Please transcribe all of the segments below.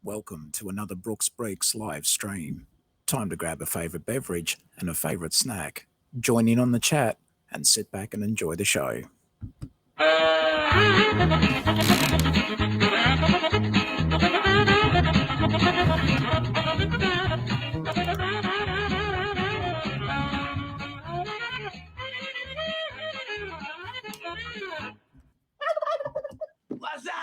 Welcome to another Brooks Breaks live stream. Time to grab a favorite beverage and a favorite snack. Join in on the chat and sit back and enjoy the show. What's up?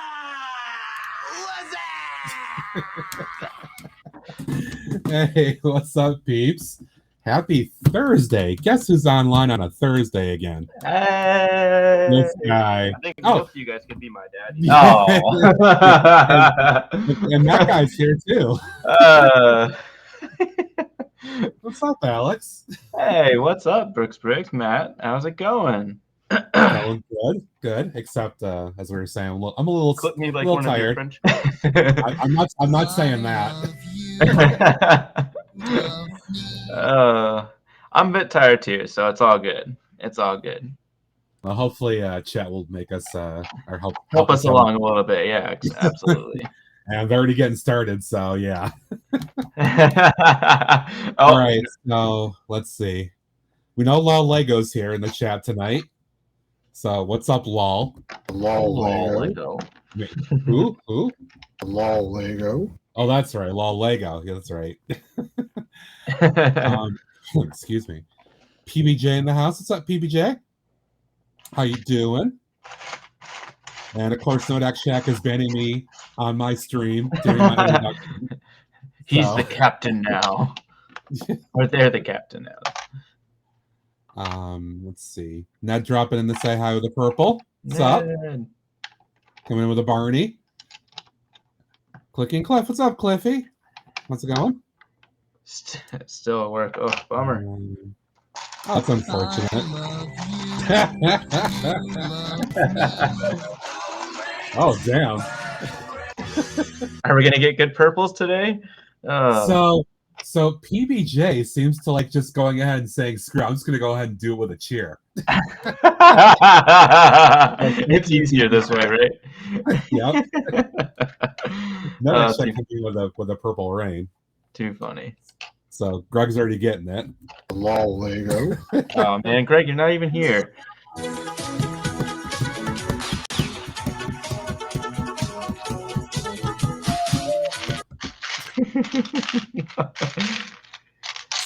Hey, what's up, peeps? Happy Thursday. Guess who's online on a Thursday again? Hey. This guy. I think both of you guys could be my daddy. and that guy's here too. What's up, Alex? Hey, what's up, Brooks Briggs? Matt, how's it going? Going good. Except as we were saying, I'm a little Clip me like little one tired. of your French. I'm not saying that. I'm a bit tired too, so it's all good. It's all good. Well, hopefully, chat will make us or help us along a little bit. Yeah, absolutely. And I'm already getting started, so yeah. Oh. All right, so let's see. We know Lol Lego's here in the chat tonight. So what's up, Lol? Lol Lego. Who? Lol Lego. Oh, that's right. Lol Lego. Yeah, that's right. Excuse me. PBJ in the house. What's up, PBJ? How you doing? And of course, Nodak Shack is banning me on my stream during my introduction. He's the captain now. Or they're the captain now. Let's see. Ned dropping in to say hi with the purple. What's up? Coming in with a Barney. Clicking Cliff. What's up, Cliffy? How's it going? Still at work. Oh, bummer. That's unfortunate. Oh, damn. Are we gonna get good purples today? So PBJ seems to like just going ahead and saying, screw it, I'm just gonna go ahead and do it with a cheer. It's easier this way, right? Yep. No, check with a purple rain. Too funny. So Greg's already getting it. Lol Lego. Oh man, Greg, you're not even here.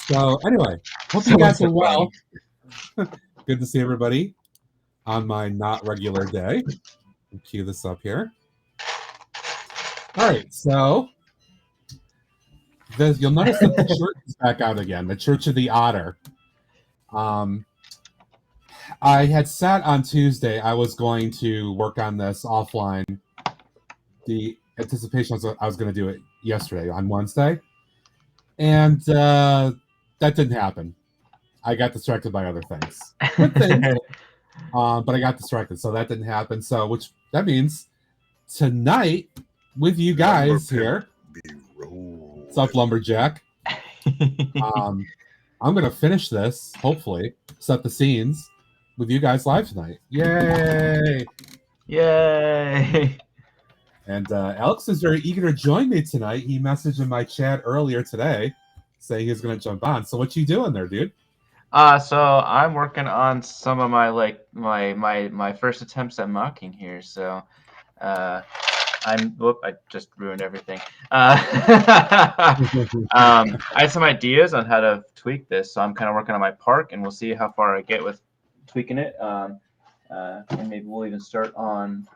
So anyway, hope you guys are well. Good to see everybody on my not regular day. I'll cue this up here. All right, so you'll notice that the church is back out again, the Church of the Otter. I had sat on Tuesday, I was going to work on this offline the anticipation I was going to do it yesterday on Wednesday, and that didn't happen. I got distracted by other things. Good things. But I got distracted, so that didn't happen. So, which that means tonight with you guys here. What's up, Lumberjack? I'm gonna finish this. Hopefully, set the scenes with you guys live tonight. Yay! Yay! And Alex is very eager to join me tonight. He messaged in my chat earlier today saying he was gonna jump on. So, what you doing there, dude? So I'm working on some of my first attempts at mocking here. So, I just ruined everything. I had some ideas on how to tweak this, so I'm kind of working on my park, and we'll see how far I get with tweaking it. And maybe we'll even start on.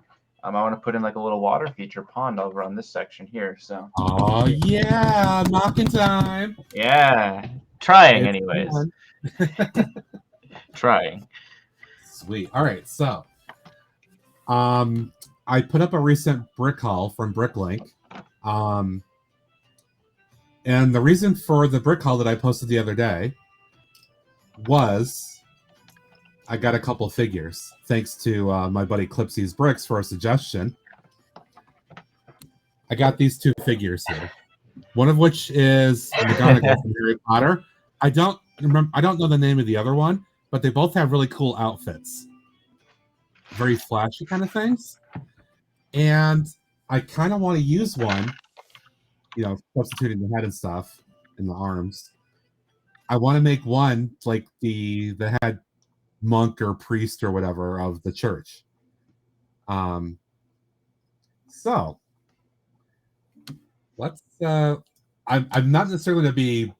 I want to put in like a little water feature pond over on this section here. So. Oh yeah, mocking time. Yeah, trying anyways. Trying. Sweet. All right, so I put up a recent brick haul from Bricklink. And the reason for the brick haul that I posted the other day was I got a couple of figures, thanks to my buddy Clipsy's Bricks for a suggestion. I got these two figures here. One of which is McGonagall from Harry Potter. I don't know the name of the other one, but they both have really cool outfits. Very flashy kind of things. And I kind of want to use one, substituting the head and stuff and the arms. I want to make one like the head monk or priest or whatever of the church. So let's I'm not necessarily going to be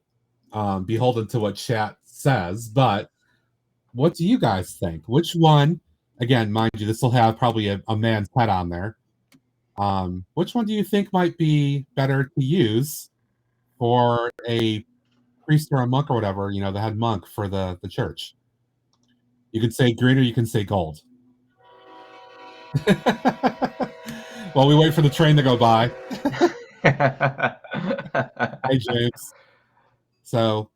beholden to what chat says, but what do you guys think? Which one, again, mind you, this will have probably a man's head on there. Which one do you think might be better to use for a priest or a monk or whatever, the head monk for the church? You can say green or you can say gold. While we wait for the train to go by. Hey, James. So,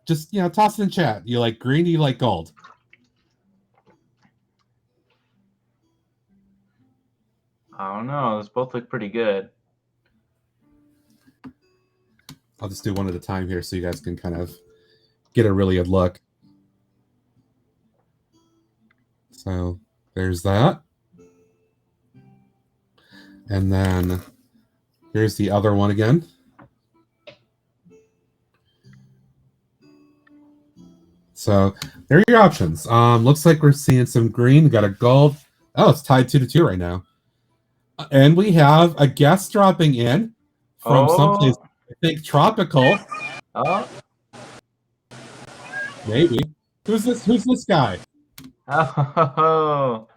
just, toss it in chat. You like green or you like gold? I don't know. Those both look pretty good. I'll just do one at a time here so you guys can kind of get a really good look. So, there's that. And then here's the other one again. So there are your options. Looks like we're seeing some green. Got a gold. Oh, it's tied 2-2 right now. And we have a guest dropping in from someplace, I think, tropical. Oh. Maybe. Who's this guy? Oh.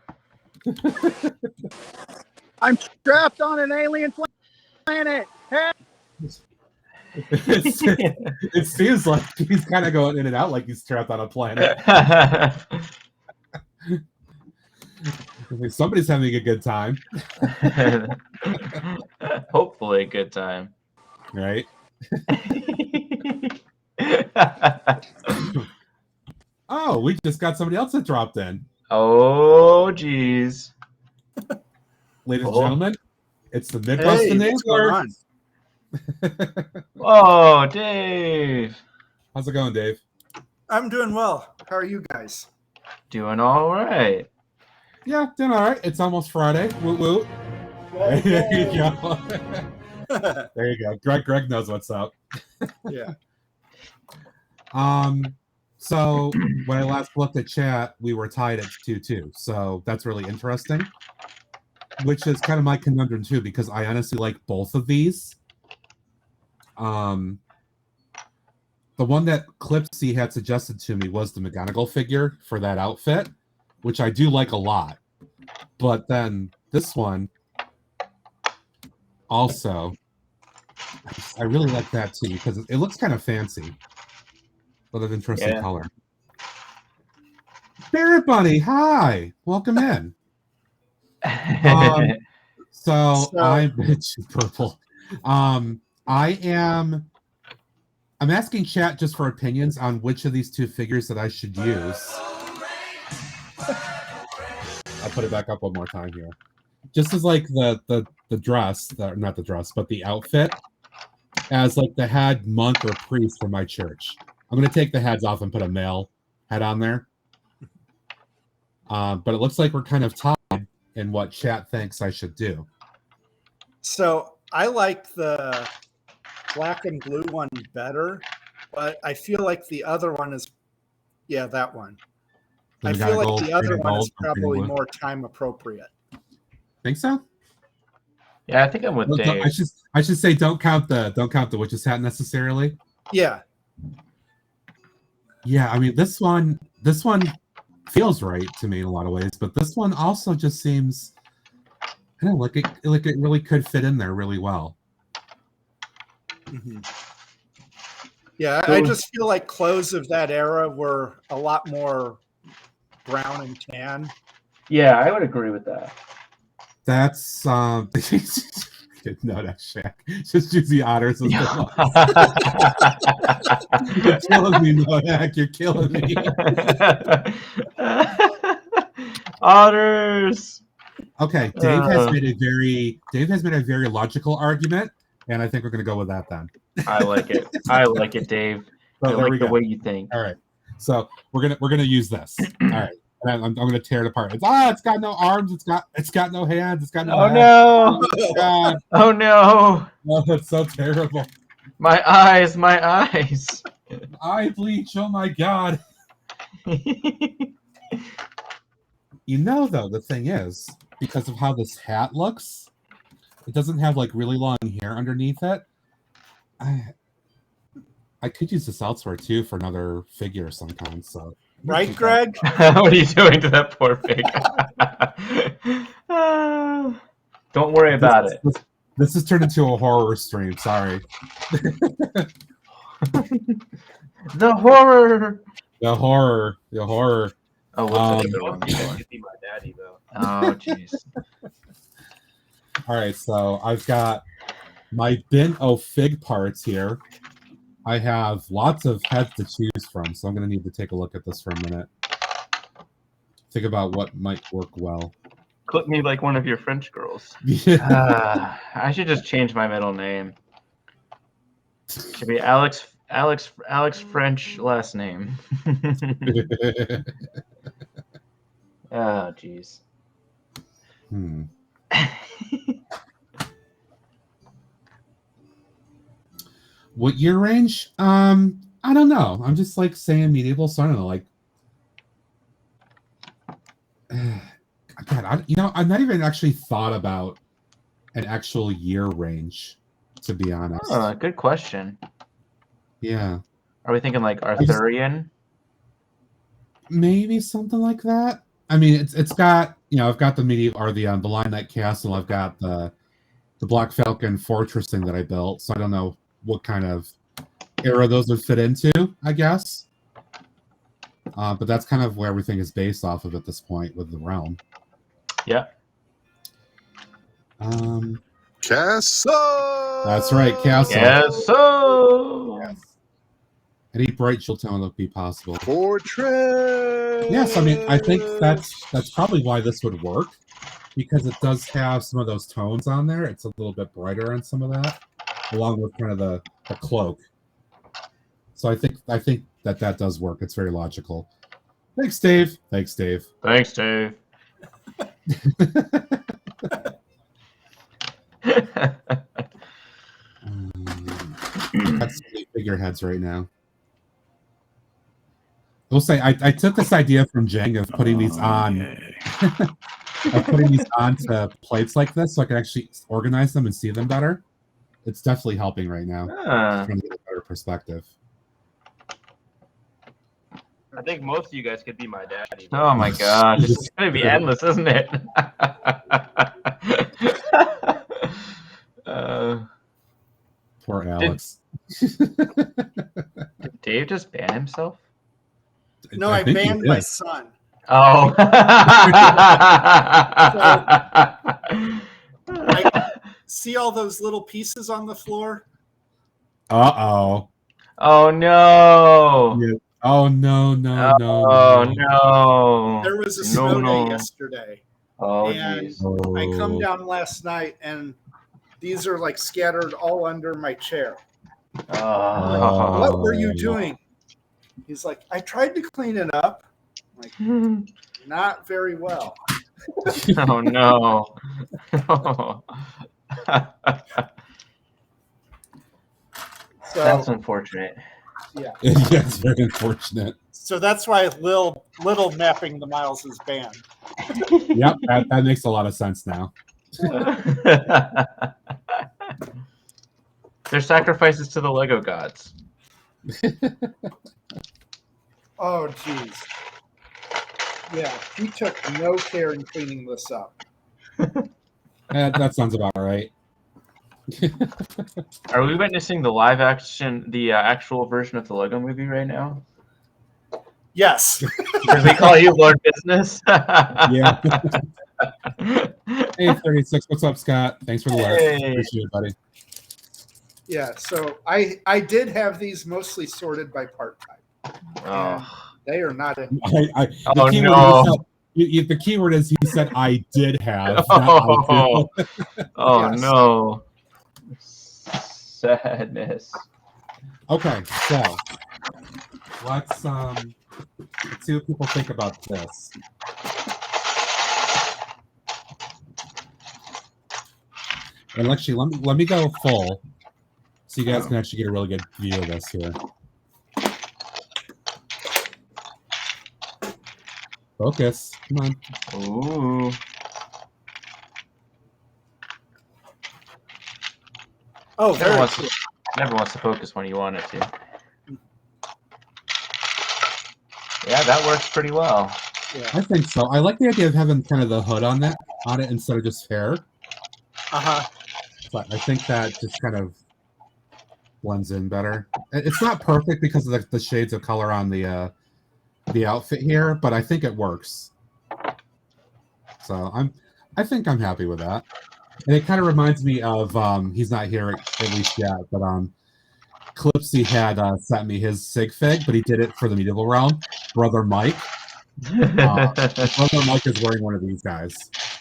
I'm trapped on an alien planet. Hey. It seems like he's kind of going in and out like he's trapped on a planet. Somebody's having a good time. Hopefully a good time. Right? Oh, we just got somebody else that dropped in. Oh, geez. Ladies and gentlemen, it's the Midwest Enabler. Oh, Dave. How's it going, Dave? I'm doing well. How are you guys? Doing all right. Yeah, doing all right. It's almost Friday. Woot woot. There you go. There you go. Greg knows what's up. Yeah. So when I last looked at chat, we were tied at 2-2. So that's really interesting. Which is kind of my conundrum too, because I honestly like both of these. The one that Clipsy had suggested to me was the McGonagall figure for that outfit, which I do like a lot. But then this one also, I really like that too, because it looks kind of fancy. But of interesting color. Barrett Bunny, hi! Welcome in. So I'm purple. I'm asking chat just for opinions on which of these two figures that I should use. I'll put it back up one more time here. Just as like the dress, not the dress, but the outfit as like the head monk or priest for my church. I'm gonna take the heads off and put a male head on there. But it looks like we're kind of tied in what chat thinks I should do. So I like the black and blue one better, but I feel like the other one is, that one. I feel like the other one is probably more time appropriate. Think so? Yeah, I think I'm with Dave. I should say don't count the witch's hat necessarily. Yeah. Yeah, I mean this one feels right to me in a lot of ways, but this one also just seems like it really could fit in there really well. Mm-hmm. Yeah, I just feel like clothes of that era were a lot more brown and tan. Yeah, I would agree with that. That's no, that's Shaq. Just use the otters. As You're killing me, Nodak. You're killing me. Otters. Okay, Dave has made a very logical argument, and I think we're going to go with that then. I like it. I like it, Dave. So I like the way you think. All right, so we're gonna use this. All right. And I'm going to tear it apart. It's got no arms. It's got no hands. It's got no. Oh no! God. Oh no! Oh, it's so terrible. My eyes! My eyes! Eye bleach. Oh my God. You know, though, the thing is, because of how this hat looks, it doesn't have like really long hair underneath it. I could use this elsewhere too for another figure of some kind. So. Right, Greg? What are you doing to that poor pig? Don't worry about it. This has turned into a horror stream. Sorry. The horror. The horror. Oh, what's the other one? You could be my daddy, though. Oh, jeez. All right, so I've got my bin of fig parts here. I have lots of heads to choose from, so I'm going to need to take a look at this for a minute. Think about what might work well. Clip me like one of your French girls. I should just change my middle name. Should be Alex French last name. Oh, jeez. What year range? I don't know. I'm just like saying medieval, so I don't know. Like, God, I've not even actually thought about an actual year range, to be honest. Oh, good question. Yeah. Are we thinking like Arthurian? Maybe something like that. I mean, it's got I've got the medieval or the Lion Knight Castle. I've got the Black Falcon Fortress thing that I built. So I don't know what kind of era those would fit into, I guess. But that's kind of where everything is based off of at this point with the realm. Yeah. Castle. That's right, Castle. Yes. Any bright chill tone would be possible. Fortress. Yes, I mean, I think that's probably why this would work, because it does have some of those tones on there. It's a little bit brighter on some of that, along with kind of the cloak. So I think that does work. It's very logical. Thanks, Dave. Thanks, Dave. Got so many figureheads right now. I will say I took this idea from Jang of putting these on, of putting these onto plates like this, so I can actually organize them and see them better. It's definitely helping right now. Trying to get a better perspective. I think most of you guys could be my daddy. Oh my god, this is gonna be endless, isn't it? Poor Alex. Did Dave just ban himself? No, I think he banned did. my son. Oh. see all those little pieces on the floor? Uh-oh. Oh no! Yeah. Oh, no, no, no, Oh no. no! There was a No, snow no. day yesterday. Oh And jeez. I come Oh. down last night, and these are like scattered all under my chair. Oh. What were you doing? He's like, I tried to clean it up. I'm like, not very well. Oh no! So That's unfortunate. yeah. Yeah, it's very unfortunate. So that's why little mapping the miles is banned. Yep, that makes a lot of sense now. They're sacrifices to the Lego gods. Oh geez. Yeah, he took no care in cleaning this up. That sounds about right. Are we witnessing the live action, the actual version of the Lego movie right now? Yes. Because we call you Lord Business. Yeah. Hey, 36. What's up, Scott? Thanks for the lurk. Hey. Appreciate it, buddy. Yeah, so I did have these mostly sorted by part type. Oh, They are not in. Oh, no. The keyword is he said I did have. Oh, Not I did. oh Yes. no. Sadness. Okay, so let's see what people think about this. And actually, let me go full, so you guys can actually get a really good view of this here. Focus, come on. Ooh. Oh, Never very wants, cool. never wants to focus when you want it to. Yeah, that works pretty well. Yeah. I think so. I like the idea of having kind of the hood on it instead of just hair. Uh-huh. But I think that just kind of blends in better. It's not perfect because of the shades of color on the outfit here, but I think it works. So I think I'm happy with that. And it kind of reminds me of he's not here at least yet, but Clipsy had sent me his sig fig, but he did it for the medieval realm. Brother Mike. Brother Mike is wearing one of these guys,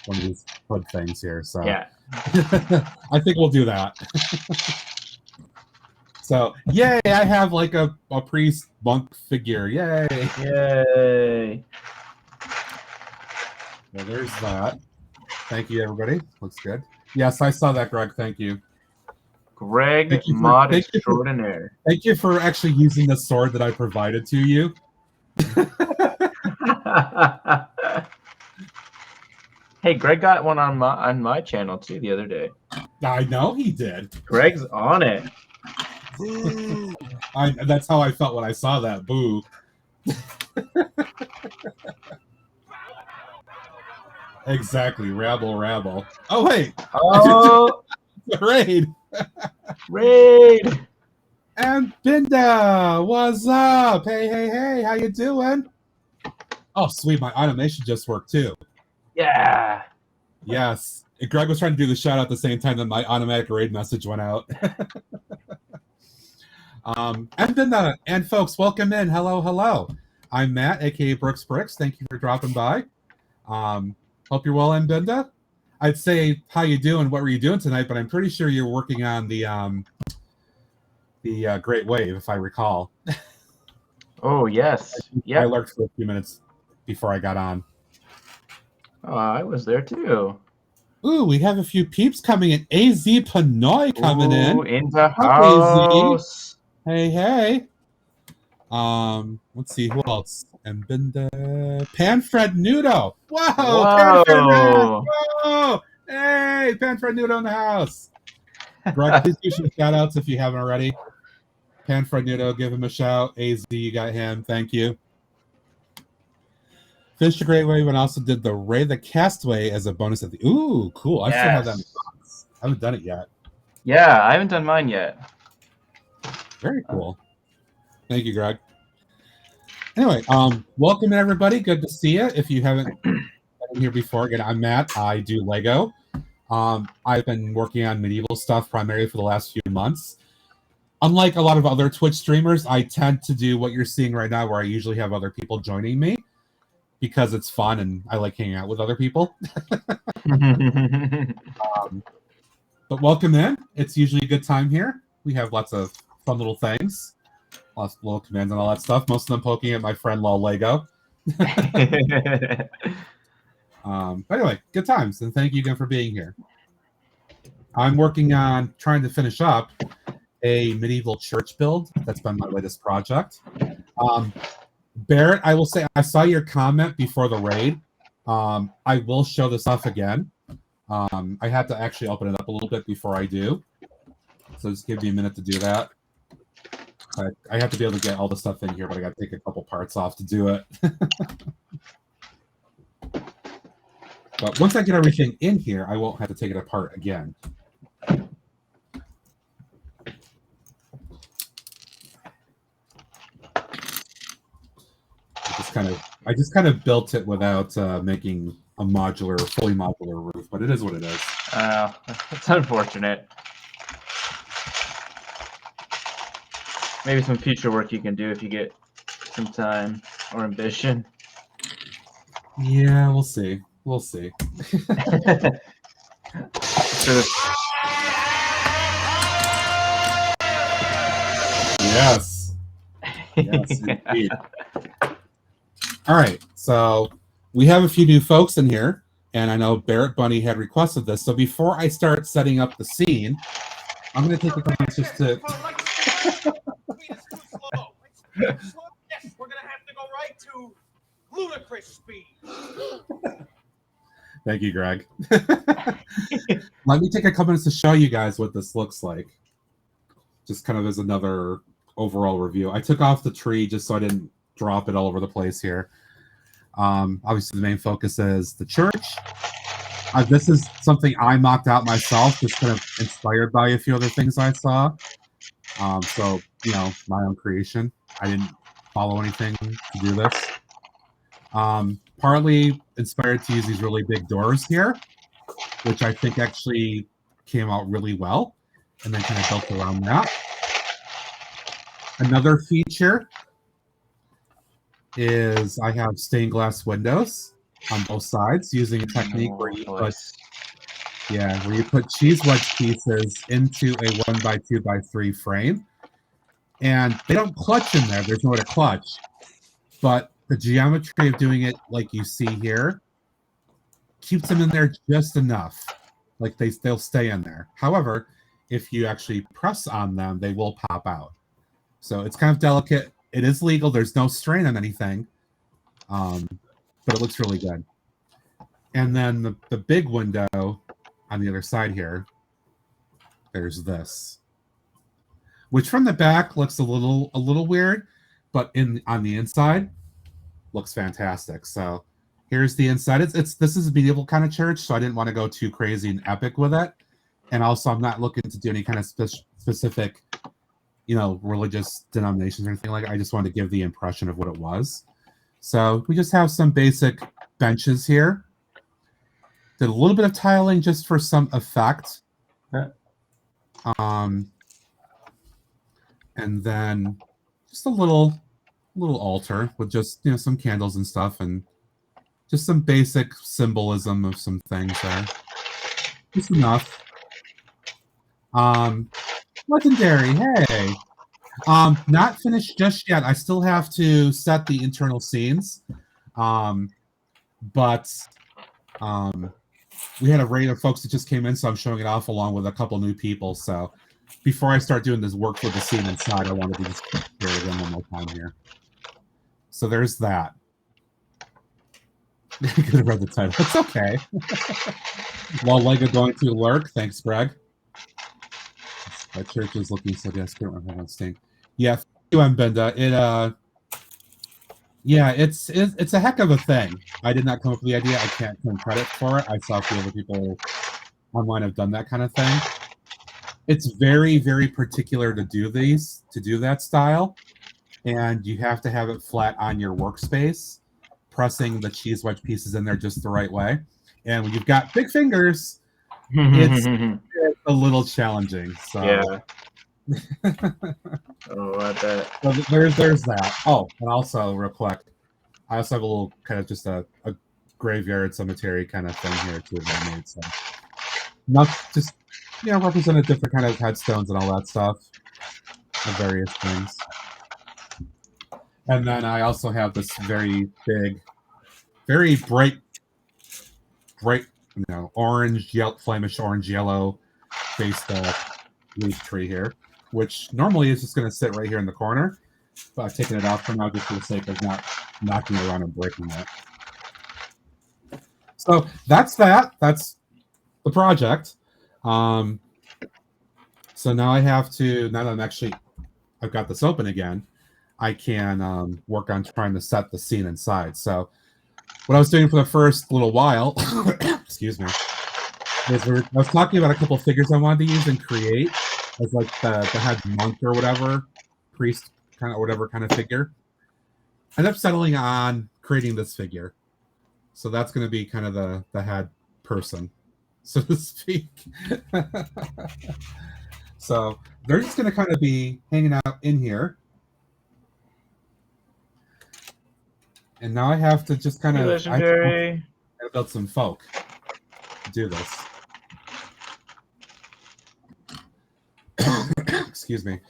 one of these hood things here. So Yeah. I think we'll do that. So yay! I have like a priest monk figure. Yay! Yay. Well, there's that. Thank you, everybody. Looks good. Yes, I saw that, Greg. Thank you. Greg Thank you for- Mod thank you for- Extraordinaire. Thank you for actually using the sword that I provided to you. Hey, Greg got one on my channel too the other day. I know he did. Greg's on it. That's how I felt when I saw that. Boo. Exactly. Rabble, rabble. Oh, wait. Oh, Raid. raid. And Binda, what's up? Hey, hey, hey. How you doing? Oh, sweet. My automation just worked, too. Yeah. Yes. Greg was trying to do the shout out at the same time that my automatic raid message went out. And folks, welcome in. Hello, hello. I'm Matt, aka Brooks Bricks. Thank you for dropping by. Hope you're well, Binda. I'd say how you doing, what were you doing tonight, but I'm pretty sure you're working on the Great Wave, if I recall. Oh yes. I Yeah. lurked for a few minutes before I got on. Oh, I was there too. Ooh, we have a few peeps coming in. AZ Panoy coming Ooh, in. in the Hi, AZ. house. Hey, hey. Let's see who else. And Binda, Panfred Nudo. Whoa, Panfred Nudo. Whoa, hey, Panfred Nudo in the house. Greg, please do some shout outs if you haven't already. Panfred Nudo, give him a shout. AZ, you got him. Thank you. Finished a Great Wave and also did the Ray the Castaway as a bonus at the. Ooh, cool. I still have that in the box. I haven't done it yet. Yeah, I haven't done mine yet. Very cool. Thank you, Greg. Anyway, welcome everybody. Good to see you. If you haven't been here before, again, I'm Matt. I do Lego. I've been working on medieval stuff primarily for the last few months. Unlike a lot of other Twitch streamers, I tend to do what you're seeing right now, where I usually have other people joining me because it's fun and I like hanging out with other people. But welcome in. It's usually a good time here. We have lots of fun little things, lots of little commands and all that stuff. Most of them poking at my friend Lol Lego. But anyway, good times, and thank you again for being here. I'm working on trying to finish up a medieval church build. That's been my latest project. Barrett, I will say I saw your comment before the raid. I will show this off again. I had to actually open it up a little bit before I do. So just give me a minute to do that. I have to be able to get all the stuff in here, but I got to take a couple parts off to do it. But once I get everything in here, I won't have to take it apart again. I just kind of built it without making a fully modular roof, but it is what it is. That's unfortunate. Maybe some future work you can do if you get some time or ambition. Yeah, we'll see. We'll see. Yes. Yes, indeed. All right, so we have a few new folks in here, and I know Barrett Bunny had requested this. So before I start setting up the scene, I'm going to take a couple minutes just to... Yes, we're going to have to go right to ludicrous speed. Thank you, Greg. Let me take a couple minutes to show you guys what this looks like. Just kind of as another overall review. I took off the tree just so I didn't drop it all over the place here. Obviously, the main focus is the church. This is something I mocked out myself, just kind of inspired by a few other things I saw. So, you know, my own creation. I didn't follow anything to do this. Partly inspired to use these really big doors here, which I think actually came out really well, and then kind of built around that. Another feature is I have stained glass windows on both sides using a technique where you put cheese wedge pieces into a 1x2x3 frame, and they don't clutch in there. There's nowhere to clutch, but the geometry of doing it like you see here keeps them in there just enough. Like they'll stay in there. However, if you actually press on them, they will pop out. So it's kind of delicate. It is legal. There's no strain on anything, but it looks really good. And then the big window on the other side here, there's this, which from the back looks a little weird, but on the inside looks fantastic. So here's the inside. This is a medieval kind of church, so I didn't want to go too crazy and epic with it. And also, I'm not looking to do any kind of specific, religious denominations or anything like that. I just wanted to give the impression of what it was. So we just have some basic benches here. Did a little bit of tiling just for some effect. And then just a little altar with just some candles and stuff, and just some basic symbolism of some things there. Just enough. Legendary, hey. Not finished just yet. I still have to set the internal scenes. But we had a raid of folks that just came in, so I'm showing it off along with a couple new people. So before I start doing this work for the scene inside, I wanted to just hear it again one more time here. So there's that. I could have read the title. It's okay. While Lego going to lurk. Thanks, Greg. That church is looking so desperate. Yeah, thank you, Mbenda. It's a heck of a thing. I did not come up with the idea. I can't claim credit for it. I saw a few other people online have done that kind of thing. It's very, very particular to do that style, and you have to have it flat on your workspace, pressing the cheese wedge pieces in there just the right way. And when you've got big fingers, it's a little challenging. So Yeah. Oh, I bet. so there's that. Oh, and also real quick, I also have a little kind of just a graveyard cemetery kind of thing here too that I made. So not just represented different kind of headstones and all that stuff of various things. And then I also have this very big, very bright, orange, flamish orange yellow faced leaf tree here, which normally is just going to sit right here in the corner, but I've taken it off for now just for the sake of not knocking it around and breaking it. So that's that. That's the project. So now I have to, now that I've got this open again, I can work on trying to set the scene inside. So what I was doing for the first little while, excuse me, is I was talking about a couple figures I wanted to use and create as like the head monk or whatever, priest kind of whatever kind of figure. I ended up settling on creating this figure. So that's going to be kind of the head person, so to speak. So they're just going to kind of be hanging out in here. And now I have to just kind of Legendary. build some folk to do this. Excuse me.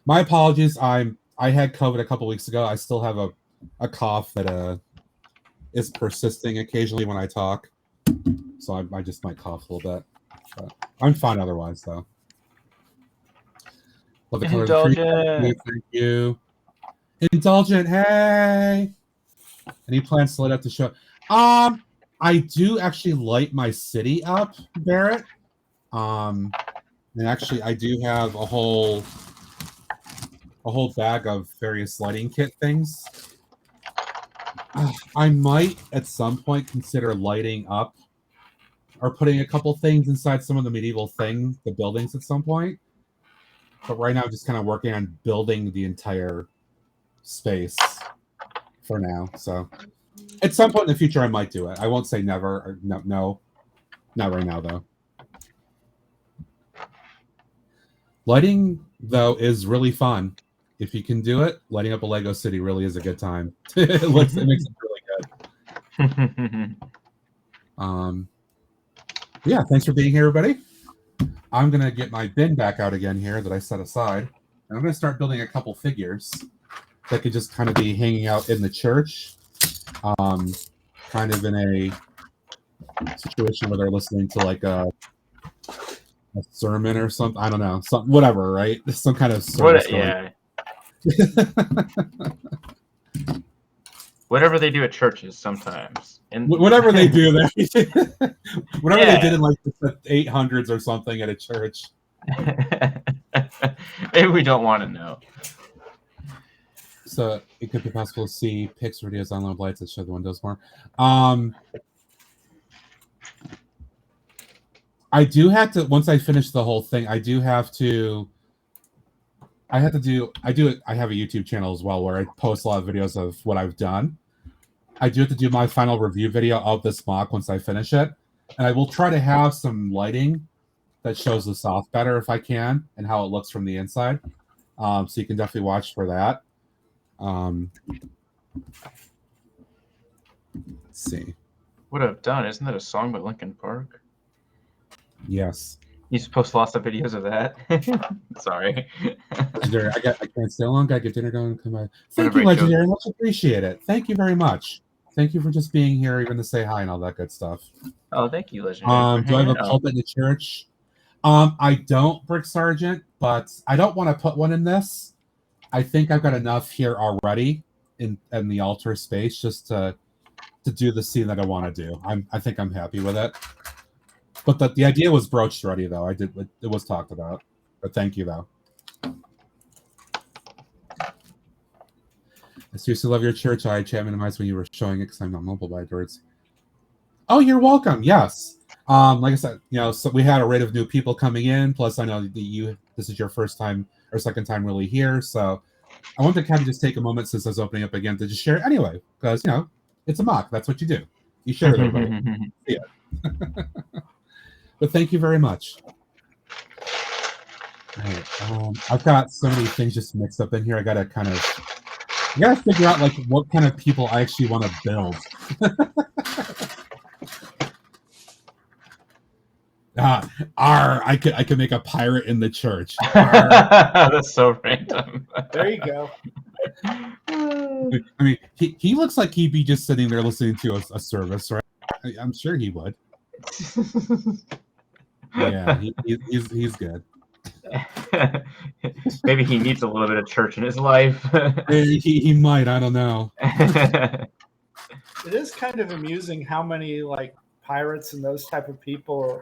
My apologies. I had COVID a couple weeks ago. I still have a cough that is persisting occasionally when I talk. So I just might cough a little bit. But I'm fine otherwise, though. Love the color of the tree. Thank you. Indulgent, hey! Any plans to light up the show? I do actually light my city up, Barrett. And actually, I do have a whole bag of various lighting kit things. I might at some point consider lighting up or putting a couple things inside some of the medieval things, the buildings at some point. But right now, I'm just kind of working on building the entire space for now. So at some point in the future, I might do it. I won't say never. Or no, not right now, though. Lighting, though, is really fun. If you can do it, lighting up a Lego city really is a good time. It makes it really good. Yeah, thanks for being here, everybody. I'm going to get my bin back out again here that I set aside. And I'm going to start building a couple figures that could just kind of be hanging out in the church. Kind of in a situation where they're listening to like a sermon or something. I don't know. Something, whatever, right? Some kind of service. Yeah. Whatever they do at churches sometimes. And whatever they do there. Whatever they did in like the 800s or something at a church. Maybe we don't want to know. So it could be possible to see pics or videos on low lights that show the windows more. I do have to, once I finish the whole thing, I have a YouTube channel as well where I post a lot of videos of what I've done. I do have to do my final review video of this mock once I finish it. And I will try to have some lighting that shows the soft better if I can and how it looks from the inside. So you can definitely watch for that. Let's see. What I've done, isn't that a song by Linkin Park? Yes. You used to post lots of videos of that. Sorry. Legendary, I can't stay long. Gotta get dinner going. Come by. Thank you, Legendary. Much appreciate it. Thank you very much. Thank you for just being here, even to say hi and all that good stuff. Oh, thank you, Legendary. Do I have a pulpit in the church? I don't, Brick Sergeant, but I don't want to put one in this. I think I've got enough here already in the altar space just to do the scene that I want to do. I think I'm happy with it. But the idea was broached already, though. It was talked about. But thank you, though. I seriously love your church. I chat minimized when you were showing it because I'm not mobile by words. Oh, you're welcome. Yes. Like I said, so we had a rate of new people coming in. Plus, I know that this is your first time or second time really here. So I want to kind of just take a moment since I was opening up again to just share it anyway, because it's a mock. That's what you do. You share it with everybody. Yeah. But thank you very much. All right, I've got so many things just mixed up in here. I gotta figure out like what kind of people I actually want to build. I could make a pirate in the church. That's so random. There you go. I mean, he looks like he'd be just sitting there listening to a service, right? I'm sure he would. Yeah, he's good. Maybe he needs a little bit of church in his life. He might. I don't know. It is kind of amusing how many like pirates and those type of people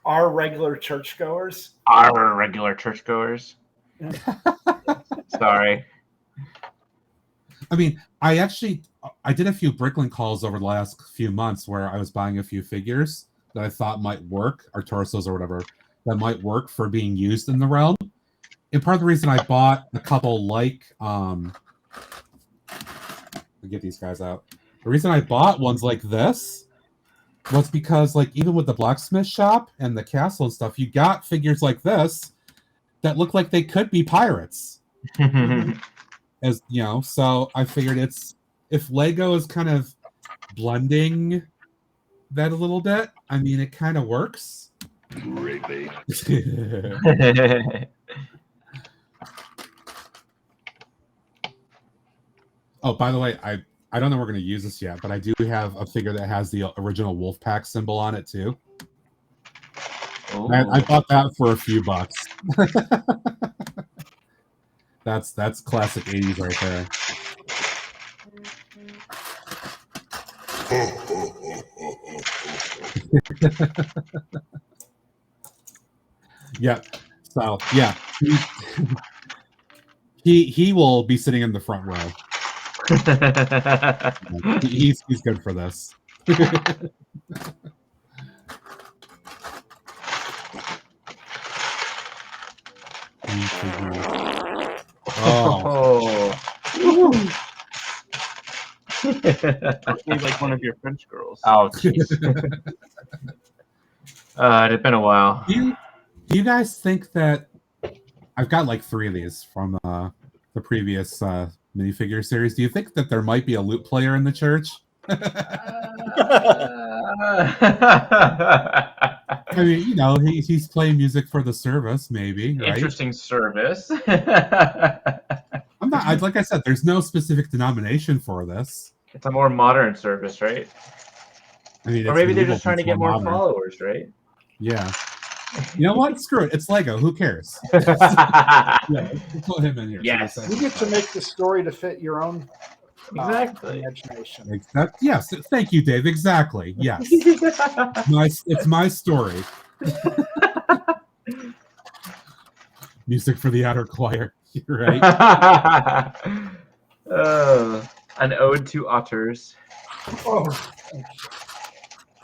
are regular churchgoers. Our regular churchgoers. Sorry. I mean, I did a few Bricklin calls over the last few months where I was buying a few figures that I thought might work, or torsos or whatever, that might work for being used in the realm. And part of the reason I bought a couple like I'll get these guys out. The reason I bought ones like this was because like even with the blacksmith shop and the castle and stuff, you got figures like this that look like they could be pirates. As you know, so I figured if Lego is kind of blending that a little bit, I mean it kind of works. Really? Oh, by the way, I don't know we're going to use this yet, but I do have a figure that has the original Wolfpack symbol on it too. I bought that for a few bucks. That's classic 80s right there. Yeah. So yeah, he will be sitting in the front row. He's good for this. Oh. He's like one of your French girls. Oh, jeez. It had been a while. Do you guys think that I've got like 3 of these from the previous minifigure series? Do you think that there might be a lute player in the church? I mean, you know, he's playing music for the service, maybe, right? Interesting service. I'm not. Like I said, there's no specific denomination for this. It's a more modern service, right? I mean, Or maybe they're just trying to get more followers, right? Yeah. You know what? Screw it. It's Lego. Who cares? Yeah, we'll put him in here. Yes. You get to make the story to fit your own Exactly. imagination. Yes. Thank you, Dave. Exactly. Yes. It's my story. Music for the outer choir. You're right. An ode to otters. Oh,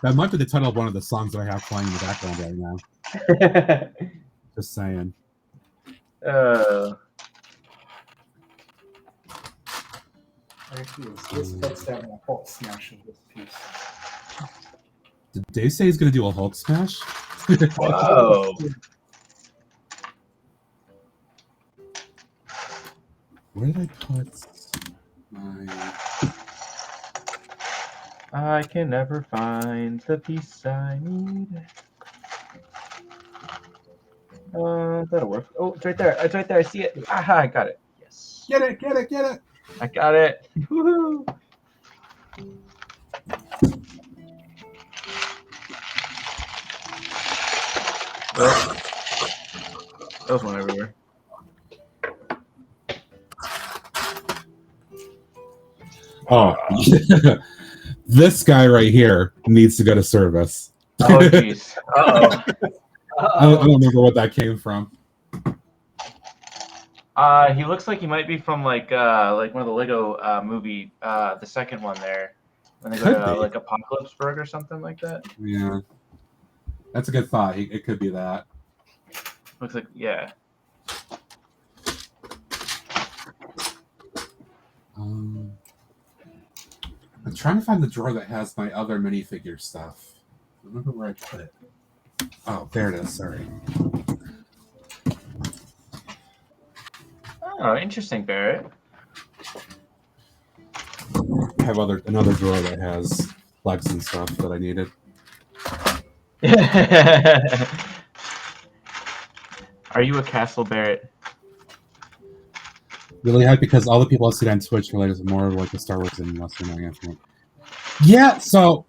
That might be the title of one of the songs that I have playing in the background right now. Just saying. this puts that in a Hulk smash of this piece. Did Dave say he's going to do a Hulk smash? Whoa. Where did I put my... I can never find the piece I need. That'll work. Oh, it's right there. It's right there. I see it. Aha, I got it. Yes. Get it, get it, get it! I got it. Woohoo! There's one everywhere. Oh, this guy right here needs to go to service. Oh, jeez. Uh-oh. I don't remember what that came from. He looks like he might be from like one of the Lego movie, the second one there, when they go to like Apocalypseburg or something like that. Yeah, that's a good thought. It could be that. Looks like, yeah. I'm trying to find the drawer that has my other minifigure stuff. I remember where I put it. Oh, there it is. Sorry. Oh, interesting, Barrett. I have another drawer that has flags and stuff that I needed. Are you a castle, Barrett? Really hype because all the people I see on Twitch are like more like the Star Wars and less than Yeah, so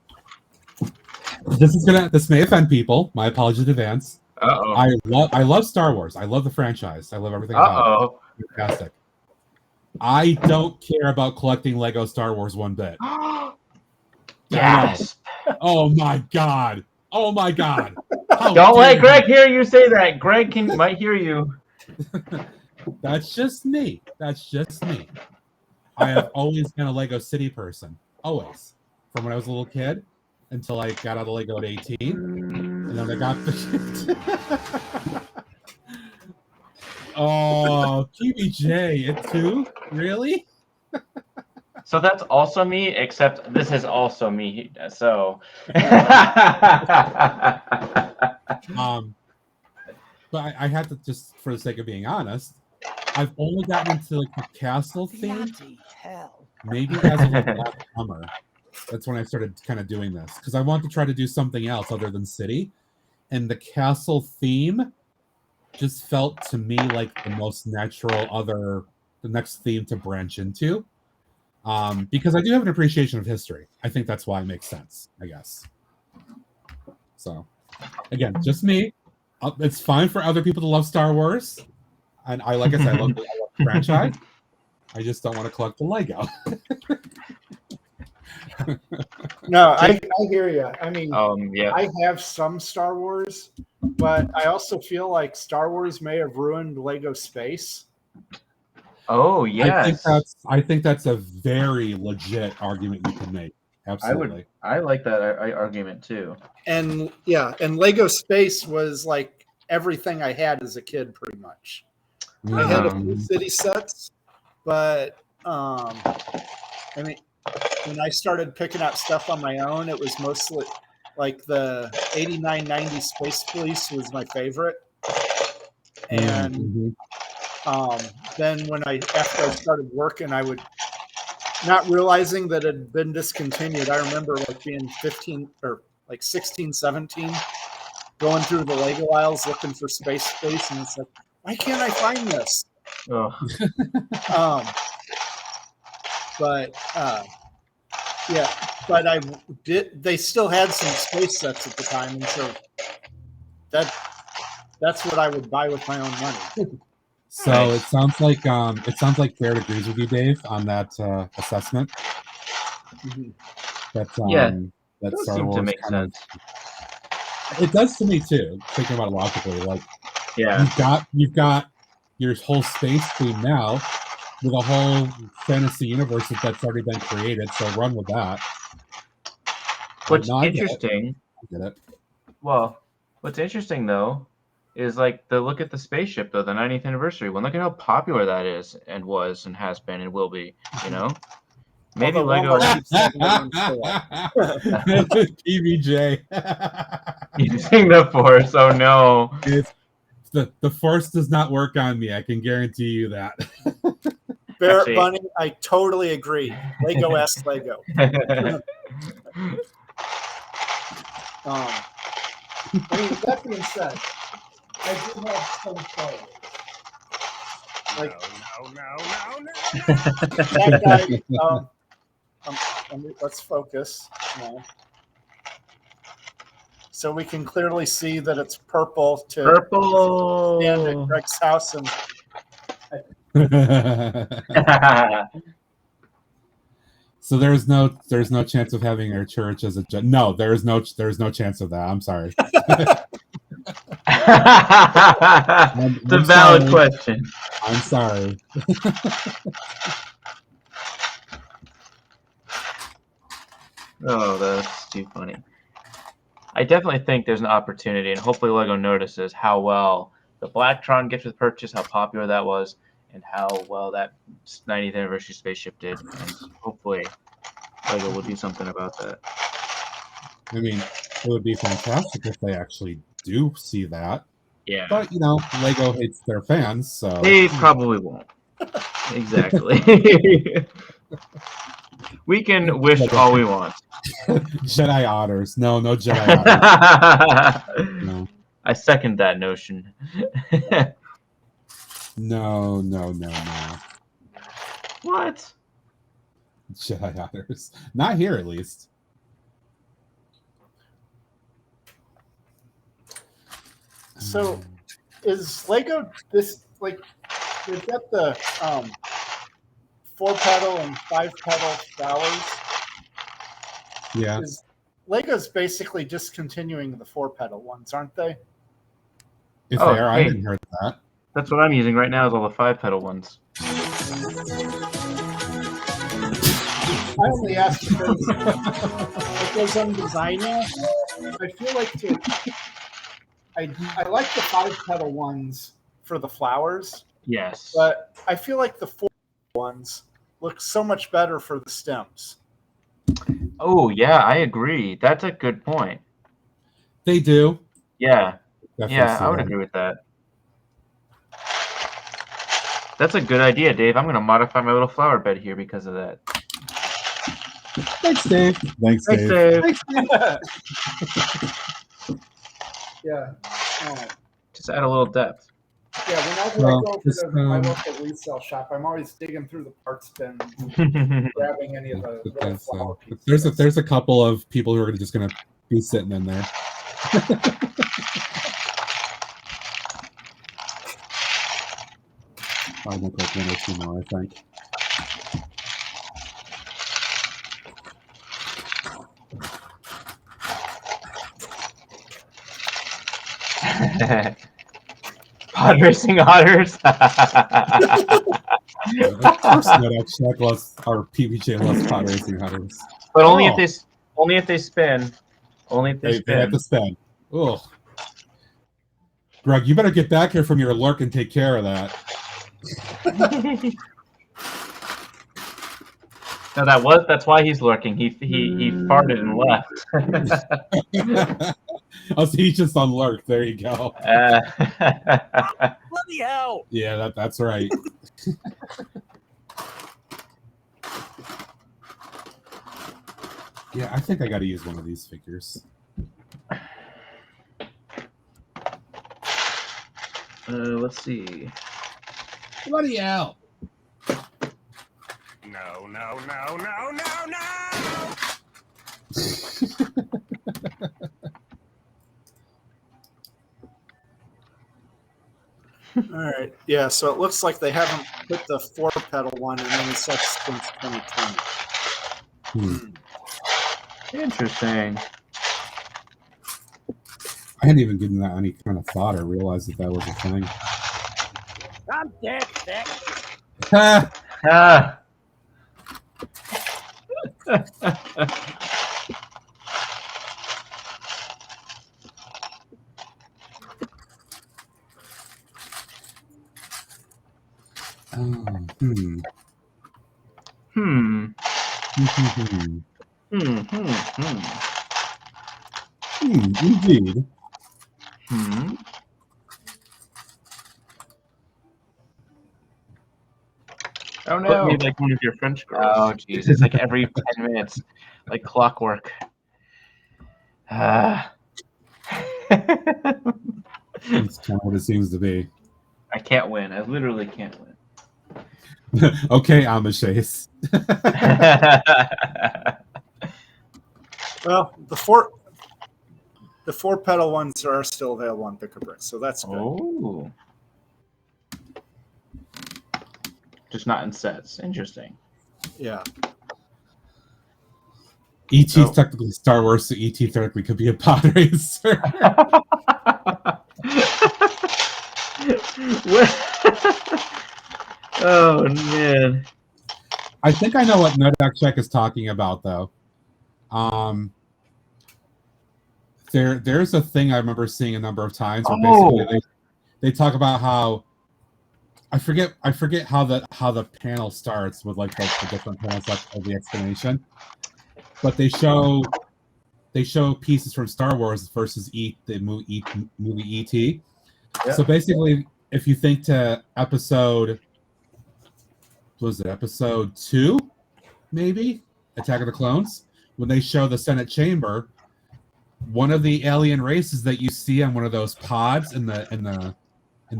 this may offend people. My apologies in advance. Uh-oh. I love Star Wars. I love the franchise. I love everything about Uh-oh. it. Fantastic. I don't care about collecting Lego Star Wars one bit. Yes. Oh my god. Oh my god. Don't let Greg hear you say that. Greg might hear you. That's just me. That's just me. I have always been a Lego City person. Always. From when I was a little kid until I got out of Lego at 18. And then I got the Oh, PBJ, it too? Really? So that's also me, except this is also me. So but I had to, just for the sake of being honest, I've only gotten into like the castle theme. Maybe as of like last summer. That's when I started kind of doing this because I want to try to do something else other than city, and the castle theme just felt to me like the most natural the next theme to branch into. Because I do have an appreciation of history. I think that's why it makes sense, I guess. So, again, just me. It's fine for other people to love Star Wars, and like I said, I love the franchise. I just don't want to collect the Lego. No, I hear you. I mean, yeah. I have some Star Wars, but I also feel like Star Wars may have ruined Lego space. Oh, yes. I think that's a very legit argument you can make. Absolutely. I like that argument too. And yeah, and Lego space was like everything I had as a kid, pretty much. I had a few city sets, but I mean, when I started picking out stuff on my own, it was mostly like the 89-90 Space Police was my favorite. And then after I started working, I would, not realizing that it had been discontinued. I remember like being 15 or like 16, 17, going through the Lego aisles looking for Space Police, and it's like, why can't I find this? Yeah, but they still had some space sets at the time, and so that's what I would buy with my own money. So it sounds like Barrett agrees with you, Dave, on that assessment. That that does Star seem Wars to make sense. It does to me too. Thinking about it logically, like yeah, you've got your whole space theme now with a whole fantasy universe that's already been created. So run with that. What's interesting? I get it. Well, what's interesting though is like look at the spaceship though, the 90th anniversary one. Look at how popular that is and was and has been and will be. You know, maybe Lego. PBJ. Using the Force. Oh no. The Force does not work on me. I can guarantee you that. Barrett Bunny, I totally agree. Lego asks Lego. I mean, that being said, I do have some Star Wars. Like, no. that guy, let's focus now. So we can clearly see that it's purple to stand at Greg's house and So there's no chance of having our church as a no. There's no chance of that. I'm sorry. It's a valid question. I'm sorry. Oh, that's too funny. I definitely think there's an opportunity, and hopefully Lego notices how well the Blacktron gift with purchase, how popular that was, and how well that 90th anniversary spaceship did. And hopefully Lego will do something about that. I mean, it would be fantastic if they actually do see that. Yeah. But you know, Lego hates their fans, so They probably won't. Exactly. We can wish all we want. Jedi otters. No Jedi otters. No. I second that notion. No. What? Jedi otters. Not here, at least. So, is Lego this like? They've got the 4-petal and 5-petal flowers. Yeah. Is Lego's basically discontinuing the 4-petal ones, aren't they? If Oh, they are, I hey. didn't hear that. That's what I'm using right now is all the 5-petal ones. I only asked because as I'm designing, I feel like I like the 5-petal ones for the flowers, Yes. but I feel like the 4 ones look so much better for the stems. Oh, yeah, I agree. That's a good point. They do. Yeah. Definitely Yeah, see I would that. agree with that. That's a good idea, Dave. I'm going to modify my little flower bed here because of that. Thanks, Dave. Thanks, Thanks, Dave. Dave. Yeah. Just add a little depth. Yeah, whenever Well, I go just, to my local resale shop, I'm always digging through the parts bin, grabbing any of the little flower pieces. There's a couple of people who are just going to be sitting in there. I look like 1 or 2 more, I think. Pod racing otters. Of course, NetX Check loves our PBJ loves pod racing hunters. But only if they spin. Only if they They have spin. to spend. Ugh. Greg, you better get back here from your lurk and take care of that. No, that's why he's lurking. He farted and left. Oh, so he's just on lurk. There you go. Bloody hell! Yeah, that's right. Yeah, I think I got to use one of these figures. Let's see. Bloody hell. No. All right. Yeah, so it looks like they haven't put the 4-petal one in any such since 2020. Interesting. I hadn't even given that any kind of thought or realized that was a thing. I'm dead, Nick. Ah. Indeed. Oh Put no! me like one of your French girls. Oh jeez, it's like every 10 minutes, like clockwork. That's kind of what it seems to be. I can't win. I literally can't win. Okay, Amishace. Well, the 4-petal ones are still available on Pick-a-Brick, so that's good. Oh. Just not in sets. Interesting. Yeah. E.T.'s technically Star Wars, so E.T. technically could be a pod racer. Oh man. I think I know what NetX Check is talking about, though. There's a thing I remember seeing a number of times where basically they talk about how I forget how the panel starts with like the different panels of the explanation, but they show they show pieces from Star Wars versus the movie E.T. Yeah. So basically, if you think to episode 2, maybe Attack of the Clones, when they show the Senate chamber, one of the alien races that you see on one of those pods in the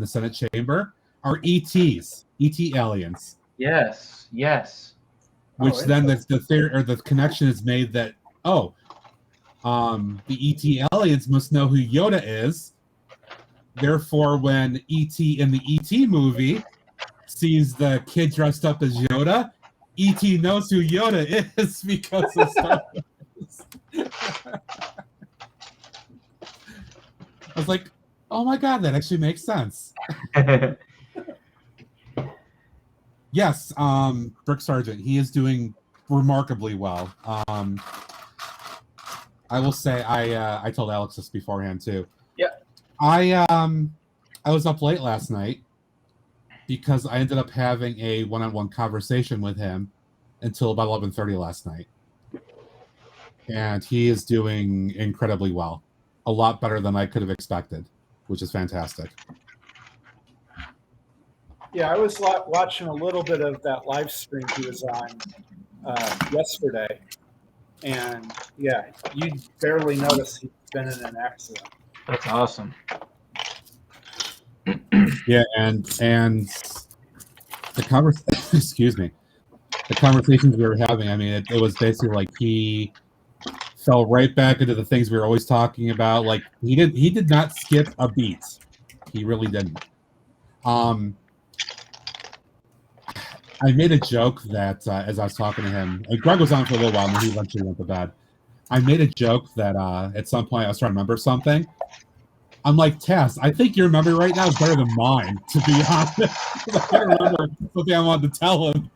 Senate chamber are ETs, ET aliens. Yes. Yes. Which then the connection is made that the ET aliens must know who Yoda is. Therefore, when ET in the ET movie sees the kid dressed up as Yoda, ET knows who Yoda is because of Star Wars. I was like, oh my god, that actually makes sense. Yes, Brick Sargent, he is doing remarkably well. I will say, I told Alex this beforehand too. Yeah. I was up late last night because I ended up having a one-on-one conversation with him until about 11:30 last night, and he is doing incredibly well, a lot better than I could have expected, which is fantastic. Yeah, I was watching a little bit of that live stream he was on yesterday, and yeah, you barely notice he's been in an accident. That's awesome. Yeah, and the excuse me, the conversations we were having. I mean, it was basically like he fell right back into the things we were always talking about. Like he did not skip a beat. He really didn't. I made a joke that as I was talking to him, Greg was on for a little while, and then he eventually went to bed. I made a joke that at some point I was trying to remember something. I'm like, Tess, I think your memory right now is better than mine, to be honest. I can't remember something I wanted to tell him.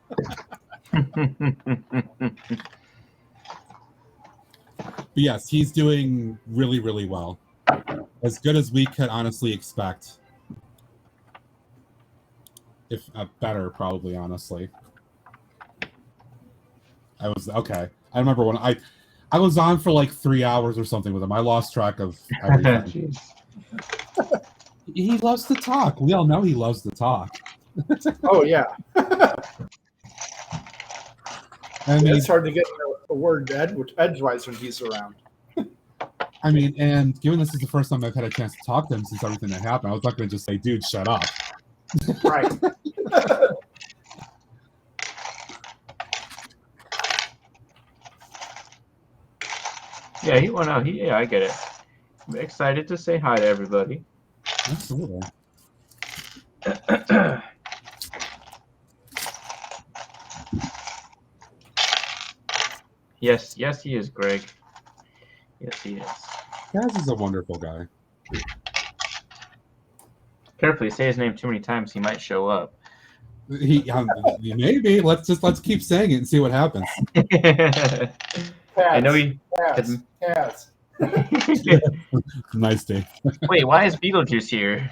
But yes, he's doing really, really well. As good as we could honestly expect. If better, probably, honestly. I remember when I was on for like 3 hours or something with him. I lost track of everything. He loves to talk. We all know he loves to talk. Oh yeah. I mean, it's hard to get a word edgewise when he's around. I mean, and given this is the first time I've had a chance to talk to him since everything that happened, I was not going to just say, "Dude, shut up." Right. Yeah, I get it. I'm excited to say hi to everybody. Absolutely. Yes, he is, Greg. Yes, he is. Kaz is a wonderful guy. Carefully, say his name too many times, he might show up. Maybe let's keep saying it and see what happens. I know he. Kaz. Nice day. Wait, why is Beetlejuice here?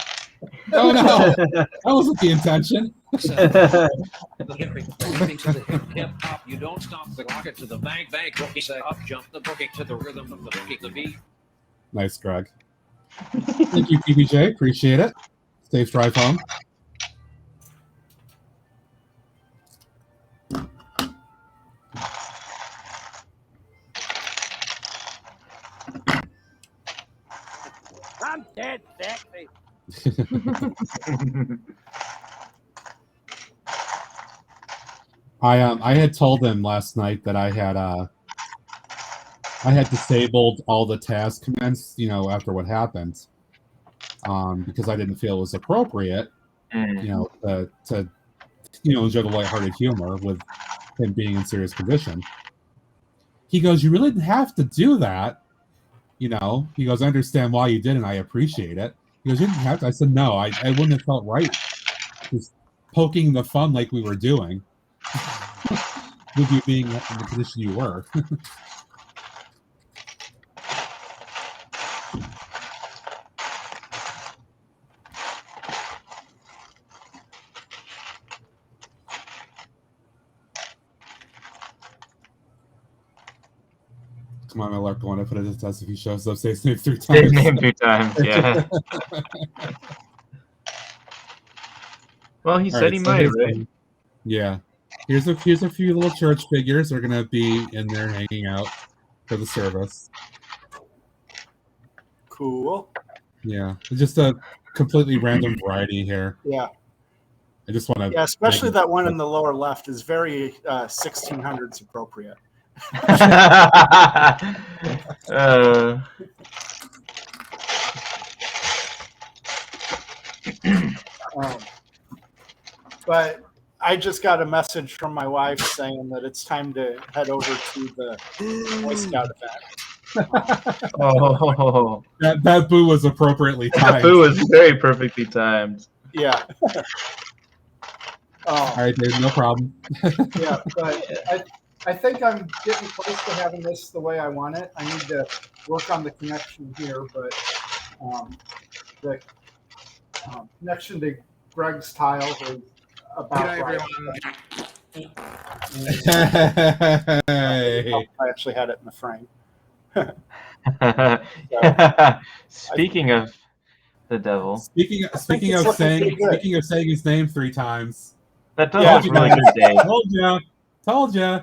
Oh no, that wasn't the intention. The hipping to the hip hop, you don't stop the rocket to the bang bookie say up jump the bookie to the rhythm of the bookie the beat. Nice, Greg. Thank you, PBJ. Appreciate it. Safe drive home. I'm dead sexy. I had told him last night that I had disabled all the task commands, after what happened, because I didn't feel it was appropriate, to enjoy the lighthearted humor with him being in serious condition. He goes, "You really didn't have to do that." He goes, "I understand why you did, and I appreciate it." He goes, "You didn't have to." I said, "No, I wouldn't have felt right just poking the fun like we were doing with you being in the position you were." Come on, my Lark, I want to put it to test if he shows up. Say his name 3 Say his times. name 3 times, yeah. Well, he said Alright, he so might, here's right? some- yeah. Here's a few little church figures. They're gonna be in there hanging out for the service. Cool. Yeah, it's just a completely random variety here. Yeah. I just want to. Yeah, especially that one in the lower left is very 1600s appropriate. But I just got a message from my wife saying that it's time to head over to the Boy Scout event. Oh, that boo was appropriately timed. that boo was very perfectly timed. Yeah. All right, Dave, no problem. Yeah, but I think I'm getting close to having this the way I want it. I need to work on the connection here, but the connection to Greg's tile is about right. Hey. I actually had it in the frame. Speaking of the devil, Speaking of saying his name 3 times. That does look really good, Dave. Told ya.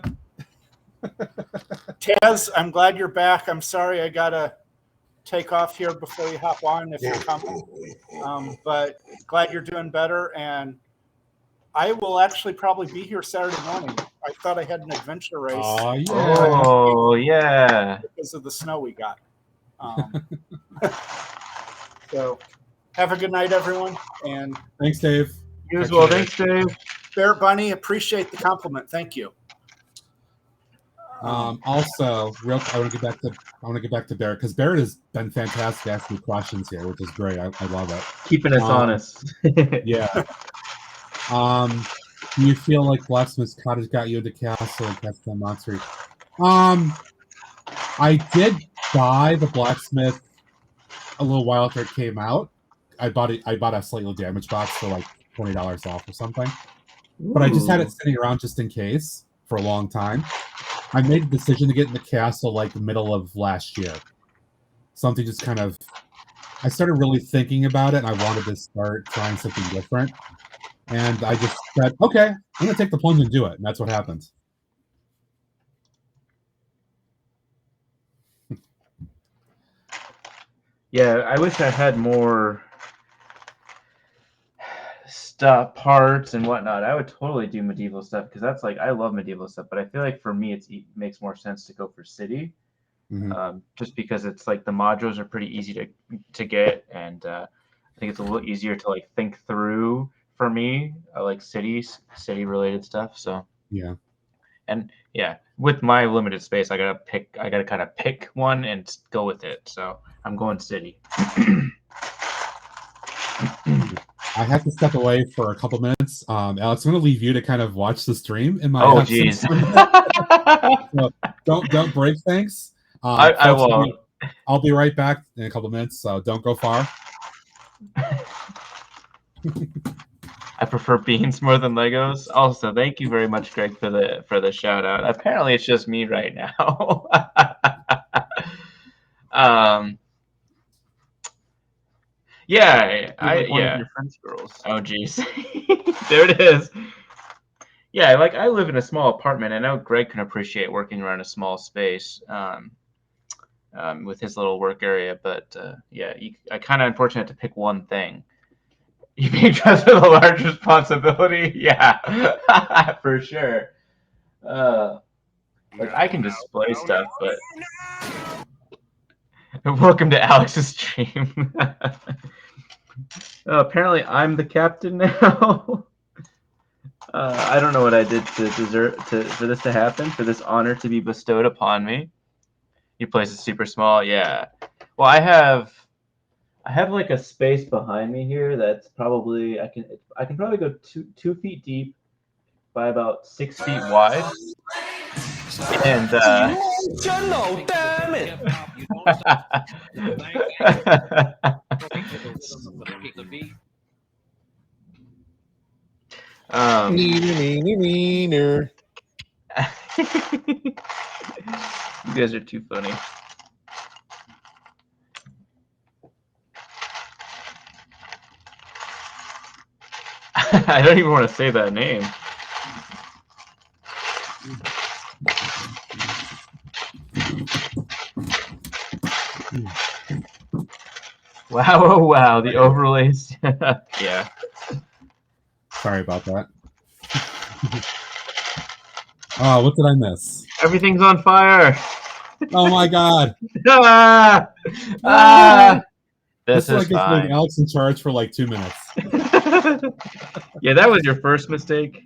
Taz, I'm glad you're back. I'm sorry I gotta take off here before you hop on if you're coming. But glad you're doing better, and I will actually probably be here Saturday morning. I thought I had an adventure race. Oh yeah. Oh yeah. Because of the snow we got. So have a good night, everyone. And thanks, Dave. You as well. Thanks, Dave. Bear Bunny, appreciate the compliment. Thank you. Also, I want to get back to Barrett because Barrett has been fantastic asking questions here, which is great. I love it. Keeping us honest. Yeah. Do you feel like Blacksmith's Cottage got you into Castle and Castle Monster? I did buy the Blacksmith a little while after it came out. I bought a slightly damaged box for like $20 off or something. But I just had it sitting around just in case for a long time. I made the decision to get in the castle like the middle of last year. Something just kind of... I started really thinking about it, and I wanted to start trying something different. And I just said, okay, I'm going to take the plunge and do it. And that's what happened. Yeah, I wish I had more stuff, parts and whatnot. I would totally do medieval stuff because that's like, I love medieval stuff, but I feel like for me it makes more sense to go for city, just because it's like the modules are pretty easy to get, and I think it's a little easier to like think through for me. I like city related stuff. So yeah, and yeah, with my limited space, I gotta kind of pick one and go with it. So I'm going city. I have to step away for a couple minutes. Alex, I'm going to leave you to kind of watch the stream in my. Oh, jeez. So don't break things. I won't. I'll be right back in a couple minutes, so don't go far. I prefer beans more than Legos. Also, thank you very much, Greg, for the shout out. Apparently, it's just me right now. Yeah, like one of your French girls. Oh, geez, there it is. Yeah, like I live in a small apartment. I know Greg can appreciate working around a small space with his little work area. But yeah, I kind of unfortunate to pick one thing. You being trusted with a large responsibility, yeah, for sure. Like I can display stuff, but welcome to Alex's stream. Apparently, I'm the captain now. I don't know what I did to deserve for this to happen, for this honor to be bestowed upon me. Your place is super small, yeah. Well, I have like a space behind me here that's probably I can probably go 2 feet deep by about 6 feet wide. And damn it. You guys are too funny. I don't even want to say that name. Wow, oh, wow, the overlays. Yeah. Sorry about that. Oh, what did I miss? Everything's on fire. Oh my god. Ah! Ah! This This is gets fine. Alex in charge for like 2 minutes. Yeah, that was your first mistake.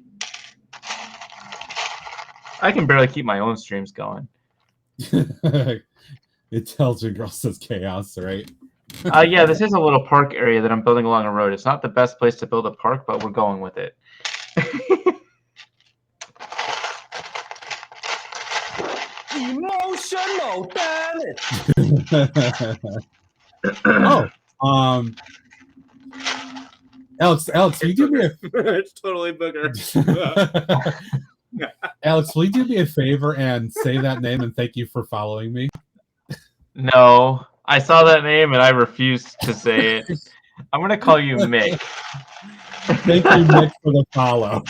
I can barely keep my own streams going. Intelligent girl says chaos, right? Yeah, this is a little park area that I'm building along a road. It's not the best place to build a park, but we're going with it. Emotional damage. Oh, Alex, will you do me a It's totally booger. Alex, will you do me a favor and say that name and thank you for following me? No, I saw that name and I refused to say it. I'm gonna call you Mick. Thank you, Nick, for the follow.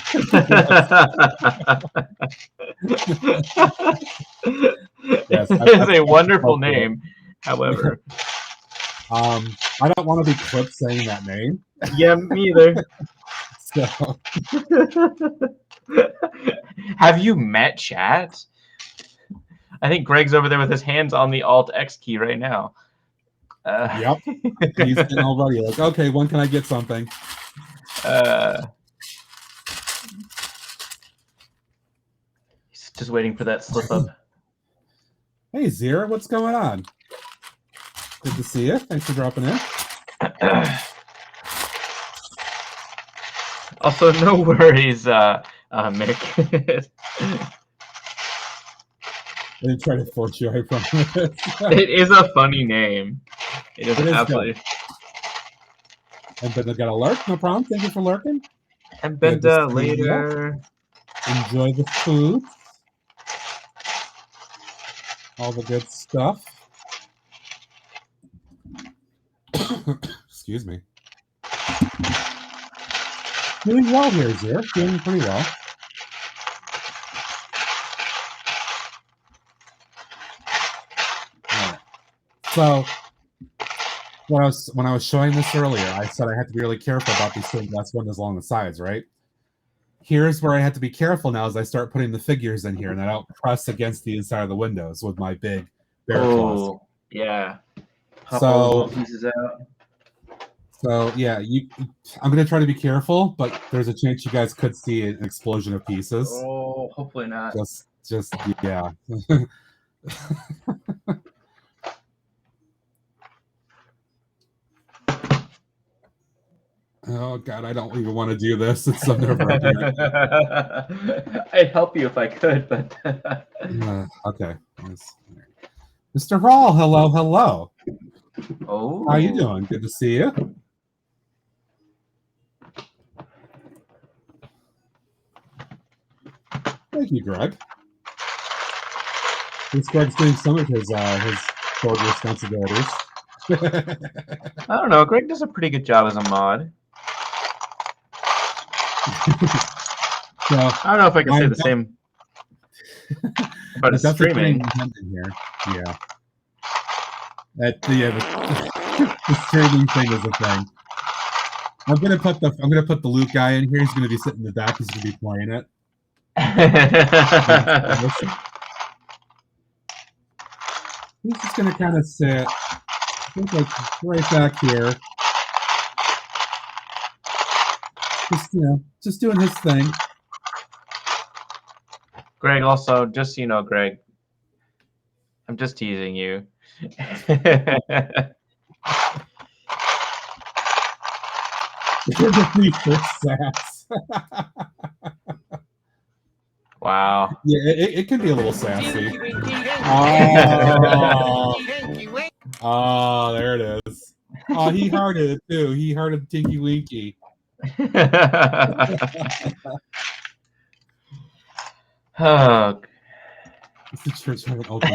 Yes, It is a wonderful name. However, I don't want to be clipped saying that name. yeah, me either. So Have you met chat? I think Greg's over there with his hands on the Alt X key right now. yep, he's getting all ready. Like, okay, when can I get something? He's just waiting for that slip up. Hey, Zira, what's going on? Good to see you. Thanks for dropping in. Also, no worries, Mick. I didn't try to force you, I promise. It is a funny name. It is absolutely. Good. And then I got a lurk, no problem. Thank you for lurking. And Benda later. Enjoy the food. All the good stuff. Excuse me. Doing well here, Zir. Doing pretty well. Right. So when I was showing this earlier, I said I had to be really careful about these stained glass windows along the sides, right? Here's where I have to be careful now as I start putting the figures in here and I don't press against the inside of the windows with my big bear claws. Yeah. Pop So all the pieces out. So yeah, I'm gonna try to be careful, but there's a chance you guys could see an explosion of pieces. Oh, hopefully not. Just yeah. Oh god, I don't even want to do this. It's so nerve-wracking. I'd help you if I could, but okay. Mr. Hall, hello. Oh, how you doing? Good to see you. Thank you, Greg. This Greg's doing some of his board responsibilities. I don't know. Greg does a pretty good job as a mod. So, I don't know if I can say the same about his streaming. Here. Yeah. The streaming thing is a thing. I'm gonna put the Luke guy in here. He's gonna be sitting in the back. He's gonna be playing it. He's just gonna kind of sit, I think, like right back here. Just doing his thing. Greg, also, just so you know, Greg, I'm just teasing you. Wow. Yeah, it can be a little sassy. Oh, there it is. Oh, he hearted it too. He hearted Tinky Winky. Oh. It's the church have an open.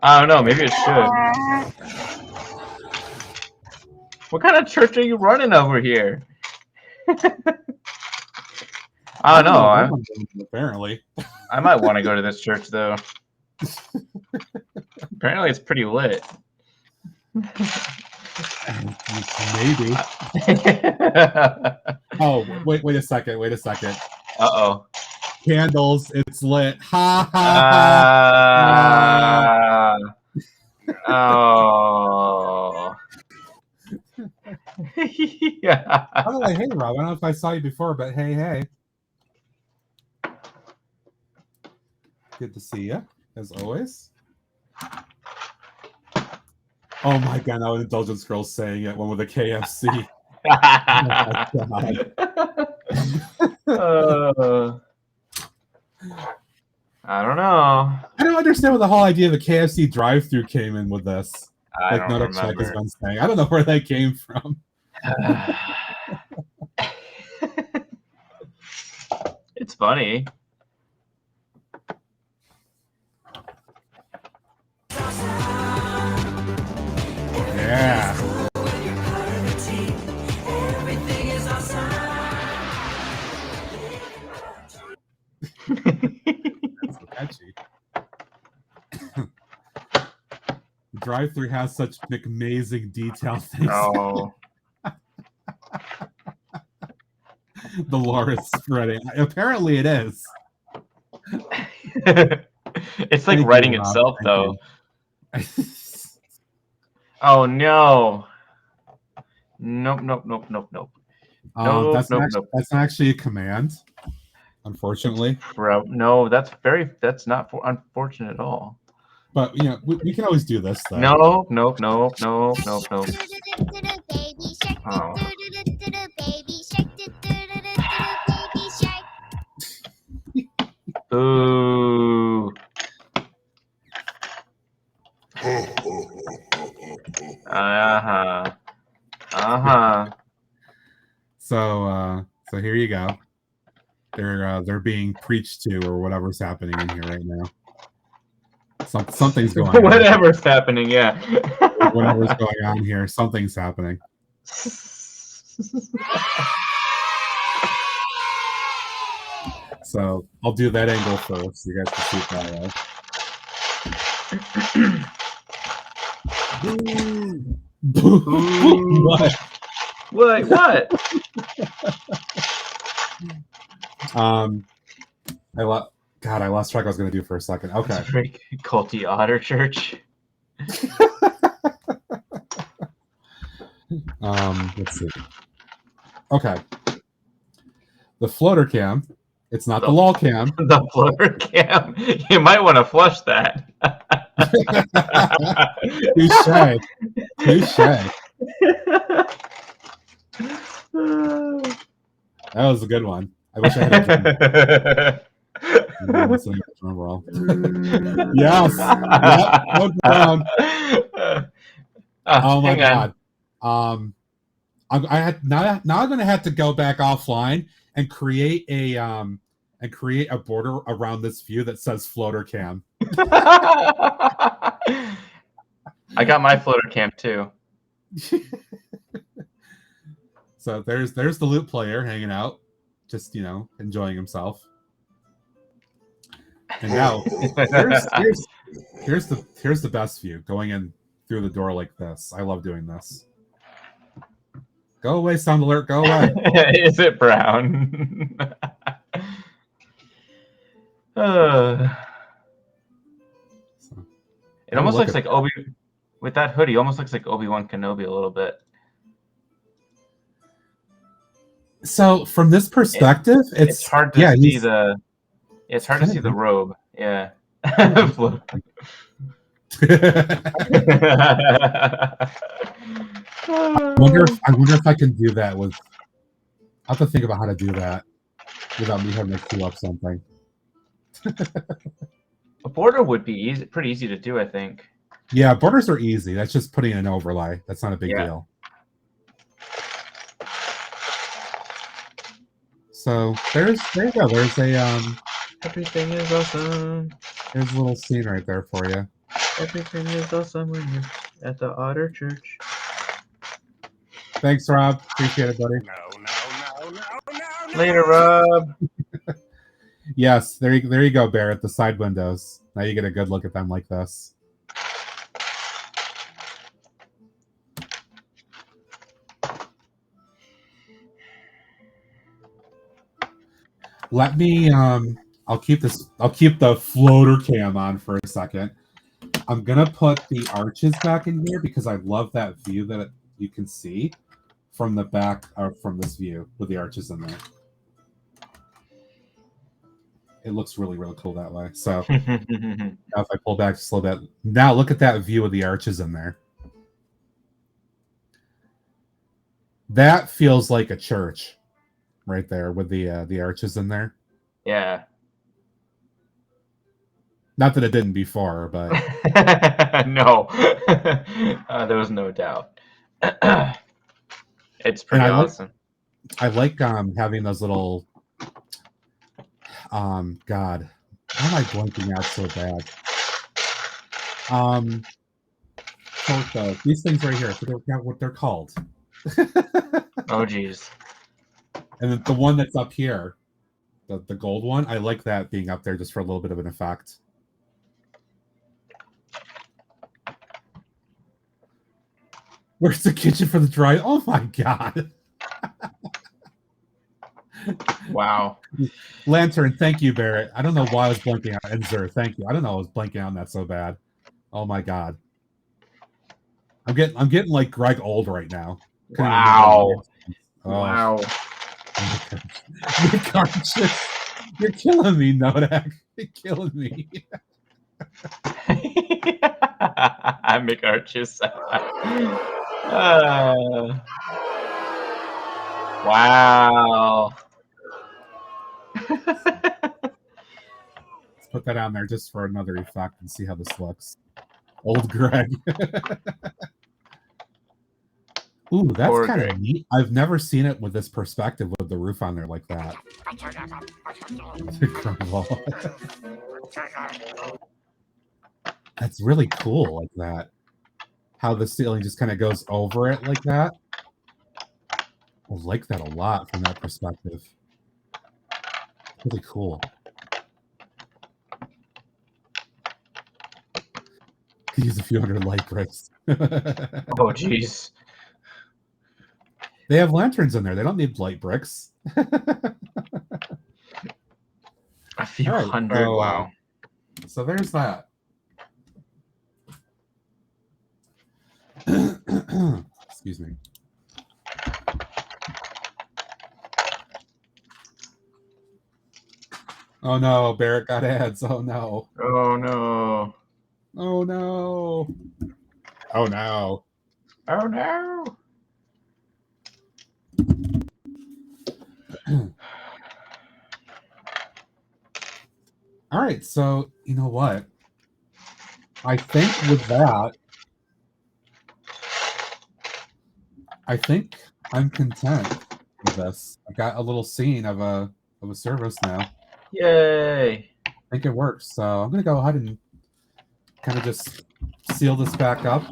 I don't know. Maybe it should. What kind of church are you running over here? I don't know. Apparently. I might want to go to this church though. Apparently, it's pretty lit. Maybe. Oh, wait a second. Uh-oh. Candles, it's lit. Ha ha Oh. Yeah. By the way, hey Rob, I don't know if I saw you before, but hey. Good to see you, as always. Oh my god, now an Indulgence Girl saying it, one with a KFC. Oh my god. I don't know. I don't understand what the whole idea of the KFC drive-thru came in with this. I Like don't Notok has remember. been saying. I don't know where that came from. It's funny. Yeah. That's so catchy. Drive-thru has such amazing detail things. Oh. The lore is spreading. Apparently it is. It's like Thank writing you, Rob. itself, Thank though. you. Oh no! Nope. That's Nope. not actually a command, unfortunately. No, that's not unfortunate at all. But you know, we can always do this though. Nope. Oh. Ooh. So here you go. They're being preached to, or whatever's happening in here right now. Something's going on. Whatever's happening, yeah. Whatever's going on here, something's happening. So I'll do that angle first. So you guys can see it that way. What? I lost track. I was going to do for a second. Okay. Culty Otter Church. Let's see. Okay. The floater cam. It's not the lol cam. The floater cam. You might want to flush that. Touche. That was a good one. I wish I had a remember all. Yes. Yep. Look around. Oh my god. I'm gonna have to go back offline and create a border around this view that says floater cam. I got my floater cam too. So there's the loot player hanging out, just enjoying himself. And now here's the best view, going in through the door like this. I love doing this. Go away, sound alert, go away. Is it brown? It almost looks like with that hoodie, almost looks like Obi-Wan Kenobi a little bit. So from this perspective, it's hard to see the robe. Yeah. I wonder if I can do that with. I have to think about how to do that without me having to queue up something. A border would be pretty easy to do, I think. Yeah, borders are easy. That's just putting an overlay. That's not a big deal. So there you go. There's a Everything is awesome. there's a little scene right there for you. Everything is awesome when you're at the Otter Church. Thanks, Rob. Appreciate it, buddy. Later, Rob. Yes, there you go, Barrett. The side windows. Now you get a good look at them like this. Let me I'll keep the floater cam on for a second. I'm gonna put the arches back in here because I love that view that you can see from the back or from this view with the arches in there. It looks really, really cool that way. So now if I pull back just a little bit, now look at that view of the arches in there. That feels like a church right there with the arches in there. Yeah. Not that it didn't before, but No. There was no doubt. It's pretty awesome. I like having those little God, why am I blanking out so bad? These things right here, I forget what they're called. Oh geez. And then the one that's up here, the gold one, I like that being up there just for a little bit of an effect. Where's the kitchen for the dry? Oh my God. Wow. Lantern, thank you, Barrett. I don't know why I was blanking out. Enzer, thank you. I don't know. I was blanking out on that so bad. Oh my God. I'm getting like Greg old right now. Wow. Oh. Wow. You're killing me, Nodak. You're killing me. I make arches. Wow. Let's put that on there just for another effect and see how this looks. Old Greg. Ooh, that's kind of neat. I've never seen it with this perspective with the roof on there like that. That's really cool like that. How the ceiling just kind of goes over it like that. I like that a lot from that perspective. Really cool. Could use a few hundred light bricks. Oh, jeez. They have lanterns in there. They don't need light bricks. A few Right, hundred. so, Wow. So there's that. Excuse me. Oh no, Barrett got ads. Oh no. Oh no. Oh no. Oh no. Oh no. All right, so you know what? I think with that, I think I'm content with this. I got a little scene of a service now. Yay. I think it works. So I'm gonna go ahead and kind of just seal this back up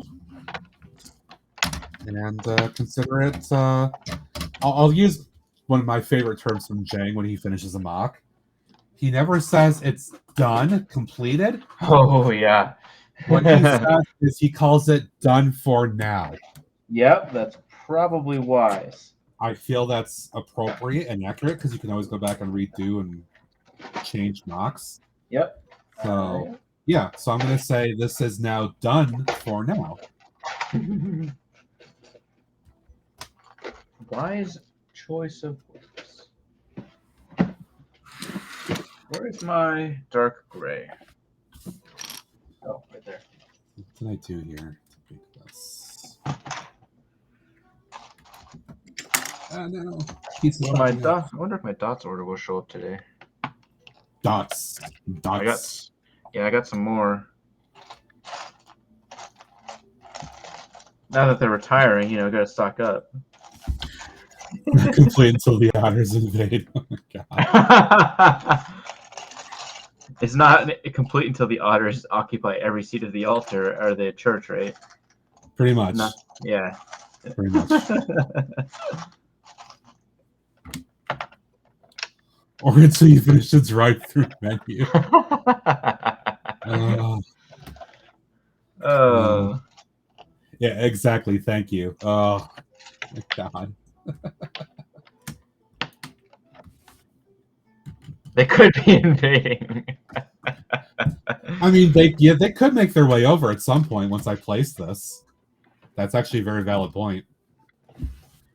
and consider it. I'll use one of my favorite terms from Jang when he finishes a mock. He never says it's done, completed. Oh yeah. What he says is he calls it done for now. Yep, that's probably wise. I feel that's appropriate and accurate because you can always go back and redo and change mocks. Yep. So yeah, so I'm gonna say this is now done for now. Wise choice of words. Where is my dark gray? Oh, right there. What can I do here to make this? No. Well, I wonder if my dots order will show up today. Dots. I got some more. Now that they're retiring, you know, gotta stock up. Complete until the otters invade. Oh my god. It's not complete until the otters occupy every seat of the altar or the church, right? Pretty much. No, yeah. Pretty much. Or until you finish its drive-through menu. Oh. Yeah, exactly. Thank you. Oh my god. They could be invading. I mean, they could make their way over at some point once I place this. That's actually a very valid point.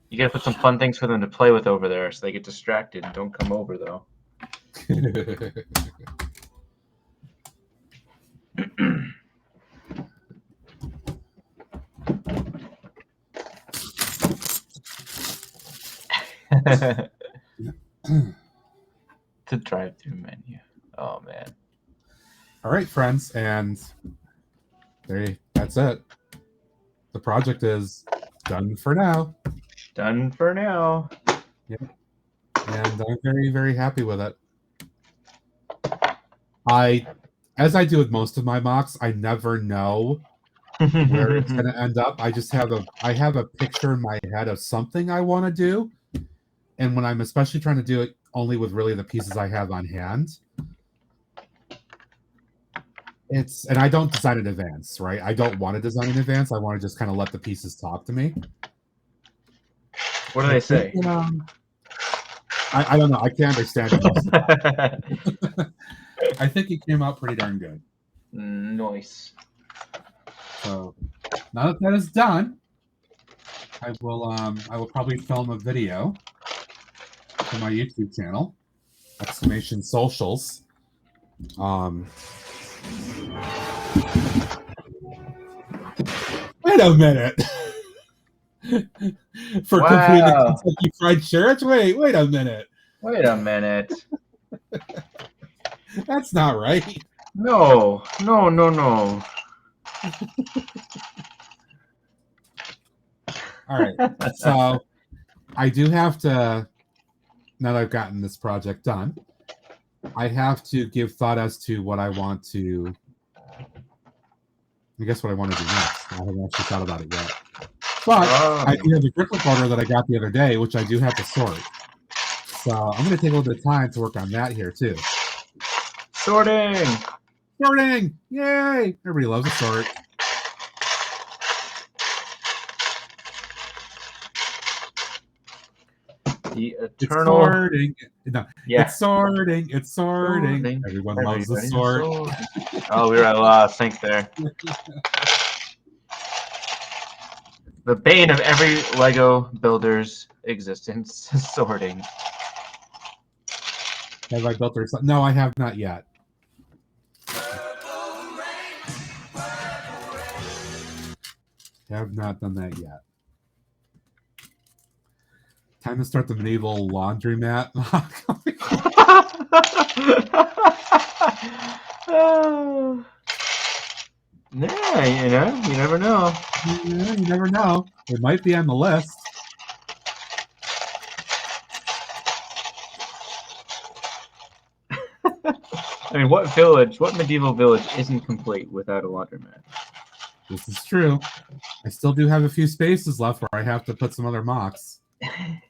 You gotta put some fun things for them to play with over there so they get distracted and don't come over, though. To drive-through menu. Oh man. All right, friends, and that's it. The project is done for now. Done for now. Yep. And I'm very, very happy with it. As I do with most of my mocks, I never know where it's going to end up. I just have a picture in my head of something I want to do, and when I'm especially trying to do it only with really the pieces I have on hand, and I don't design in advance, right? I don't want to design in advance. I want to just kind of let the pieces talk to me. What do they say? I don't know. I can't understand it. I think it came out pretty darn good. Nice. So now that is done, I will probably film a video for my YouTube channel, !socials. Wait a minute. For completing the Kentucky Fried Church? Wait a minute. Wait a minute. That's not right. No. All right. So I do have to, now that I've gotten this project done, I have to give thought as to what I want to, I guess what I want to do next. I haven't actually thought about it yet. But I do have a grip recorder that I got the other day, which I do have to sort. So I'm going to take a little bit of time to work on that here too. Sorting! Yay! Everybody loves a sort. The eternal... It's sorting. No, yeah. It's sorting. Everyone loves the sort. Oh, we were at a lot of sync there. The bane of every Lego builder's existence is sorting. Have I built their... No, I have not yet. Have not done that yet. Time to start the medieval laundromat. Yeah, you never know. Yeah, you never know. It might be on the list. I mean, what medieval village isn't complete without a laundromat? This is true. I still do have a few spaces left where I have to put some other mocks. I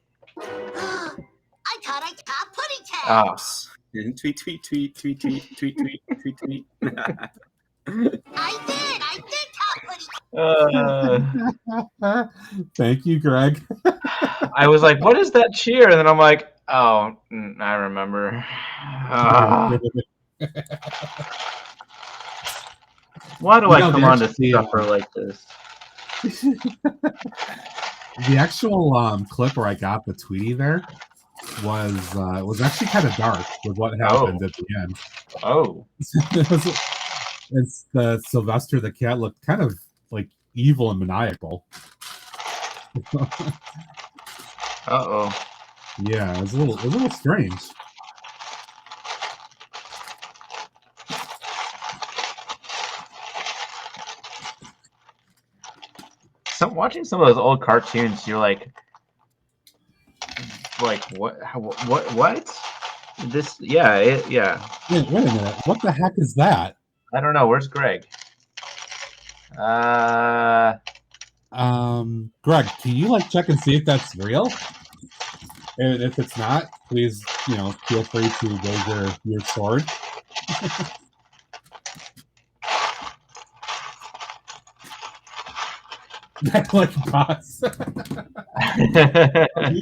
thought I got pudding Ah. tags. Tweet, tweet, tweet, tweet, tweet, tweet, tweet, tweet, tweet. I did top pudding. Thank you, Greg. I was like, what is that cheer? And then I'm like, oh, I remember. Why do I come on to suffer like this? The actual clip where I got the Tweety there was actually kind of dark with what happened at the end. Oh. It's the Sylvester the cat looked kind of like evil and maniacal. Uh-oh. Yeah, it was a little strange. Watching some of those old cartoons, you're like, like what? What? This? Yeah. Yeah. Wait a minute. What the heck is that? I don't know. Where's Greg? Greg, can you like check and see if that's real? And if it's not, please, feel free to raise your sword. That's like boss. You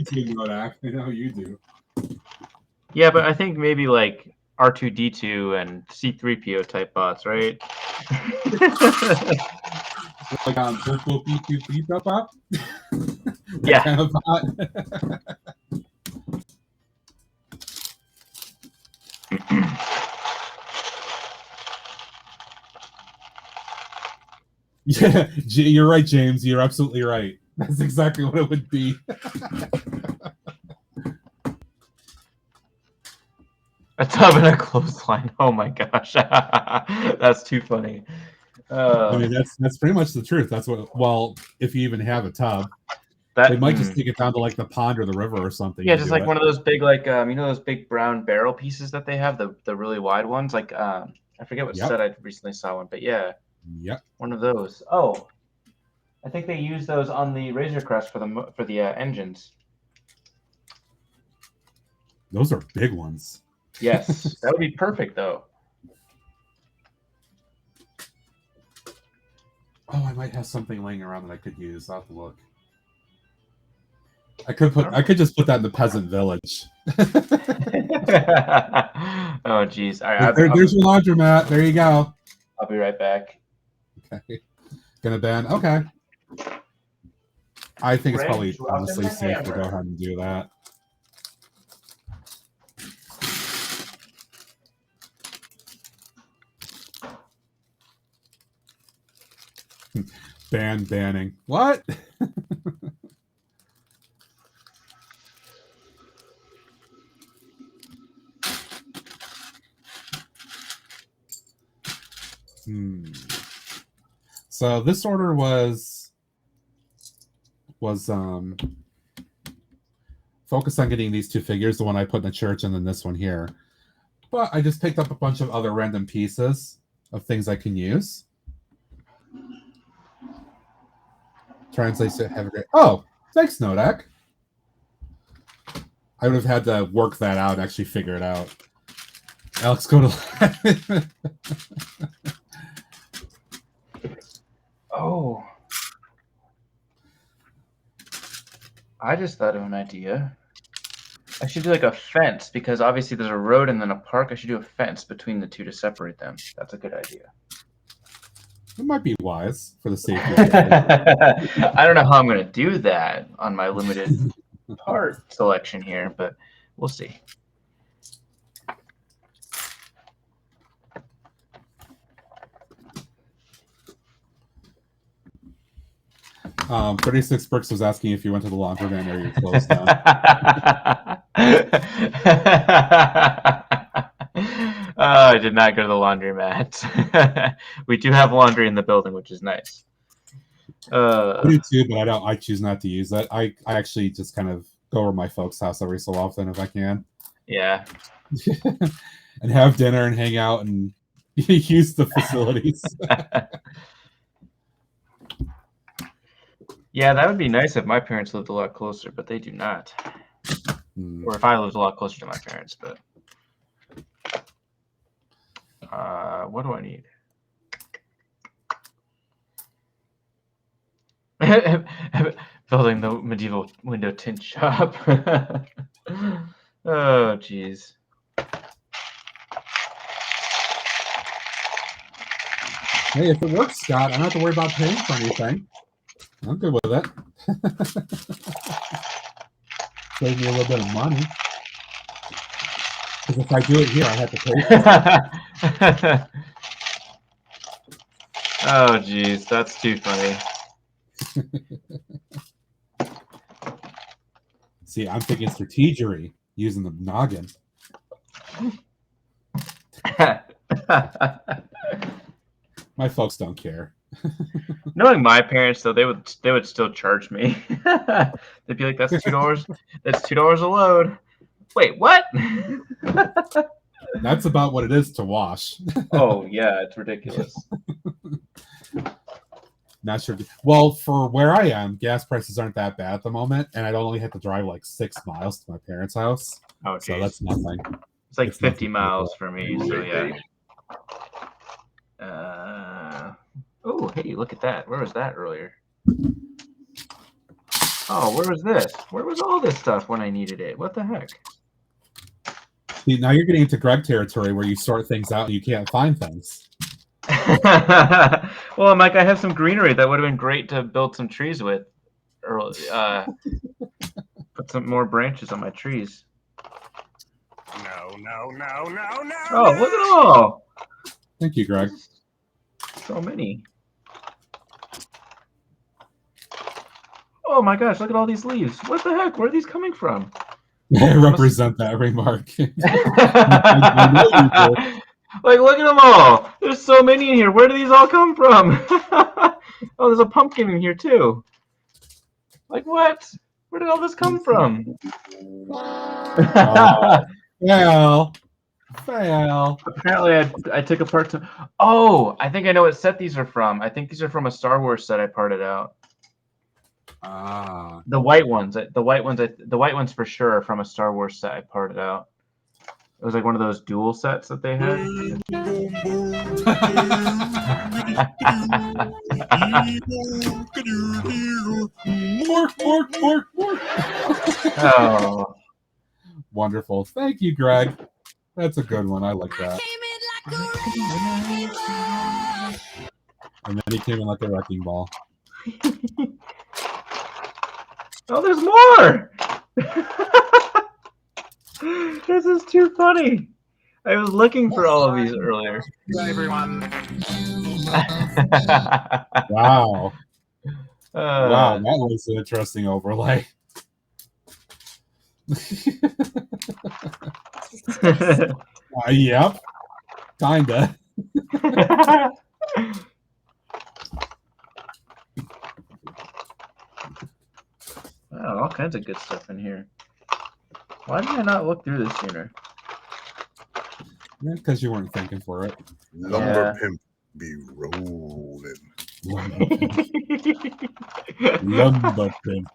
do know that. I know you do. Yeah, but I think maybe like R2D2 and C3PO type bots, right? Like on pop. Yeah. Kind of bot. Yeah, you're right, James. You're absolutely right. That's exactly what it would be. A tub and a clothesline. Oh my gosh, that's too funny. I mean, that's pretty much the truth. That's what. Well, if you even have a tub, they might just take it down to like the pond or the river or something. Yeah, just like one of those big, like those big brown barrel pieces that they have, the really wide ones. Like I forget what set I recently saw one, but yeah. Yep. One of those. Oh, I think they use those on the Razor Crest for the engines. Those are big ones. Yes, that would be perfect though. Oh, I might have something laying around that I could use. I'll have to look. I could just put that in the peasant village. Oh, geez. There's your laundromat. There you go. I'll be right back. Okay. Gonna ban. Okay. I think it's probably honestly safe to go ahead and do that. Banning. What? So this order was focused on getting these two figures, the one I put in the church and then this one here. But I just picked up a bunch of other random pieces of things I can use. Translates to have a great. Oh, thanks, Nodak. I would have had to work that out and actually figure it out. Alex, go to. Oh. I just thought of an idea. I should do like a fence because obviously there's a road and then a park. I should do a fence between the two to separate them. That's a good idea. It might be wise for the safety. I don't know how I'm going to do that on my limited part selection here, but we'll see. 36 Brooks was asking if you went to the laundromat or your clothes down. I did not go to the laundromat. We do have laundry in the building, which is nice. I do too, but I choose not to use that. I actually just kind of go over to my folks' house every so often if I can. Yeah. And have dinner and hang out and use the facilities. Yeah, that would be nice if my parents lived a lot closer, but they do not. Or if I lived a lot closer to my parents, but what do I need? Building the medieval window tint shop. Oh, geez. Hey, if it works, Scott, I don't have to worry about paying for anything. I'm good with it. Save me a little bit of money. Because if I do it here, I have to pay for it. Oh, geez, that's too funny. See, I'm thinking strategery, using the noggin. My folks don't care. Knowing my parents, though, they would still charge me. They'd be like, "That's $2. That's $2 a load." Wait, what? That's about what it is to wash. Oh yeah, it's ridiculous. Not sure. Well, for where I am, gas prices aren't that bad at the moment, and I'd only have to drive like 6 miles to my parents' house. Oh, so geez. that's nothing. It's like It's 50 nothing miles for me, so yeah. Oh, hey, look at that. Where was that earlier? Oh, where was this? Where was all this stuff when I needed it? What the heck? See, now you're getting into Greg territory where you sort things out and you can't find things. Well, Mike, I have some greenery that would have been great to build some trees with. Or, put some more branches on my trees. No. Oh, look at all! Thank you, Greg. So many. Oh my gosh, look at all these leaves. What the heck? Where are these coming from? I represent that remark. Like, look at them all. There's so many in here. Where do these all come from? Oh, there's a pumpkin in here too. Like, what? Where did all this come from? Fail. Apparently, I took apart some. Oh, I think I know what set these are from. I think these are from a Star Wars set I parted out. Ah. The white ones. The white ones for sure are from a Star Wars set I parted out. It was like one of those dual sets that they had. Pork. Oh. Wonderful. Thank you, Greg. That's a good one. I like that. And then he came in like a wrecking ball. Oh, there's more! This is too funny. I was looking for all of these earlier. Hello, everyone. Wow. Wow, that was an interesting overlay. Yep. Kinda. Wow, all kinds of good stuff in here. Why did I not look through this sooner? Yeah, because you weren't thinking for it. Lumber pimp be rolling. Lumber pimp.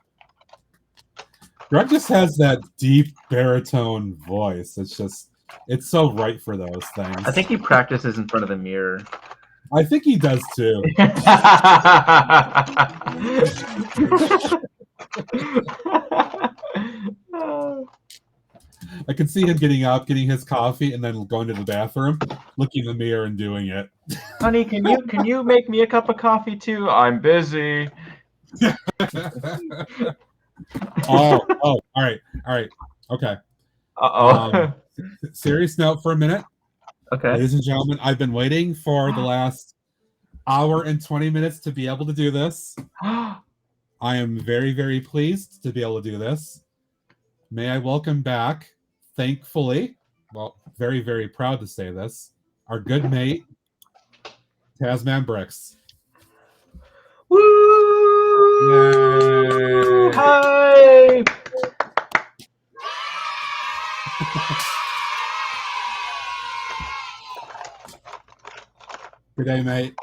Greg just has that deep baritone voice. It's so right for those things. I think he practices in front of the mirror. I think he does too. I can see him getting up, getting his coffee, and then going to the bathroom, looking in the mirror and doing it. Honey, can you make me a cup of coffee too? I'm busy. Oh, all right, okay. Serious note for a minute. Okay. Ladies and gentlemen, I've been waiting for the last hour and 20 minutes to be able to do this. I am very, very pleased to be able to do this. May I welcome back, thankfully, well, very, very proud to say this, our good mate, Tasman Bricks. Woo! Yay! Hi! Good day, mate.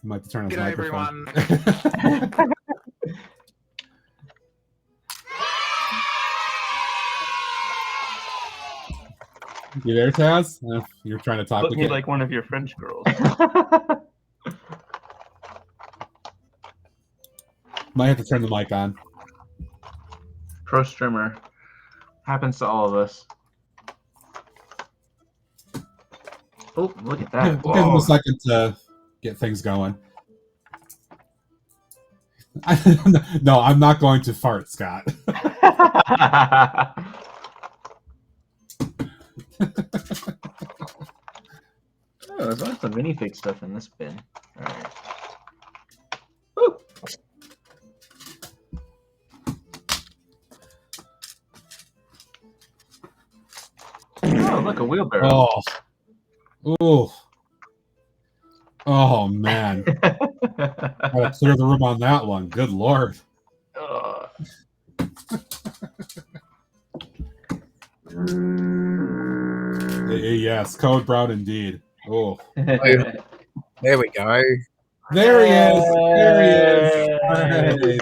You might have to turn on his microphone. Everyone. You there, Taz? You're trying to talk. Look me like one of your French girls. Might have to turn the mic on. Pro streamer. Happens to all of us. Oh, look at that. Give him a second to get things going. No, I'm not going to fart, Scott. Oh, there's lots of minifig stuff in this bin. All right. Oh, look, a wheelbarrow. Oh. Ooh. Oh man, gotta clear the room on that one. Good lord. Yes, Code Brown indeed. Oh, There we go. there he is. There he is. All right.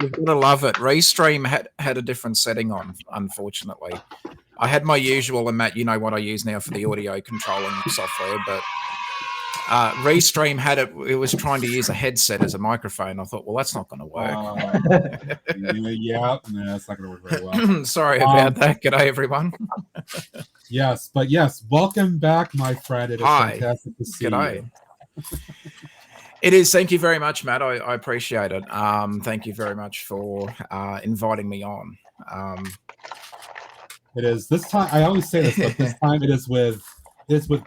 You've got to love it. Restream had a different setting on, unfortunately. I had my usual, and Matt, you know what I use now for the audio controlling software, but Restream had it. It was trying to use a headset as a microphone. I thought, well, that's not going to work. Yeah, that's not going to work very well. Sorry about that. G'day, everyone. Yes, but yes, welcome back, my friend. It is fantastic to see you. It is. Thank you very much, Matt. I appreciate it. Thank you very much for inviting me on. It is this time. I always say this, but this time it is with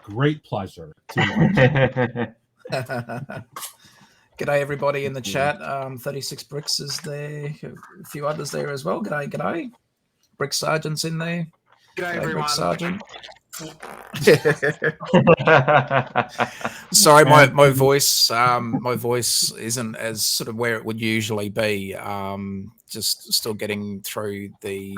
great pleasure. G'day, everybody in the chat. 36 Bricks is there. A few others there as well. G'day. Brick Sergeant's in there. G'day, everyone. Brick Sergeant. Sorry, my voice isn't as sort of where it would usually be. Just still getting through the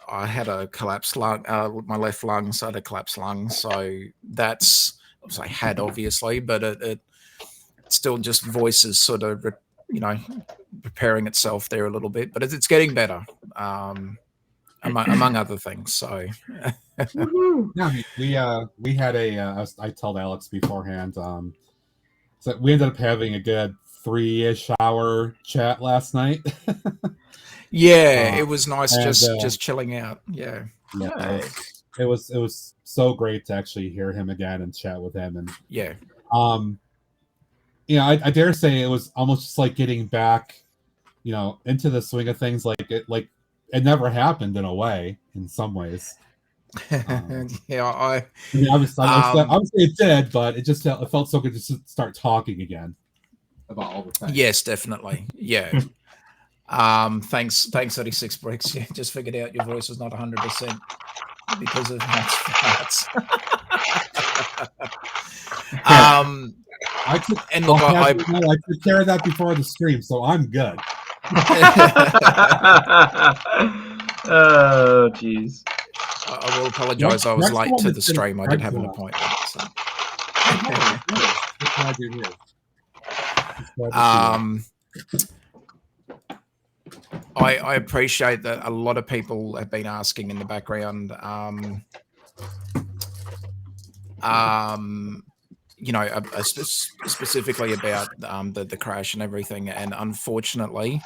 I had a collapsed lung, my left lung, so I had a collapsed lung. So that's, I had obviously, but it still just voices sort of, preparing itself there a little bit, but it's getting better, among other things. So, yeah, we had I told Alex beforehand, so we ended up having a good 3-ish hour chat last night. Yeah, it was nice just chilling out. Yeah. It was so great to actually hear him again and chat with him. And I dare say it was almost just like getting back, into the swing of things. Like it never happened in a way, in some ways. I obviously it did, but it felt so good to just start talking again about all the things. Yes, definitely. Yeah. Thanks 36 Bricks. Yeah, just figured out your voice was not 100% because of Matt's farts. I took care of that before the stream, so I'm good. Oh, jeez. I will apologize. I was late to the stream. I did have an appointment. So. I appreciate that a lot of people have been asking in the background, specifically about the crash and everything. And unfortunately,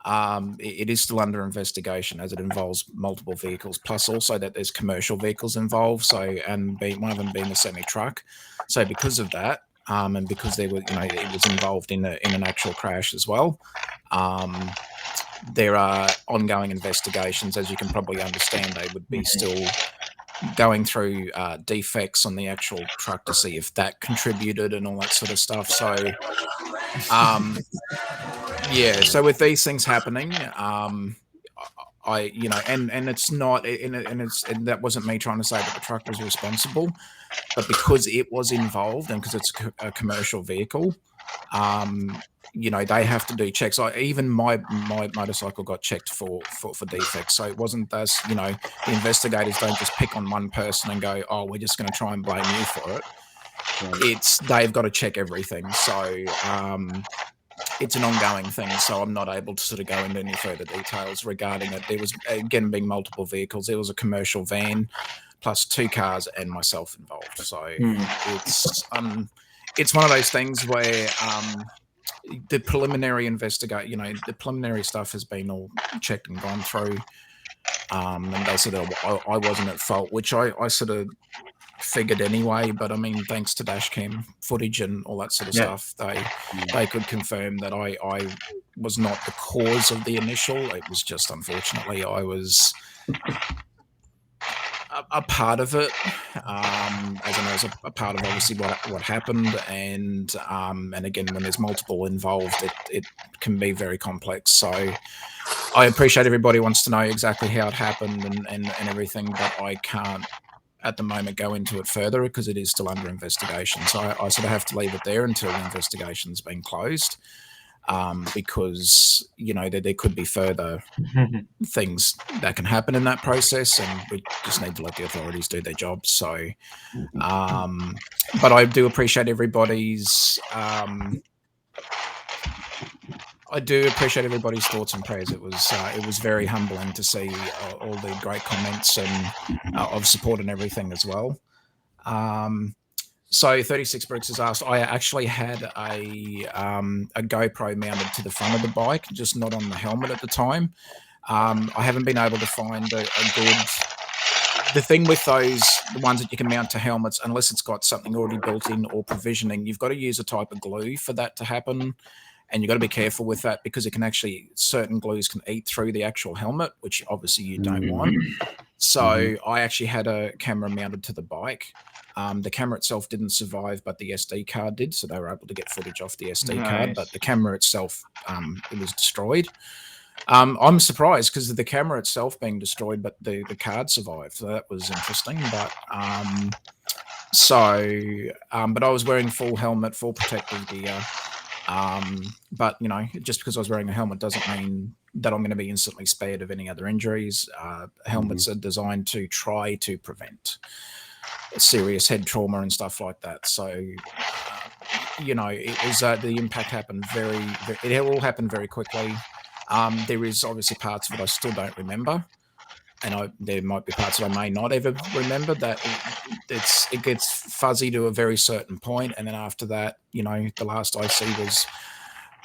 it is still under investigation as it involves multiple vehicles, plus also that there's commercial vehicles involved. So, and one of them being the semi-truck. So because of that, and because there were, it was involved in an actual crash as well. There are ongoing investigations, as you can probably understand. They would be still going through defects on the actual truck to see if that contributed and all that sort of stuff. So, so with these things happening, and it's not, and that wasn't me trying to say that the truck was responsible, but because it was involved and because it's a commercial vehicle, they have to do checks. Even my motorcycle got checked for defects. So it wasn't thus, the investigators don't just pick on one person and go, oh, we're just going to try and blame you for it. Right. They've got to check everything. So it's an ongoing thing. So I'm not able to sort of go into any further details regarding it. There was, again, being multiple vehicles. There was a commercial van plus 2 cars and myself involved. So it's one of those things where the preliminary the preliminary stuff has been all checked and gone through, and they said I wasn't at fault, which I sort of figured anyway. But I mean, thanks to dashcam footage and all that sort of stuff, they could confirm that I was not the cause of the initial. It was just, unfortunately, I was a part of it, as a part of obviously what happened, and again, when there's multiple involved, it can be very complex. So I appreciate everybody wants to know exactly how it happened and everything, but I can't at the moment go into it further because it is still under investigation. So I sort of have to leave it there until the investigation's been closed, because there could be further things that can happen in that process, and we just need to let the authorities do their job. So, but I do appreciate everybody's. I do appreciate everybody's thoughts and prayers. It was very humbling to see all the great comments and of support and everything as well. So 36 Bricks has asked, I actually had a GoPro mounted to the front of the bike, just not on the helmet at the time. I haven't been able to find a good... The thing with those, the ones that you can mount to helmets, unless it's got something already built in or provisioning, you've got to use a type of glue for that to happen. And you've got to be careful with that because it can actually, certain glues can eat through the actual helmet, which obviously you don't want. So I actually had a camera mounted to the bike. The camera itself didn't survive, but the SD card did. So they were able to get footage off the SD card, but the camera itself, it was destroyed. I'm surprised because of the camera itself being destroyed, but the card survived. So that was interesting. But but I was wearing full helmet, full protective gear. But just because I was wearing a helmet doesn't mean that I'm going to be instantly spared of any other injuries. Helmets are designed to try to prevent serious head trauma and stuff like that. So, it was the impact happened it all happened very quickly. There is obviously parts of it I still don't remember. And there might be parts that I may not ever remember. That it gets fuzzy to a very certain point, and then after that, the last I see was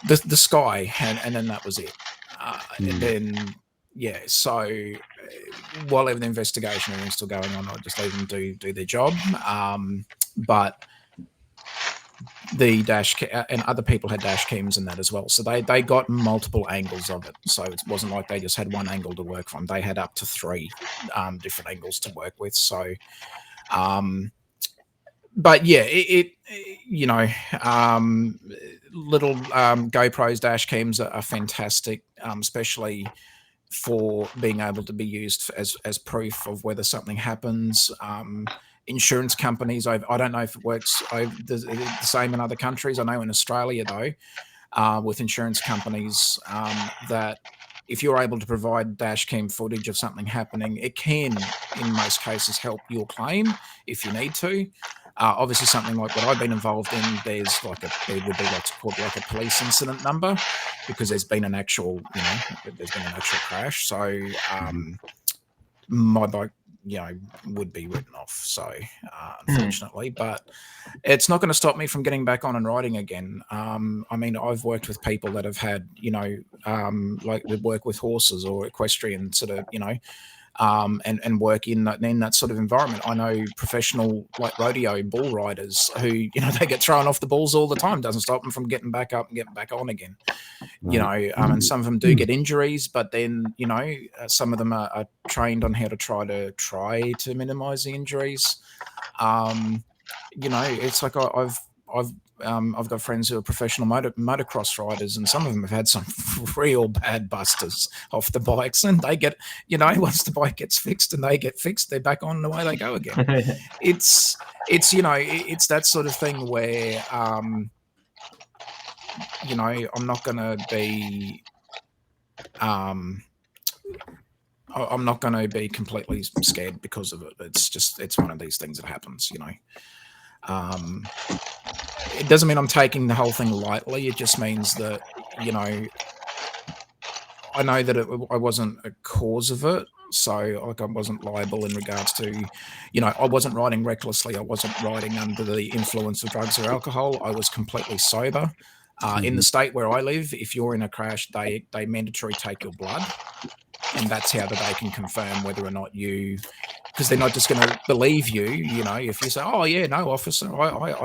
the sky, and then that was it. And then so while the investigation is still going on, I'll just leave them do their job. But the dash and other people had dash cams and that as well, so they got multiple angles of it. So it wasn't like they just had one angle to work from. They had up to 3 different angles to work with. So but yeah, little GoPros, dash cams are fantastic, especially for being able to be used as proof of whether something happens. Insurance companies, I don't know if it works the same in other countries. I know in Australia, though, with insurance companies, that if you're able to provide dash cam footage of something happening, it can, in most cases, help your claim if you need to. Obviously, something like what I've been involved in, there would be what's called like a police incident number, because there's been an actual, there's been an actual crash. So my bike, would be written off. So unfortunately, but it's not going to stop me from getting back on and riding again. I mean, I've worked with people that have had, like they work with horses or equestrian sort of, and work in that sort of environment. I know professional like rodeo bull riders who, they get thrown off the bulls all the time. Doesn't stop them from getting back up and getting back on again. And some of them do get injuries, but then, some of them are trained on how to try to minimize the injuries. It's like I've got friends who are professional motocross riders, and some of them have had some real bad busters off the bikes, and they get, once the bike gets fixed and they get fixed, they're back on the way they go again. It's that sort of thing where, I'm not going to be, I'm not going to be completely scared because of it. It's one of these things that happens, It doesn't mean I'm taking the whole thing lightly. It just means that, I know that I wasn't a cause of it. So like I wasn't liable in regards to, I wasn't riding recklessly. I wasn't riding under the influence of drugs or alcohol. I was completely sober. In the state where I live, if you're in a crash, they mandatory take your blood. And that's how they can confirm whether or not because they're not just going to believe you, if you say, oh yeah, no officer, I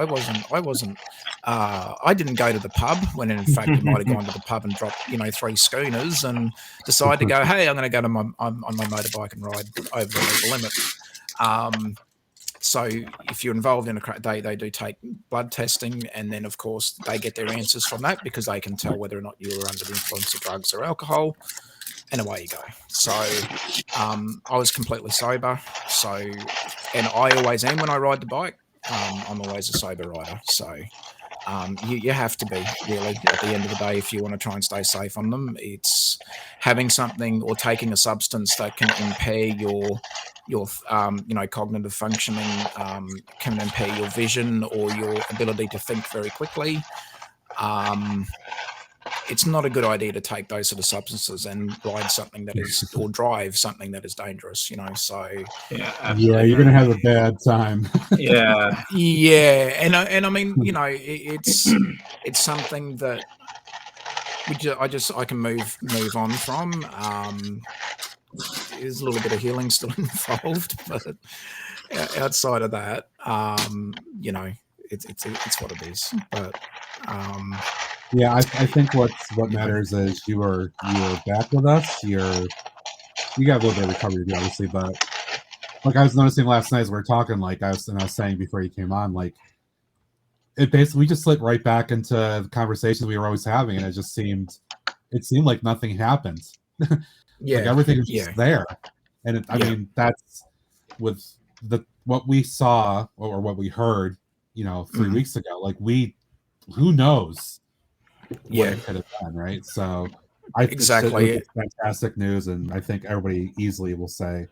didn't go to the pub, when in fact you might have gone to the pub and dropped, 3 schooners and decide to go, hey, I'm going to go to on my motorbike and ride over the legal limit. So if you're involved in a crash, they do take blood testing, and then of course they get their answers from that, because they can tell whether or not you were under the influence of drugs or alcohol. And away you go. So I was completely sober. So and I always am when I ride the bike. I'm always a sober rider, so you have to be, really, at the end of the day, if you want to try and stay safe on them. It's having something or taking a substance that can impair your cognitive functioning, can impair your vision or your ability to think very quickly. It's not a good idea to take those sort of substances and ride something that is, or drive something that is dangerous, so. Yeah, you're going to have a bad time. Yeah. Yeah. And I mean, it's something that I can move on from. There's a little bit of healing still involved, but outside of that, it's what it is. But yeah, I think what matters is you are back with us. You got a little bit of recovery to do, obviously, but like I was noticing last night as we were talking, like I was saying before you came on, like it basically we just slipped right back into the conversations we were always having, and it seemed like nothing happened. Yeah, like everything was just there, and I mean that's with what we saw or what we heard, 3 weeks ago. Like who knows what it could have done, right? So exactly, it's fantastic news, and I think everybody easily will say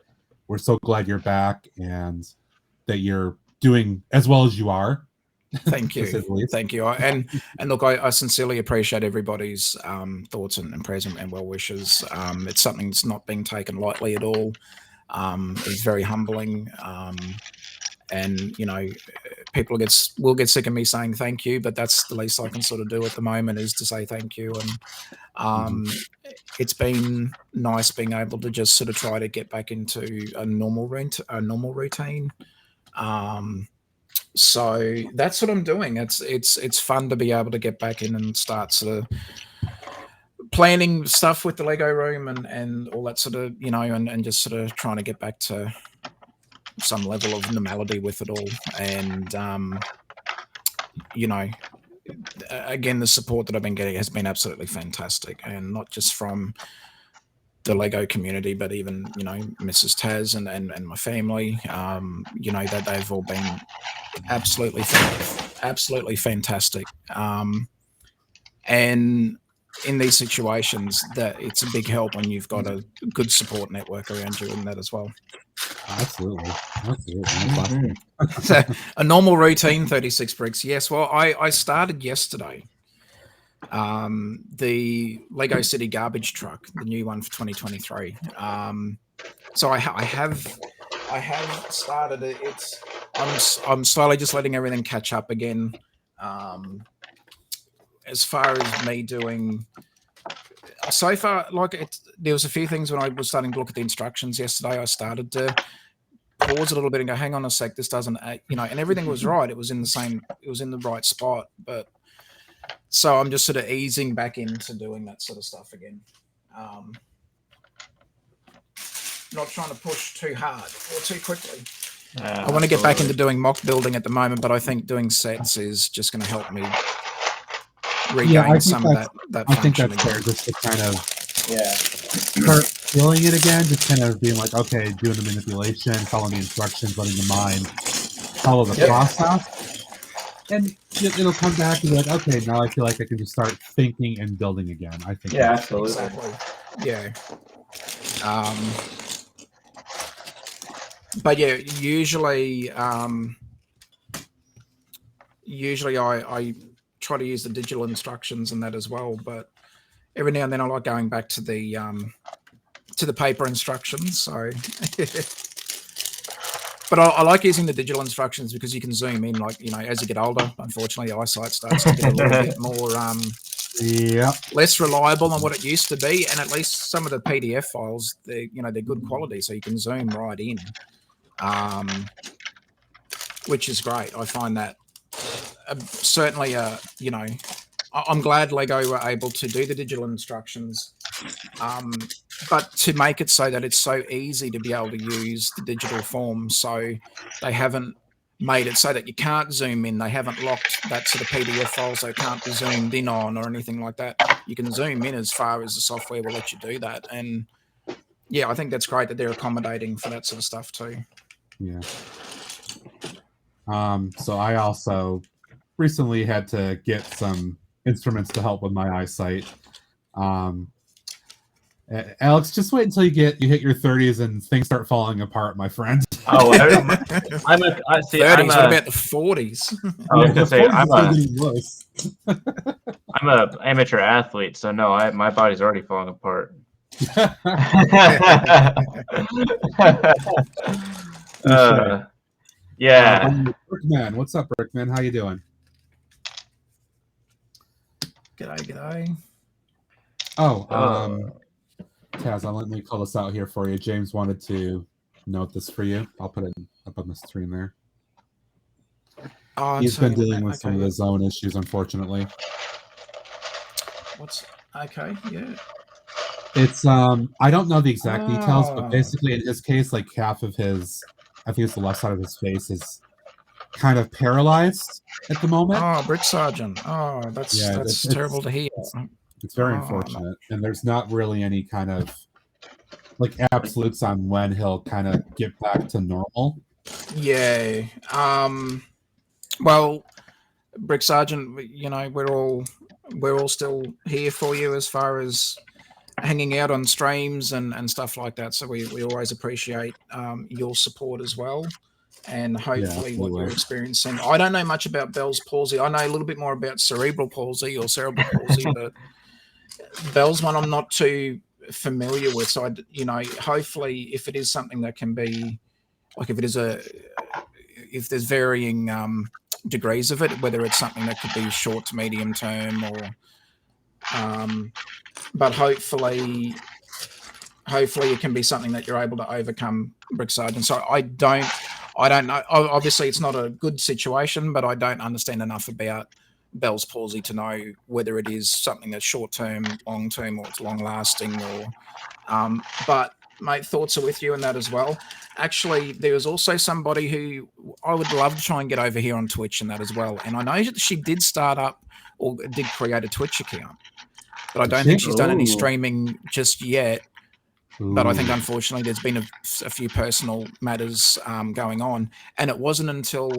we're so glad you're back and that you're doing as well as you are. Thank you. Thank you. And look, I sincerely appreciate everybody's thoughts and prayers and well wishes. It's something that's not being taken lightly at all. It's very humbling. And people will get sick of me saying thank you, but that's the least I can sort of do at the moment, is to say thank you. And it's been nice being able to just sort of try to get back into a normal routine. So that's what I'm doing. It's fun to be able to get back in and start sort of planning stuff with the Lego room and all that sort of, and just sort of trying to get back to some level of normality with it all. And again, the support that I've been getting has been absolutely fantastic, and not just from the Lego community, but even Mrs. Taz and my family. That they've all been absolutely fantastic. And in these situations, that it's a big help when you've got a good support network around you in that as well. Absolutely. So, a normal routine, 36 bricks. Yes. Well, I started yesterday. The Lego City garbage truck, the new one for 2023. So I have started it. I'm slowly just letting everything catch up again. As far as me doing so far, there was a few things when I was starting to look at the instructions yesterday. I started to pause a little bit and go, hang on a sec, this doesn't, and everything was right. It was in the right spot, but so I'm just sort of easing back into doing that sort of stuff again. Not trying to push too hard or too quickly. I want to get back into doing mock building at the moment, but I think doing sets is just going to help me regain some of that function. I think that's fair, just to kind of start feeling it again, just kind of being like, okay, doing the manipulation, following the instructions, letting the mind follow the process. And it'll come back and be like, okay, now I feel like I can just start thinking and building again. I think. Yeah, absolutely. Exactly. Yeah. But yeah, usually I try to use the digital instructions and that as well. But every now and then I like going back to the paper instructions. So, but I like using the digital instructions because you can zoom in. Like, as you get older, unfortunately, eyesight starts to get a little bit more less reliable than what it used to be. And at least some of the PDF files, they're good quality, so you can zoom right in. Which is great. I find that certainly, I'm glad Lego were able to do the digital instructions, but to make it so that it's so easy to be able to use the digital form. So they haven't made it so that you can't zoom in. They haven't locked that sort of PDF file so it can't be zoomed in on or anything like that. You can zoom in as far as the software will let you do that. And yeah, I think that's great that they're accommodating for that sort of stuff too. Yeah. So I also recently had to get some instruments to help with my eyesight. Alex, just wait until you hit your 30s and things start falling apart, my friend. Oh, I'm a 30s. What about the 40s? I was gonna say I'm a amateur athlete, so no, my body's already falling apart. Yeah. Brickman, what's up, Brickman? How you doing? G'day. Oh, Taz, let me call this out here for you. James wanted to note this for you. I'll put it up on the screen there. He's been dealing with some of his own issues, unfortunately. Yeah. It's I don't know the exact details, but basically in his case, like half of his, I think it's the left side of his face, is kind of paralyzed at the moment. Oh, Brick Sergeant. Oh, that's terrible to hear. It's very unfortunate, and there's not really any kind of like absolutes on when he'll kind of get back to normal. Yeah. Well, Brick Sergeant, we're all still here for you as far as hanging out on streams and stuff like that. So we always appreciate your support as well. And hopefully what you're experiencing. I don't know much about Bell's palsy. I know a little bit more about cerebral palsy or cerebral palsy, but Bell's one I'm not too familiar with. So hopefully if it is something that can be like if there's varying degrees of it, whether it's something that could be short to medium term or but hopefully it can be something that you're able to overcome, Brick Sergeant. So I don't know. Obviously, it's not a good situation, but I don't understand enough about Bell's palsy to know whether it is something that's short-term, long-term, or it's long-lasting. But mate, thoughts are with you in that as well. Actually, there was also somebody who I would love to try and get over here on Twitch and that as well. And I know that she did start up or did create a Twitch account, but I don't think she's done any streaming just yet. But I think, unfortunately, there's been a few personal matters going on. And it wasn't until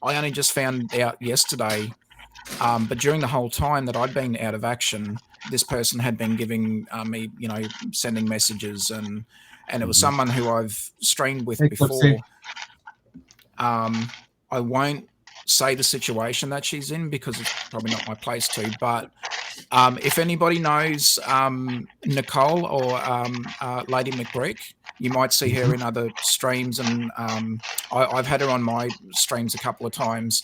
I only just found out yesterday, but during the whole time that I'd been out of action, this person had been giving me, sending messages. And it was someone who I've streamed with before. I won't say the situation that she's in because it's probably not my place to, but if anybody knows Nicole or Lady McBrick, you might see her in other streams, and I've had her on my streams a couple of times,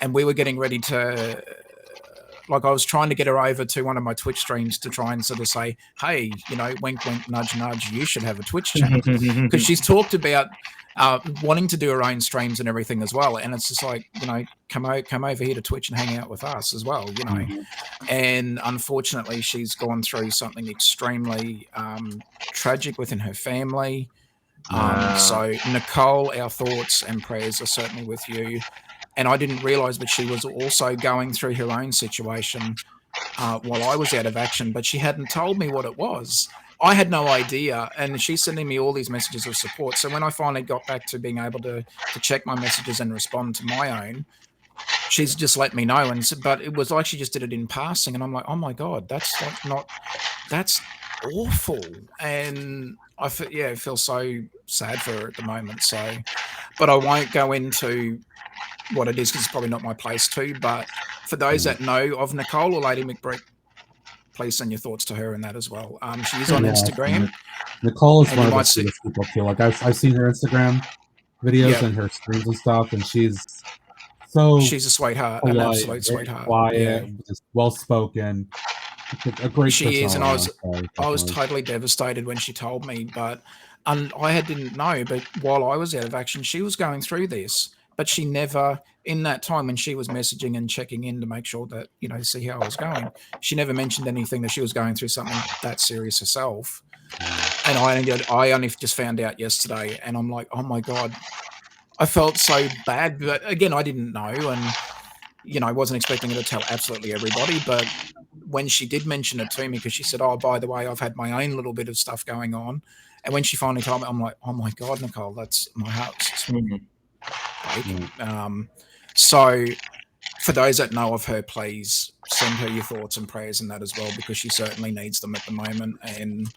and we were getting ready to, like, I was trying to get her over to one of my Twitch streams to try and sort of say, hey, wink, wink, nudge, nudge, you should have a Twitch channel, because she's talked about wanting to do her own streams and everything as well, and it's just like, come over here to Twitch and hang out with us as well, and unfortunately she's gone through something extremely tragic within her family. So Nicole, our thoughts and prayers are certainly with you. And I didn't realize that she was also going through her own situation while I was out of action, but she hadn't told me what it was. I had no idea, and she's sending me all these messages of support. So when I finally got back to being able to check my messages and respond to my own, she's just let me know. But it was like she just did it in passing, and I'm like, oh my God, that's awful. And I feel so sad for her at the moment. So, but I won't go into what it is because it's probably not my place to. But for those that know of Nicole or Lady McBrick, please send your thoughts to her in that as well. She is on Instagram. Nicole is one of the sweetest people too. Like I've seen her Instagram videos and her streams and stuff, and she's a sweetheart, an absolute sweetheart, quiet, just well spoken. A great. She is, and I was totally devastated when she told me, but I didn't know. But while I was out of action, she was going through this. But she never, in that time when she was messaging and checking in to make sure that, see how I was going, she never mentioned anything that she was going through something that serious herself. And I only just found out yesterday, and I'm like, oh my God, I felt so bad. But again, I didn't know, and, I wasn't expecting her to tell absolutely everybody. But when she did mention it to me, because she said, oh, by the way, I've had my own little bit of stuff going on. And when she finally told me, I'm like, oh my God, Nicole, that's my heart. week. So for those that know of her, please send her your thoughts and prayers and that as well, because she certainly needs them at the moment. And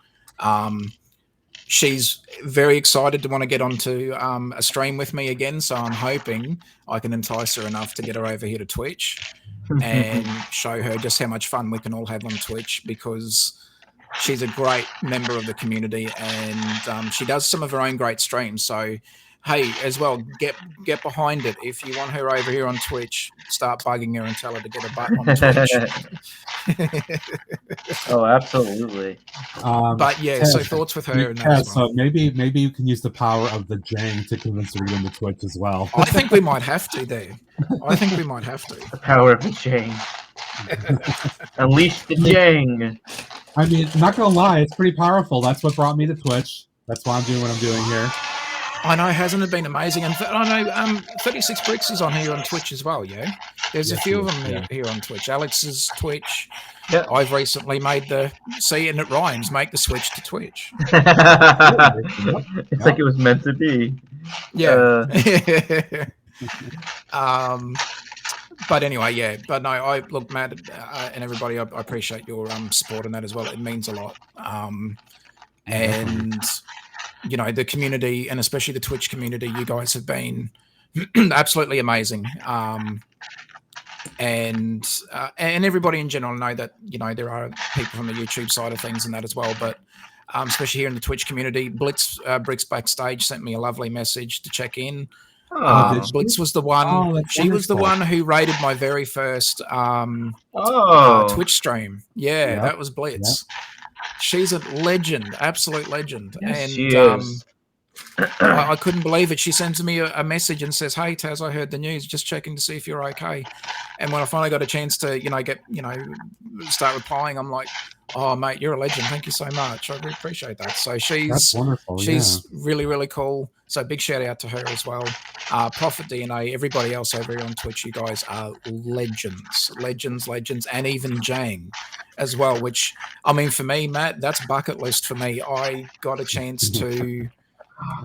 she's very excited to want to get onto a stream with me again. So I'm hoping I can entice her enough to get her over here to Twitch and show her just how much fun we can all have on Twitch, because she's a great member of the community, and she does some of her own great streams. So, hey, as well, get behind it. If you want her over here on Twitch, start bugging her and tell her to get a button on Twitch. Oh, absolutely. But yeah, so thoughts with her and that as well. So maybe you can use the power of the Jang to convince her to get into Twitch as well. I think we might have to there. I think we might have to. The power of the Jang. Unleash the Jang. I mean, not gonna lie, it's pretty powerful. That's what brought me to Twitch. That's why I'm doing what I'm doing here. I know, hasn't it been amazing? And I know 36 Bricks is on here on Twitch as well, yeah? There's a few of them here on Twitch. Alex's Twitch. Yeah. I've recently made and it rhymes, make the switch to Twitch. It's like it was meant to be. Yeah. But anyway, yeah. But no, I look, Matt, and everybody, I appreciate your support on that as well. It means a lot. And you know, the community, and especially the Twitch community, you guys have been absolutely amazing. And everybody in general know that, you know, there are people from the YouTube side of things and that as well. But especially here in the Twitch community, Blitz Bricks Backstage sent me a lovely message to check in. Blitz was the one. She was the one who rated my very first Twitch stream. Yeah, that was Blitz. She's a legend, absolute legend. Yes, and she is. I couldn't believe it. She sends me a message and says, "Hey Taz, I heard the news. Just checking to see if you're okay." And when I finally got a chance to, start replying, I'm like, "Oh mate, you're a legend. Thank you so much. I really appreciate that." So That's wonderful. She's really, really cool. So big shout out to her as well. Prophet DNA, everybody else over here on Twitch, you guys are legends, and even Jang as well. Which, I mean, for me, Matt, that's bucket list for me. I got a chance to,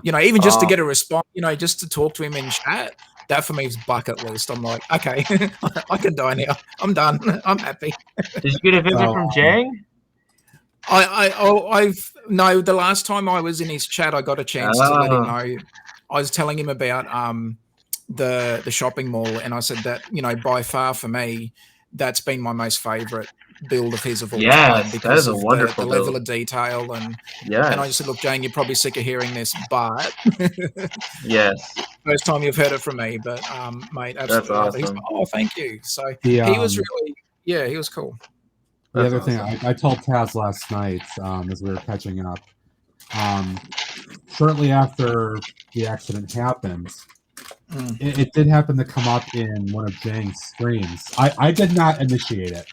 even just to get a response, just to talk to him in chat. That for me is bucket list. I'm like, okay, I can die now. I'm done. I'm happy. Did you get a visit from Jang? The last time I was in his chat, I got a chance to let him know. I was telling him about the shopping mall, and I said that, by far for me, that's been my most favorite build of his of all time, because that is a of wonderful the level of detail. And I just said, look, Jane, you're probably sick of hearing this, but yes, first time you've heard it from me. But mate, absolutely, that's awesome. He's, oh, thank you. So he was really, he was cool. The other thing I told Taz last night, as we were catching up, shortly after the accident happened, it did happen to come up in one of Jang's streams. I did not initiate it.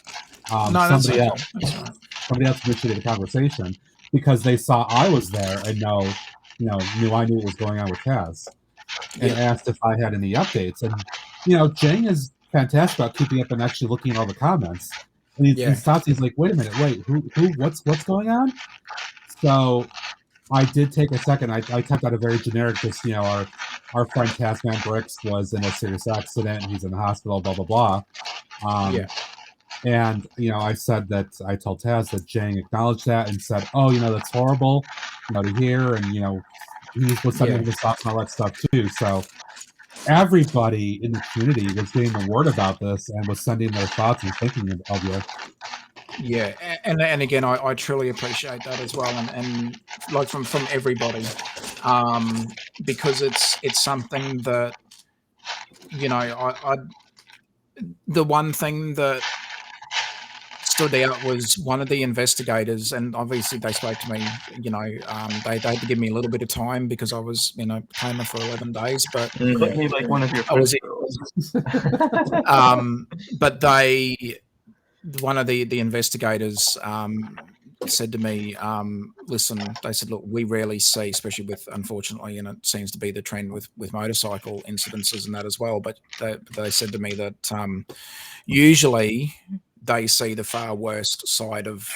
Somebody else initiated the conversation because they saw I was there and knew I knew what was going on with Taz, and asked if I had any updates. And Jang is fantastic about keeping up and actually looking at all the comments. And he stops. He's like, "Wait a minute, who? What's going on?" So I did take a second. I typed out a very generic, just our friend Tasman Bricks was in a serious accident. He's in the hospital. Blah blah blah. And I said that I told Taz that Jang acknowledged that and said, "Oh, that's horrible, to hear." And he was sending his thoughts and all that stuff too. So everybody in the community was getting the word about this and was sending their thoughts and thinking of you. Yeah, and again, I truly appreciate that as well, and like from everybody, because it's something that the one thing that stood out was one of the investigators, and obviously they spoke to me. They had to give me a little bit of time because I was coma for 11 days, but like one of your friends. But one of the investigators said to me, listen, they said, look, we rarely see, especially with, unfortunately, and it seems to be the trend with motorcycle incidences and that as well, but they said to me that usually they see the far worst side of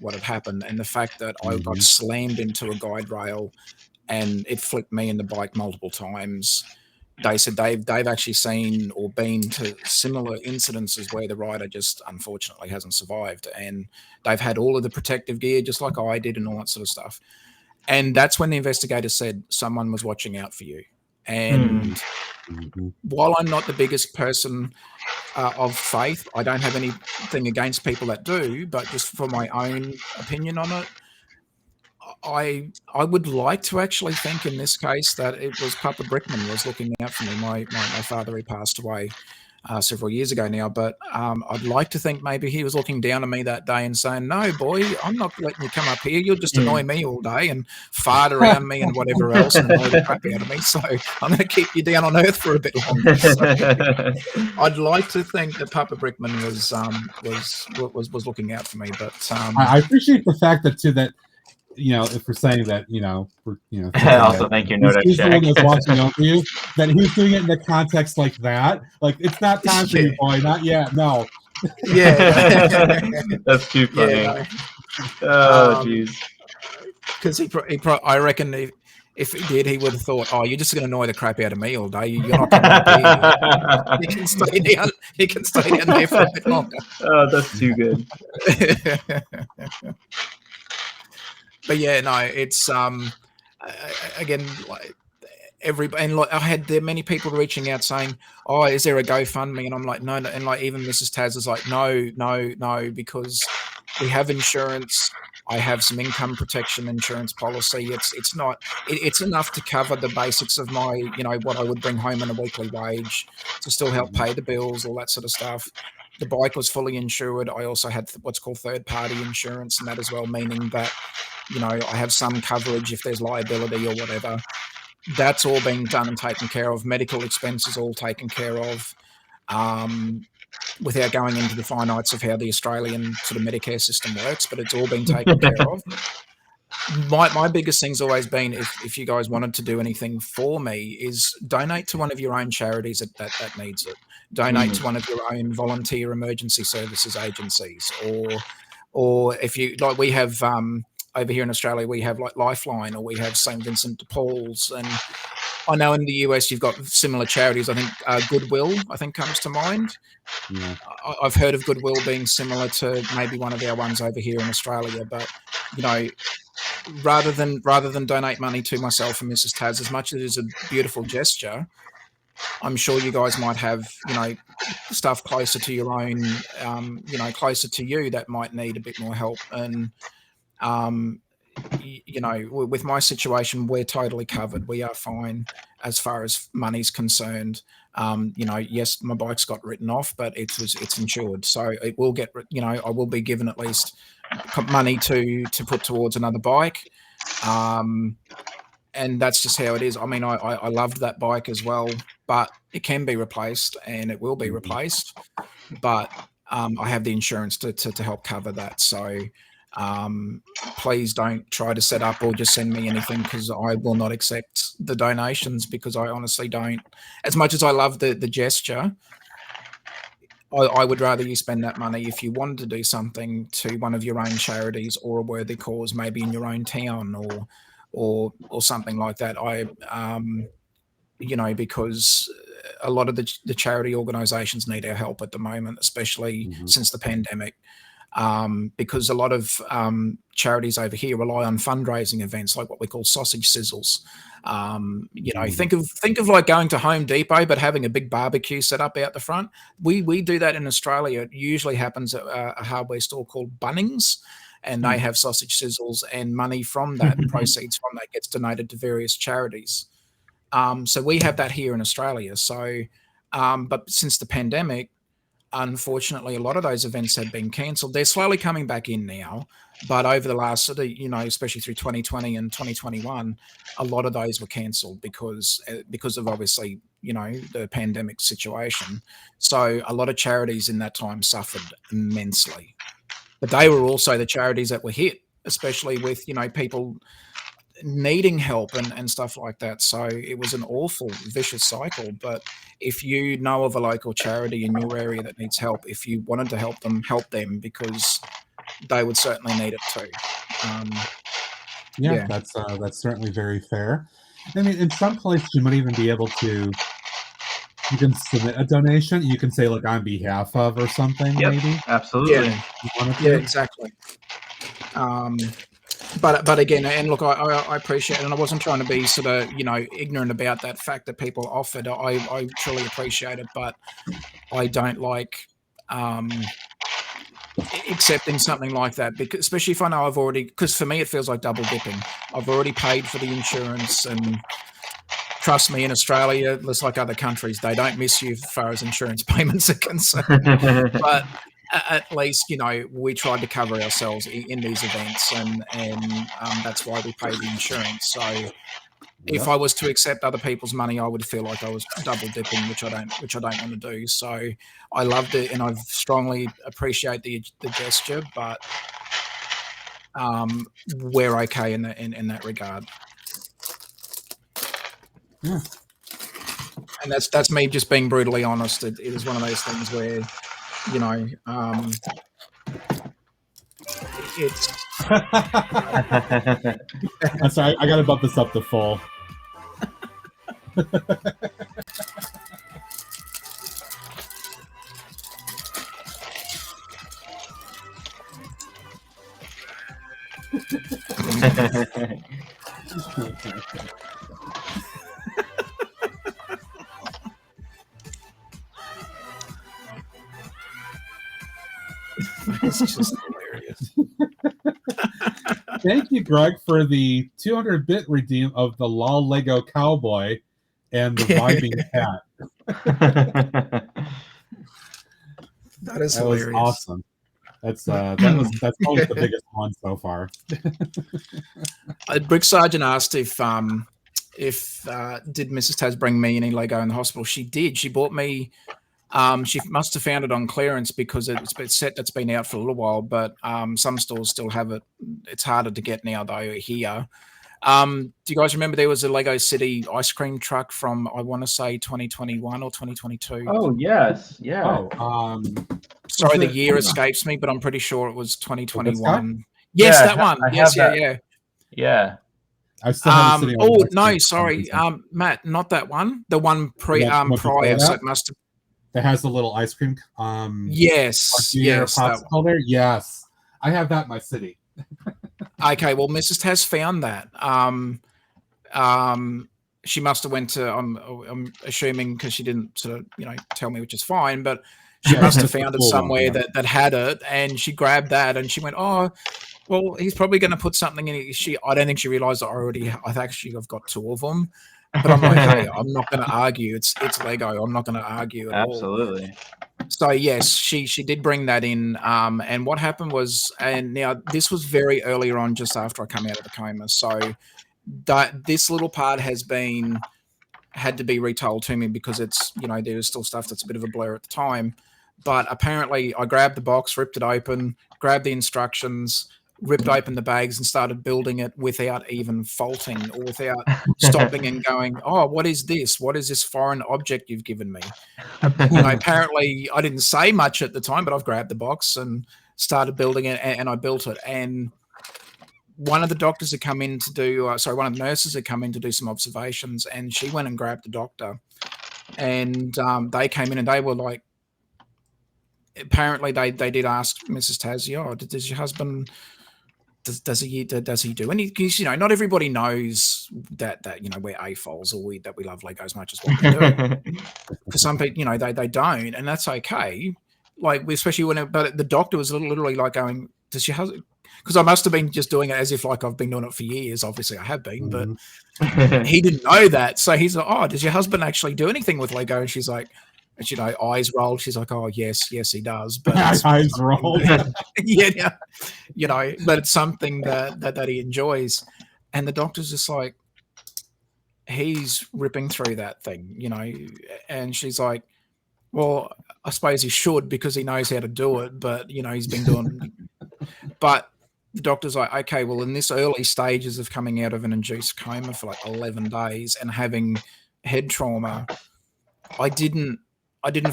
what had happened, and the fact that I got slammed into a guide rail and it flipped me in the bike multiple times, they said they've actually seen or been to similar incidences where the rider just unfortunately hasn't survived, and they've had all of the protective gear just like I did and all that sort of stuff. And that's when the investigators said someone was watching out for you. And while I'm not the biggest person of faith, I don't have anything against people that do, but just for my own opinion on it, I would like to actually think in this case that it was Papa Brickman was looking out for me. My father, he passed away several years ago now, but I'd like to think maybe he was looking down on me that day and saying, "No, boy, I'm not letting you come up here. You'll just annoy me all day and fart around me and whatever else and annoy the crap out of me. So I'm going to keep you down on earth for a bit longer." So I'd like to think that Papa Brickman was looking out for me, but I appreciate the fact that too that. If we're saying that, also thank you, Nodak he's the one Jack. that's watching over you, that he's doing it in the context like that. Like, it's not time for you, boy. Not yet. No. Yeah. That's too funny. Yeah, Oh, jeez. Because I reckon if he did, he would have thought, "Oh, you're just going to annoy the crap out of me all day. You're not coming up here. You can stay down. You can stay down there for a bit longer." Oh, that's too good. But yeah, no, it's again, like I had there many people reaching out saying, "Oh, is there a GoFundMe?" And I'm like, no, and like even Mrs. Taz is like, no, because we have insurance. I have some income protection insurance policy. It's enough to cover the basics of my, what I would bring home in a weekly wage to still help pay the bills, all that sort of stuff. The bike was fully insured. I also had what's called third-party insurance, and that as well, meaning that I have some coverage if there's liability or whatever. That's all being done and taken care of. Medical expenses all taken care of, without going into the finites of how the Australian sort of Medicare system works, but it's all been taken care of. My biggest thing's always been, if you guys wanted to do anything for me, is donate to one of your own charities that needs it. Donate to one of your own volunteer emergency services agencies, or if you like, we have over here in Australia, we have like Lifeline, or we have St. Vincent de Paul's, and I know in the US you've got similar charities. I think Goodwill, I think, comes to mind. Yeah. I've heard of Goodwill being similar to maybe one of our ones over here in Australia, but rather than donate money to myself and Mrs. Taz, as much as it is a beautiful gesture, I'm sure you guys might have, stuff closer to your own, closer to you that might need a bit more help. And, with my situation, we're totally covered. We are fine as far as money's concerned. Yes, my bike's got written off, but it's insured. So it will get, I will be given at least money to put towards another bike. And that's just how it is. I mean, I loved that bike as well, but it can be replaced and it will be replaced. But I have the insurance to help cover that. So please don't try to set up or just send me anything, because I will not accept the donations, because I honestly don't. As much as I love the gesture, I would rather you spend that money if you wanted to do something to one of your own charities or a worthy cause, maybe in your own town or something like that. Because a lot of the charity organizations need our help at the moment, especially since the pandemic. Because a lot of charities over here rely on fundraising events like what we call sausage sizzles. Think of like going to Home Depot but having a big barbecue set up out the front. We do that in Australia. It usually happens at a hardware store called Bunnings, and they have sausage sizzles, and money from that, proceeds from that, gets donated to various charities. So we have that here in Australia. So, but since the pandemic, unfortunately, a lot of those events had been cancelled. They're slowly coming back in now, but over the last, especially through 2020 and 2021, a lot of those were cancelled because of obviously, the pandemic situation. So a lot of charities in that time suffered immensely, but they were also the charities that were hit, especially with, people needing help and stuff like that. So it was an awful, vicious cycle. But if you know of a local charity in your area that needs help, if you wanted to help them, because they would certainly need it too. That's certainly very fair. I mean, in some places you might even be able to you can submit a donation. You can say like on behalf of or something. Yep, Maybe. absolutely. You wanted to? Yeah, exactly. But again, and look, I appreciate it, and I wasn't trying to be sort of ignorant about that fact that people offered. I truly appreciate it, but I don't like accepting something like that, because especially if I know I've already, because for me it feels like double dipping. I've already paid for the insurance, and trust me, in Australia, just like other countries, they don't miss you as far as insurance payments are concerned. But at least we tried to cover ourselves in these events, and that's why we pay the insurance. So if I was to accept other people's money, I would feel like I was double dipping, which I don't want to do. So I loved it, and I strongly appreciate the gesture, but we're okay in that regard. Yeah. And that's me just being brutally honest. It is one of those things where it's. I'm sorry, I gotta bump this up to full. It's just hilarious. Thank you, Greg, for the 200-bit redeem of the LOL Lego Cowboy and the vibing cat. That is That was hilarious. awesome. That's always the biggest one so far. Brick Sergeant asked if did Mrs. Taz bring me any Lego in the hospital. She did. She bought me. She must have found it on clearance because it's a set that's been out for a little while, but some stores still have it. It's harder to get now though here. Do you guys remember there was a Lego City ice cream truck from, I want to say 2021 or 2022? Oh yes, yeah. Sorry, the year escapes me, but I'm pretty sure it was 2021. Yes, that one. Yes, yeah. I still have it sitting on Oh no, sorry, Matt, not that one. The one prior. So it must have. That has the little ice cream. Yes, popsicle there. Yes, I have that in my city. Okay, well, Mrs. Taz found that. She must have went to. I'm assuming because she didn't sort of tell me, which is fine, but she must have found it somewhere that had it, and she grabbed that, and she went, "Oh, well, he's probably going to put something in it." I don't think she realized I've got two of them. But I'm like, hey, I'm not going to argue. It's Lego. I'm not going to argue at all. Absolutely. So yes, she did bring that in. And what happened was, and now this was very earlier on, just after I come out of the coma. So this little part had to be retold to me because it's there's still stuff that's a bit of a blur at the time. But apparently, I grabbed the box, ripped it open, grabbed the instructions, ripped open the bags and started building it without even faulting or without stopping and going, "Oh, what is this? What is this foreign object you've given me?" Apparently, I didn't say much at the time, but I've grabbed the box and started building it, and I built it. And one of the doctors had come in to do, one of the nurses had come in to do some observations, and she went and grabbed the doctor, and they came in and they were like, apparently they did ask Mrs. Taz, "Oh, does your husband?" Does he do any? Because not everybody knows that we're AFOLs or that we love Lego as much as what we do. For some people, they don't, and that's okay. Like especially but the doctor was literally like going, "Does your husband?" Because I must have been just doing it as if like I've been doing it for years. Obviously, I have been, but he didn't know that. So he's like, "Oh, does your husband actually do anything with Lego?" And she's like. And eyes rolled. She's like, "Oh, yes, he does." But eyes rolled. yeah, but it's something that he enjoys. And the doctor's just like, he's ripping through that thing, And she's like, "Well, I suppose he should because he knows how to do it, but he's been doing." But the doctor's like, "Okay, well, in this early stages of coming out of an induced coma for like 11 days and having head trauma, I didn't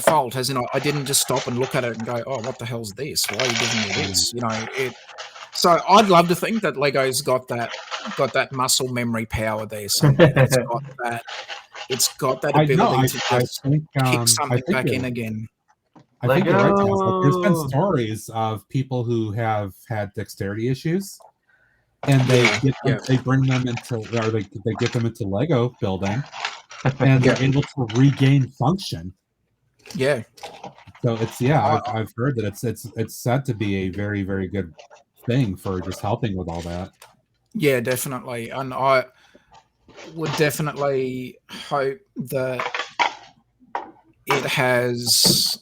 fault, as in I didn't just stop and look at it and go, "Oh, what the hell's this? Why are you giving me this?" So I'd love to think that Lego's got that muscle memory power there. So it's got that it's got that I ability know. to I just think kick something back in you're- again. I think you're right, Taz. Like, there's been Lego. stories of people who have had dexterity issues, and they bring them into, or they get them into Lego building, and they're able to regain function. Yeah. So it's I've heard that it's said to be a very, very good thing for just helping with all that. Yeah, definitely. And I would definitely hope that it has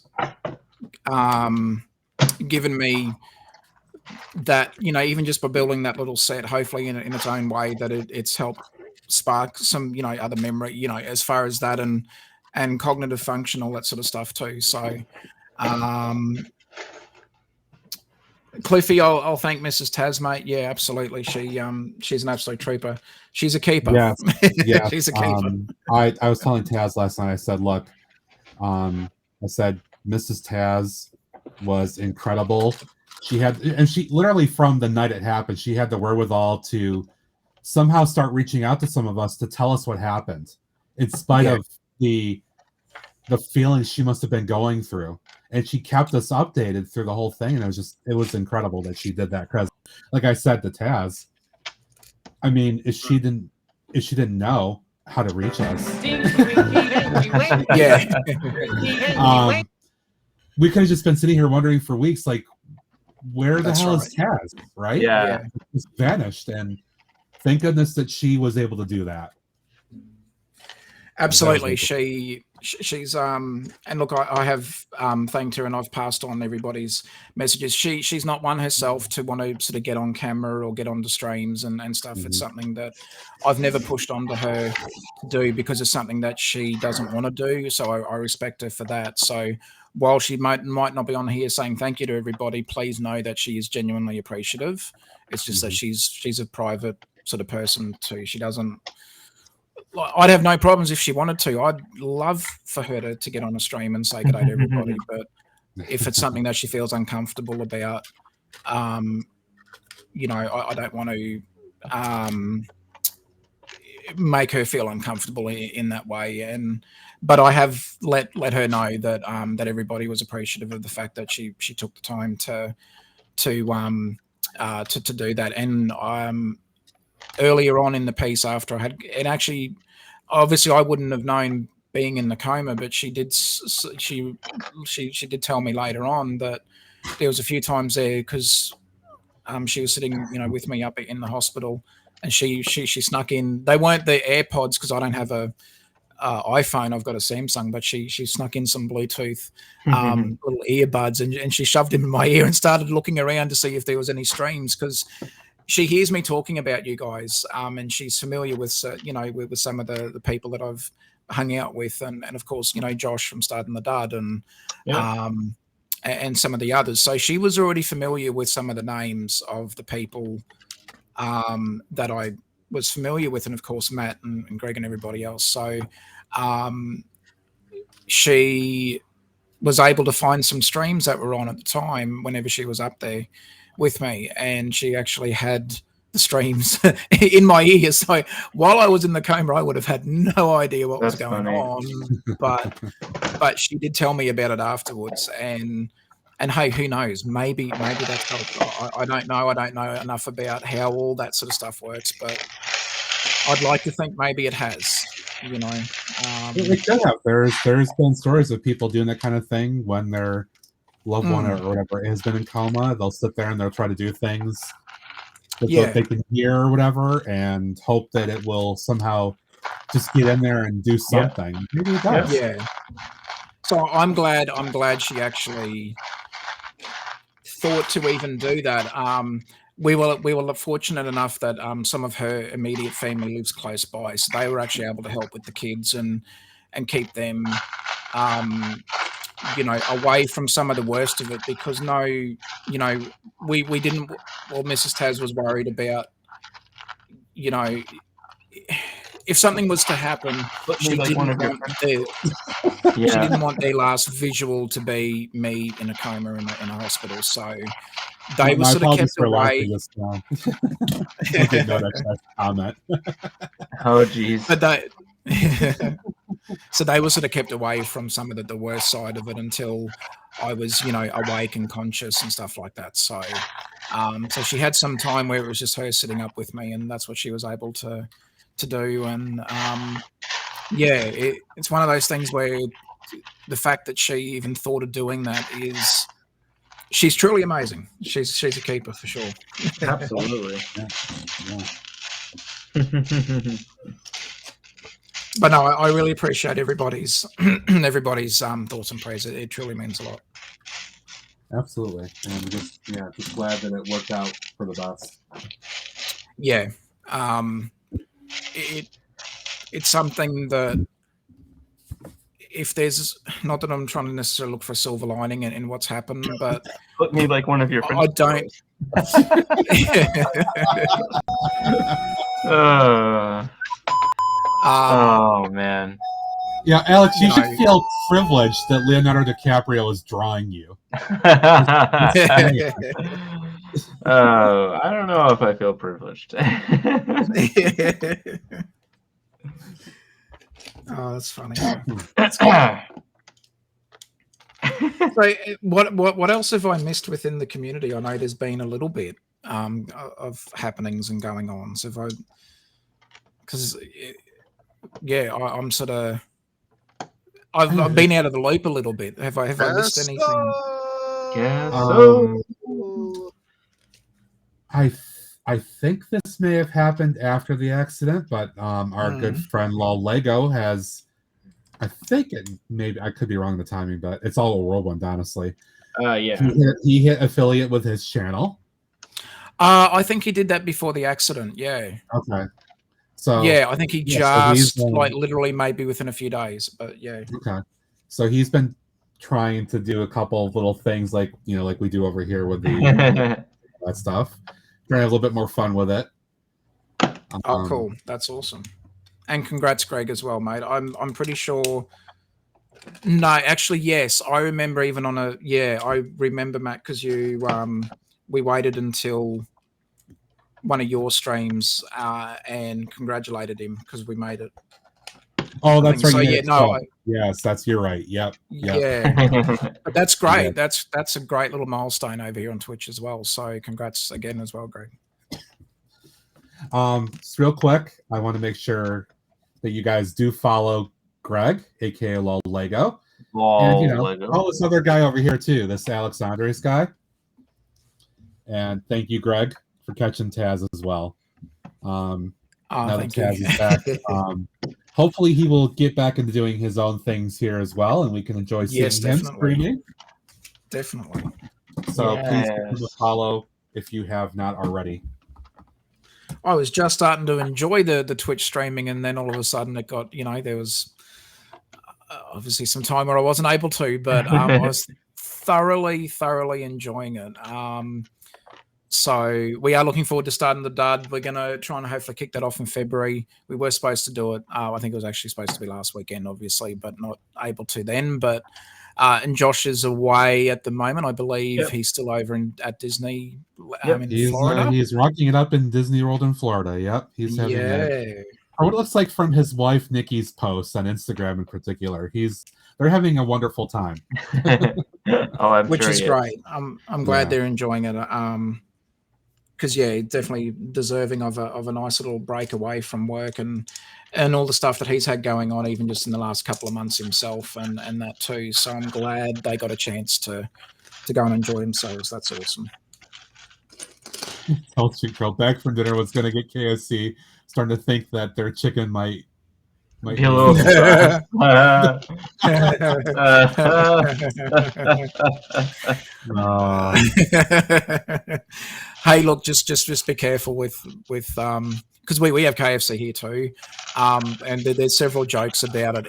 given me that, even just by building that little set, hopefully in its own way, that it's helped spark some, other memory, as far as that and cognitive function, all that sort of stuff too. So, Cliffy, I'll thank Mrs. Taz, mate. Yeah, absolutely. She's an absolute trooper. She's a keeper. Yeah, She's a keeper. I was telling Taz last night. I said, look, I said Mrs. Taz was incredible. She literally, from the night it happened, she had the wherewithal to somehow start reaching out to some of us to tell us what happened, in spite of the feelings she must have been going through. And she kept us updated through the whole thing, and it was incredible that she did that. Because, like I said to Taz, I mean, if she didn't know how to reach us, we could have just been sitting here wondering for weeks, like, where the hell is Taz, right? Yeah. It just vanished, and thank goodness that she was able to do that. Absolutely. She's and look, I have thanked her, and I've passed on everybody's messages. She's not one herself to want to sort of get on camera or get onto streams and stuff. It's something that I've never pushed onto her to do, because it's something that she doesn't want to do. So I respect her for that. So while she might not be on here saying thank you to everybody, please know that she is genuinely appreciative. It's just that she's a private sort of person too. She doesn't. I'd have no problems if she wanted to. I'd love for her to get on a stream and say good day to everybody. But if it's something that she feels uncomfortable about, I don't want to make her feel uncomfortable in that way. But I have let her know that that everybody was appreciative of the fact that she took the time to do that. And earlier on in the piece, after I had, and actually, obviously, I wouldn't have known being in the coma, but she did tell me later on that there was a few times there, because she was sitting, with me up in the hospital, and she snuck in. They weren't the AirPods, because I don't have a iPhone. I've got a Samsung, but she snuck in some Bluetooth little earbuds, and she shoved them in my ear and started looking around to see if there was any streams, because she hears me talking about you guys, and she's familiar with, with some of the people that I've hung out with, and of course, Josh from Starting the Dud, and some of the others. So she was already familiar with some of the names of the people that I was familiar with, and of course Matt and Greg and everybody else. So she was able to find some streams that were on at the time whenever she was up there with me, and she actually had the streams in my ear. So while I was in the coma, I would have had no idea what was going on, but she did tell me about it afterwards. And hey, who knows? Maybe that's helped. I don't know. I don't know enough about how all that sort of stuff works, but I'd like to think maybe it has. It could have. There's been stories of people doing that kind of thing when their loved one or whatever has been in coma. They'll sit there and they'll try to do things that they can hear or whatever, and hope that it will somehow just get in there and do something. Maybe it does. Yeah. So I'm glad she actually thought to even do that. We were fortunate enough that some of her immediate family lives close by, so they were actually able to help with the kids and keep them away from some of the worst of it, because we didn't. Well, Mrs. Taz was worried about, if something was to happen, she didn't want their last visual to be me in a coma in a hospital. So they were sort of kept away. I didn't know that comment. Oh, geez. But so they were sort of kept away from some of the worst side of it until I was, awake and conscious and stuff like that. So, so she had some time where it was just her sitting up with me, and that's what she was able to do. And it's one of those things where the fact that she even thought of doing that is, she's truly amazing. She's a keeper for sure. Absolutely. But no, I really appreciate everybody's thoughts and prayers. It truly means a lot. Absolutely, and we're just glad that it worked out for the best. Yeah, it's something that, if there's, not that I'm trying to necessarily look for a silver lining in what's happened, but Put me like one of your friends. I don't. Oh man. Yeah, Alex, you should feel privileged that Leonardo DiCaprio is drawing you. I don't know if I feel privileged. Oh, that's funny. So, what else have I missed within the community? I know there's been a little bit of happenings and going on. So if I'm sort of, I've been out of the loop a little bit. Have I missed anything? I think this may have happened after the accident, but our good friend Lego has, I think maybe I could be wrong in the timing, but it's all a whirlwind, honestly. He hit affiliate with his channel. I think he did that before the accident. Yeah. Okay. So I think he just like literally maybe within a few days, but yeah. Okay. So he's been trying to do a couple of little things like we do over here with the that stuff. Trying to have a little bit more fun with it. Oh, cool. That's awesome. And congrats, Greg, as well, mate. I'm pretty sure. No, actually, yes. I remember even on I remember, Matt, because we waited until one of your streams and congratulated him because we made it. Oh, that's right. So, yes, you're right. Yep. Yeah. But that's great. Yeah. That's a great little milestone over here on Twitch as well. So congrats again as well, Greg. Just real quick, I want to make sure that you guys do follow Greg, aka Lego. And this other guy over here too, this Alex Andres guy. And thank you, Greg, for catching Taz as well. Now that Taz is back, hopefully he will get back into doing his own things here as well, and we can enjoy seeing him streaming. Definitely. So please give him a follow if you have not already. I was just starting to enjoy the Twitch streaming, and then all of a sudden it got, there was obviously some time where I wasn't able to, but I was thoroughly enjoying it. So we are looking forward to starting the dud. We're going to try and hopefully kick that off in February. We were supposed to do it. I think it was actually supposed to be last weekend, obviously, but not able to then. But and Josh is away at the moment. I believe he's still over at Disney in Florida. He's rocking it up in Disney World in Florida. Yep. He's having what it looks like from his wife Nikki's posts on Instagram in particular. They're having a wonderful time. Which is great. I'm glad they're enjoying it. Because definitely deserving of a nice little break away from work and all the stuff that he's had going on, even just in the last couple of months himself and that too. So I'm glad they got a chance to go and enjoy themselves. That's awesome. Health Street Girl back from dinner was going to get KFC, starting to think that their chicken might be a little Hey, look, just be careful with because we have KFC here too, and there's several jokes about it.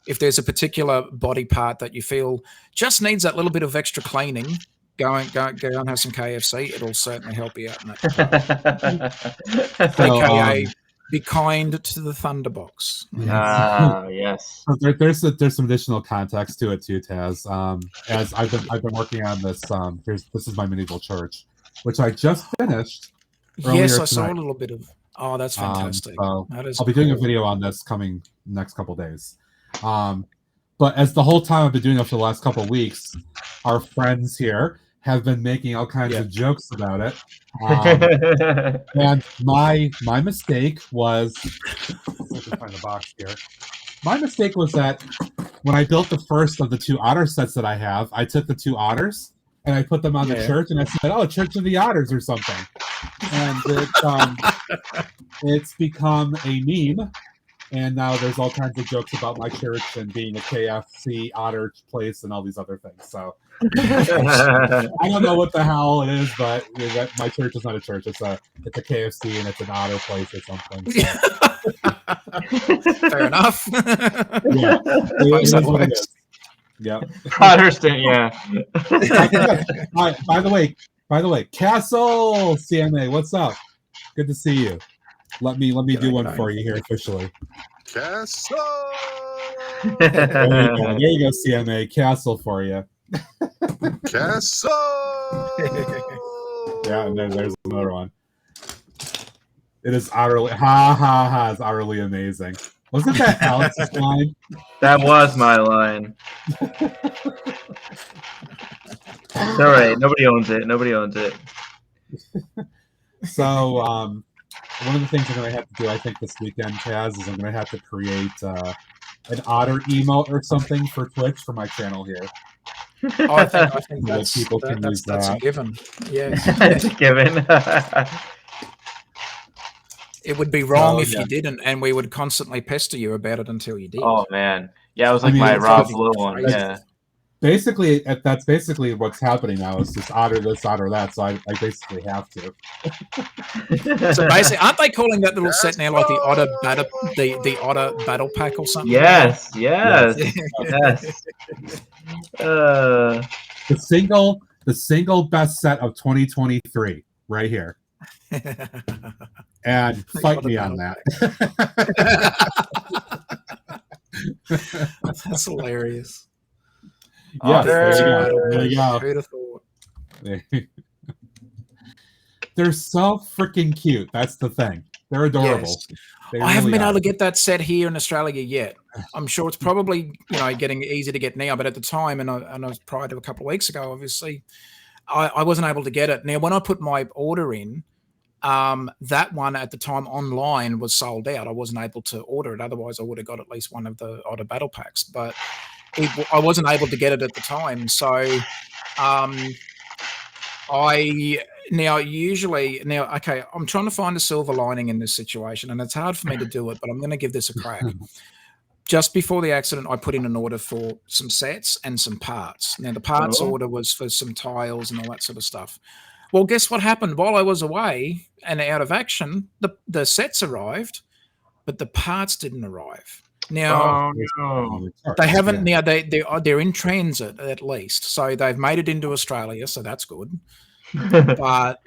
If there's a particular body part that you feel just needs that little bit of extra cleaning, go and have some KFC. It'll certainly help you out in that. AKA, be kind to the Thunderbox. Yes. So there's some additional context to it too, Taz. As I've been working on this. This is my medieval church, which I just finished. Yes, I saw a little bit of. Oh, that's fantastic. So That is I'll be doing a cool. video on this coming next couple days. But as the whole time I've been doing it for the last couple of weeks, our friends here have been making all kinds of jokes about it. And my mistake was, I can find the box here. My mistake was that when I built the first of the 2 otter sets that I have, I took the 2 otters and I put them on the church, and I said, "Oh, Church of the Otters" or something. And it's become a meme. And now there's all kinds of jokes about my church and being a KFC otter place and all these other things. So I don't know what the hell it is, but my church is not a church. It's a KFC and it's an otter place or something. So. Fair enough. Yeah, it is what it is. Yep. I understand. Yeah. By the way, Castle CMA, what's up? Good to see you. Let me do one for you here officially. Castle. There you go, CMA. Castle for you. Castle. Yeah, and there's another one. It is utterly it's utterly amazing. Wasn't that Alex's line? That was my line. It's all right. Nobody owns it. Nobody owns it. So, one of the things I'm going to have to do, I think, this weekend, Taz, is I'm going to have to create an otter emote or something for Twitch for my channel here. Oh, I think So that's, that people can use that's a that. given. Yes. It's a given. It would be wrong if you didn't, and we would constantly pester you about it until you did. Oh man, yeah, it was like I mean, my it's Rob obviously Blue one. crazy. Yeah. Basically, that's basically what's happening now. Is just otter this, otter that. So I basically have to. So basically, aren't they calling that little set now like the otter battle pack or something? Yes, yes, yes. The single best set of 2023, right here. And fight me on that. That's hilarious. Yeah, There there you go. Who'd have thought? They're so freaking cute. That's the thing. They're adorable. Yes. They I haven't really been able are. to get that set here in Australia yet. I'm sure it's probably getting easy to get now, but at the time, and I was prior to a couple of weeks ago, obviously, I wasn't able to get it. Now, when I put my order in, that one at the time online was sold out. I wasn't able to order it. Otherwise, I would have got at least one of the Otter Battle Packs, but I wasn't able to get it at the time. So okay, I'm trying to find a silver lining in this situation, and it's hard for me to do it, but I'm going to give this a crack. Just before the accident, I put in an order for some sets and some parts. Now, the parts order was for some tiles and all that sort of stuff. Well, guess what happened? While I was away and out of action, the sets arrived, but the parts didn't arrive. Now, they haven't. Now they're in transit at least, so they've made it into Australia, so that's good. But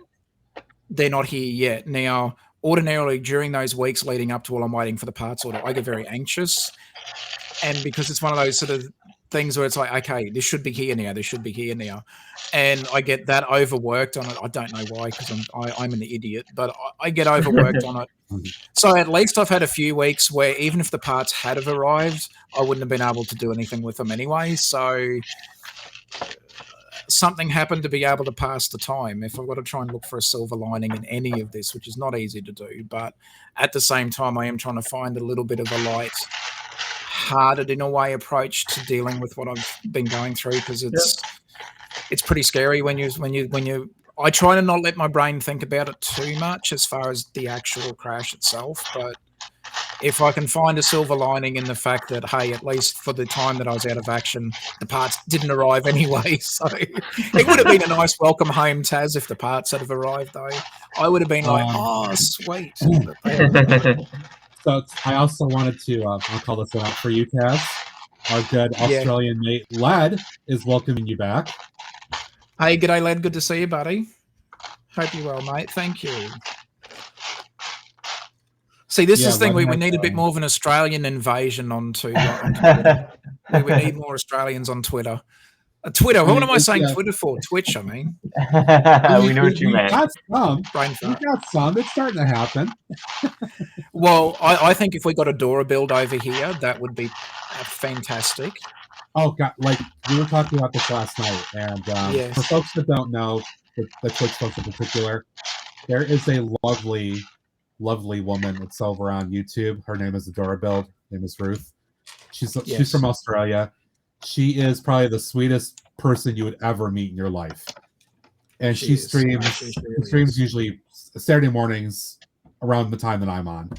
they're not here yet. Now, ordinarily during those weeks leading up to while I'm waiting for the parts order, I get very anxious, and because it's one of those sort of things where it's like, okay, this should be here now, this should be here now, and I get that overworked on it. I don't know why, because I'm an idiot, but I get overworked on it. So at least I've had a few weeks where even if the parts had have arrived, I wouldn't have been able to do anything with them anyway. So something happened to be able to pass the time. If I've got to try and look for a silver lining in any of this, which is not easy to do, but at the same time, I am trying to find a little bit of a light hearted in a way approach to dealing with what I've been going through, because it's pretty scary when you I try to not let my brain think about it too much as far as the actual crash itself, but if I can find a silver lining in the fact that, hey, at least for the time that I was out of action, the parts didn't arrive anyway. So it would have been a nice welcome home, Taz, if the parts had have arrived, though. I would have been like, oh, sweet. So I also wanted to, I'll call this one out for you, Taz. Our good Australian mate, Led, is welcoming you back. Hey, g'day, Led. Good to see you, buddy. Hope you're well, mate. Thank you. See, this is the thing. We need a bit more of an Australian invasion on Twitter. We need more Australians on Twitter. Twitter. What mean, am I saying yeah. Twitter for? Twitch, I mean. We know what you meant. Got some. Brain We fart. got some. It's starting to happen. Well, I think if we got a Dora build over here, that would be fantastic. Oh God! Like we were talking about this last night, and Yes. for folks that don't know, the Twitch folks in particular, there is a lovely, lovely woman that's over on YouTube. Her name is Adora Build. Her name is Ruth. She's Yes. from Australia. She is probably the sweetest person you would ever meet in your life. And she streams. She really streams is. usually Saturday mornings around the time that I'm on.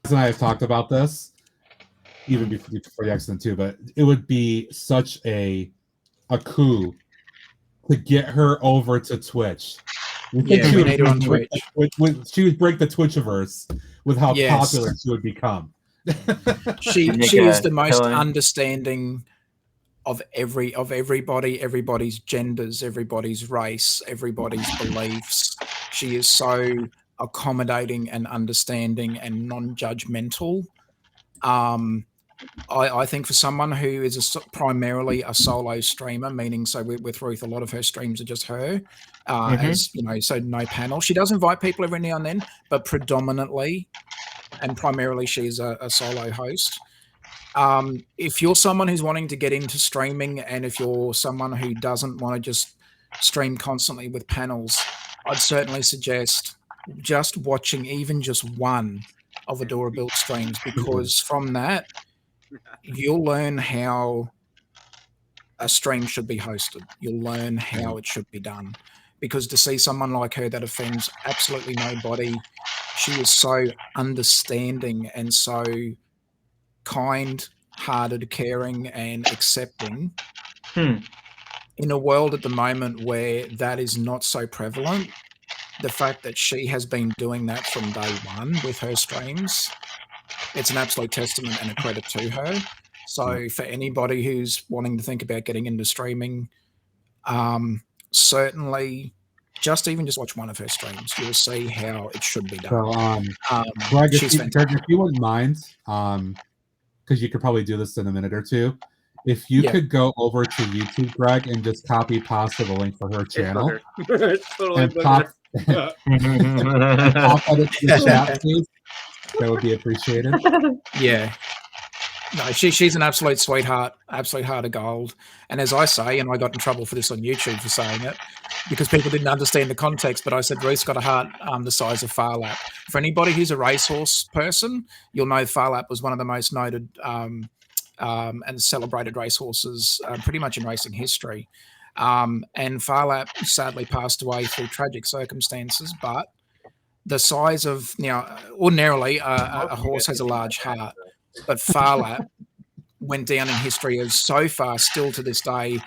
And I have talked about this even before the accident too, but it would be such a coup to get her over to Twitch. Yeah, we need her on Twitch. She would break the Twitchiverse with how Yes. popular she would become. She Make is a the most killing. understanding of everybody, everybody's genders, everybody's race, everybody's beliefs. She is so accommodating and understanding and non-judgmental. I think for someone who is primarily a solo streamer, meaning so with Ruth, a lot of her streams are just her, as you know, so no panel. She does invite people every now and then, but predominantly and primarily she's a solo host. If you're someone who's wanting to get into streaming, and if you're someone who doesn't want to just stream constantly with panels, I'd certainly suggest just watching even just one of Adora Build streams, because from that you'll learn how a stream should be hosted. You'll learn how it should be done, because to see someone like her that offends absolutely nobody, she is so understanding and so kind-hearted, caring, and accepting. In a world at the moment where that is not so prevalent, the fact that she has been doing that from day one with her streams, it's an absolute testament and a credit to her. So for anybody who's wanting to think about getting into streaming, certainly just watch one of her streams. You'll see how it should be done. So, Greg, she's fantastic. if you wouldn't mind, because you could probably do this in a minute or two, if you could go over to YouTube, Greg, and just copy pasta the link for her channel and pop that into the chat, please, that would be appreciated. Yeah. No, she's an absolute sweetheart, absolute heart of gold. And as I say, and I got in trouble for this on YouTube for saying it, because people didn't understand the context, but I said Ruth's got a heart the size of Farlap. For anybody who's a racehorse person, you'll know Farlap was one of the most noted and celebrated racehorses pretty much in racing history. And Farlap sadly passed away through tragic circumstances, but the size of, now, ordinarily a horse has a large heart, but Farlap went down in history as so far, still to this day,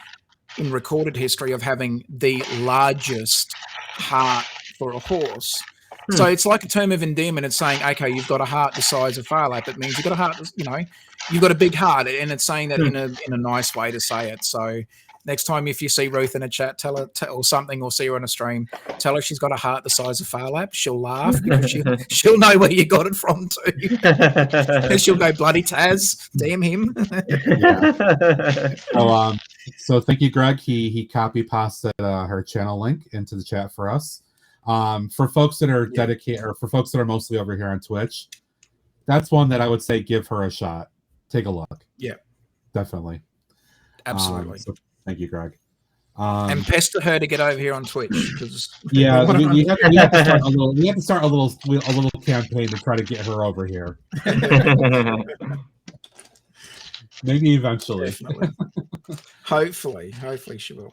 in recorded history, of having the largest heart for a horse. So it's like a term of endearment. It's saying, okay, you've got a heart the size of Farlap. It means you've got a heart, you know, you've got a big heart, and it's saying that in a nice way to say it. So next time if you see Ruth in a chat, tell her or something, or see her on a stream, tell her she's got a heart the size of Farlap. She'll laugh because she'll know where you got it from too. She'll go, bloody Taz, damn him. So thank you, Greg. He copy pasted her channel link into the chat for us. For folks that are dedicated, or for folks that are mostly over here on Twitch, that's one that I would say give her a shot. Take a look. Yeah, definitely. Absolutely. So thank you, Greg. And pester her to get over here on Twitch. We have to start a little campaign to try to get her over here. Maybe eventually. Definitely. Hopefully she will.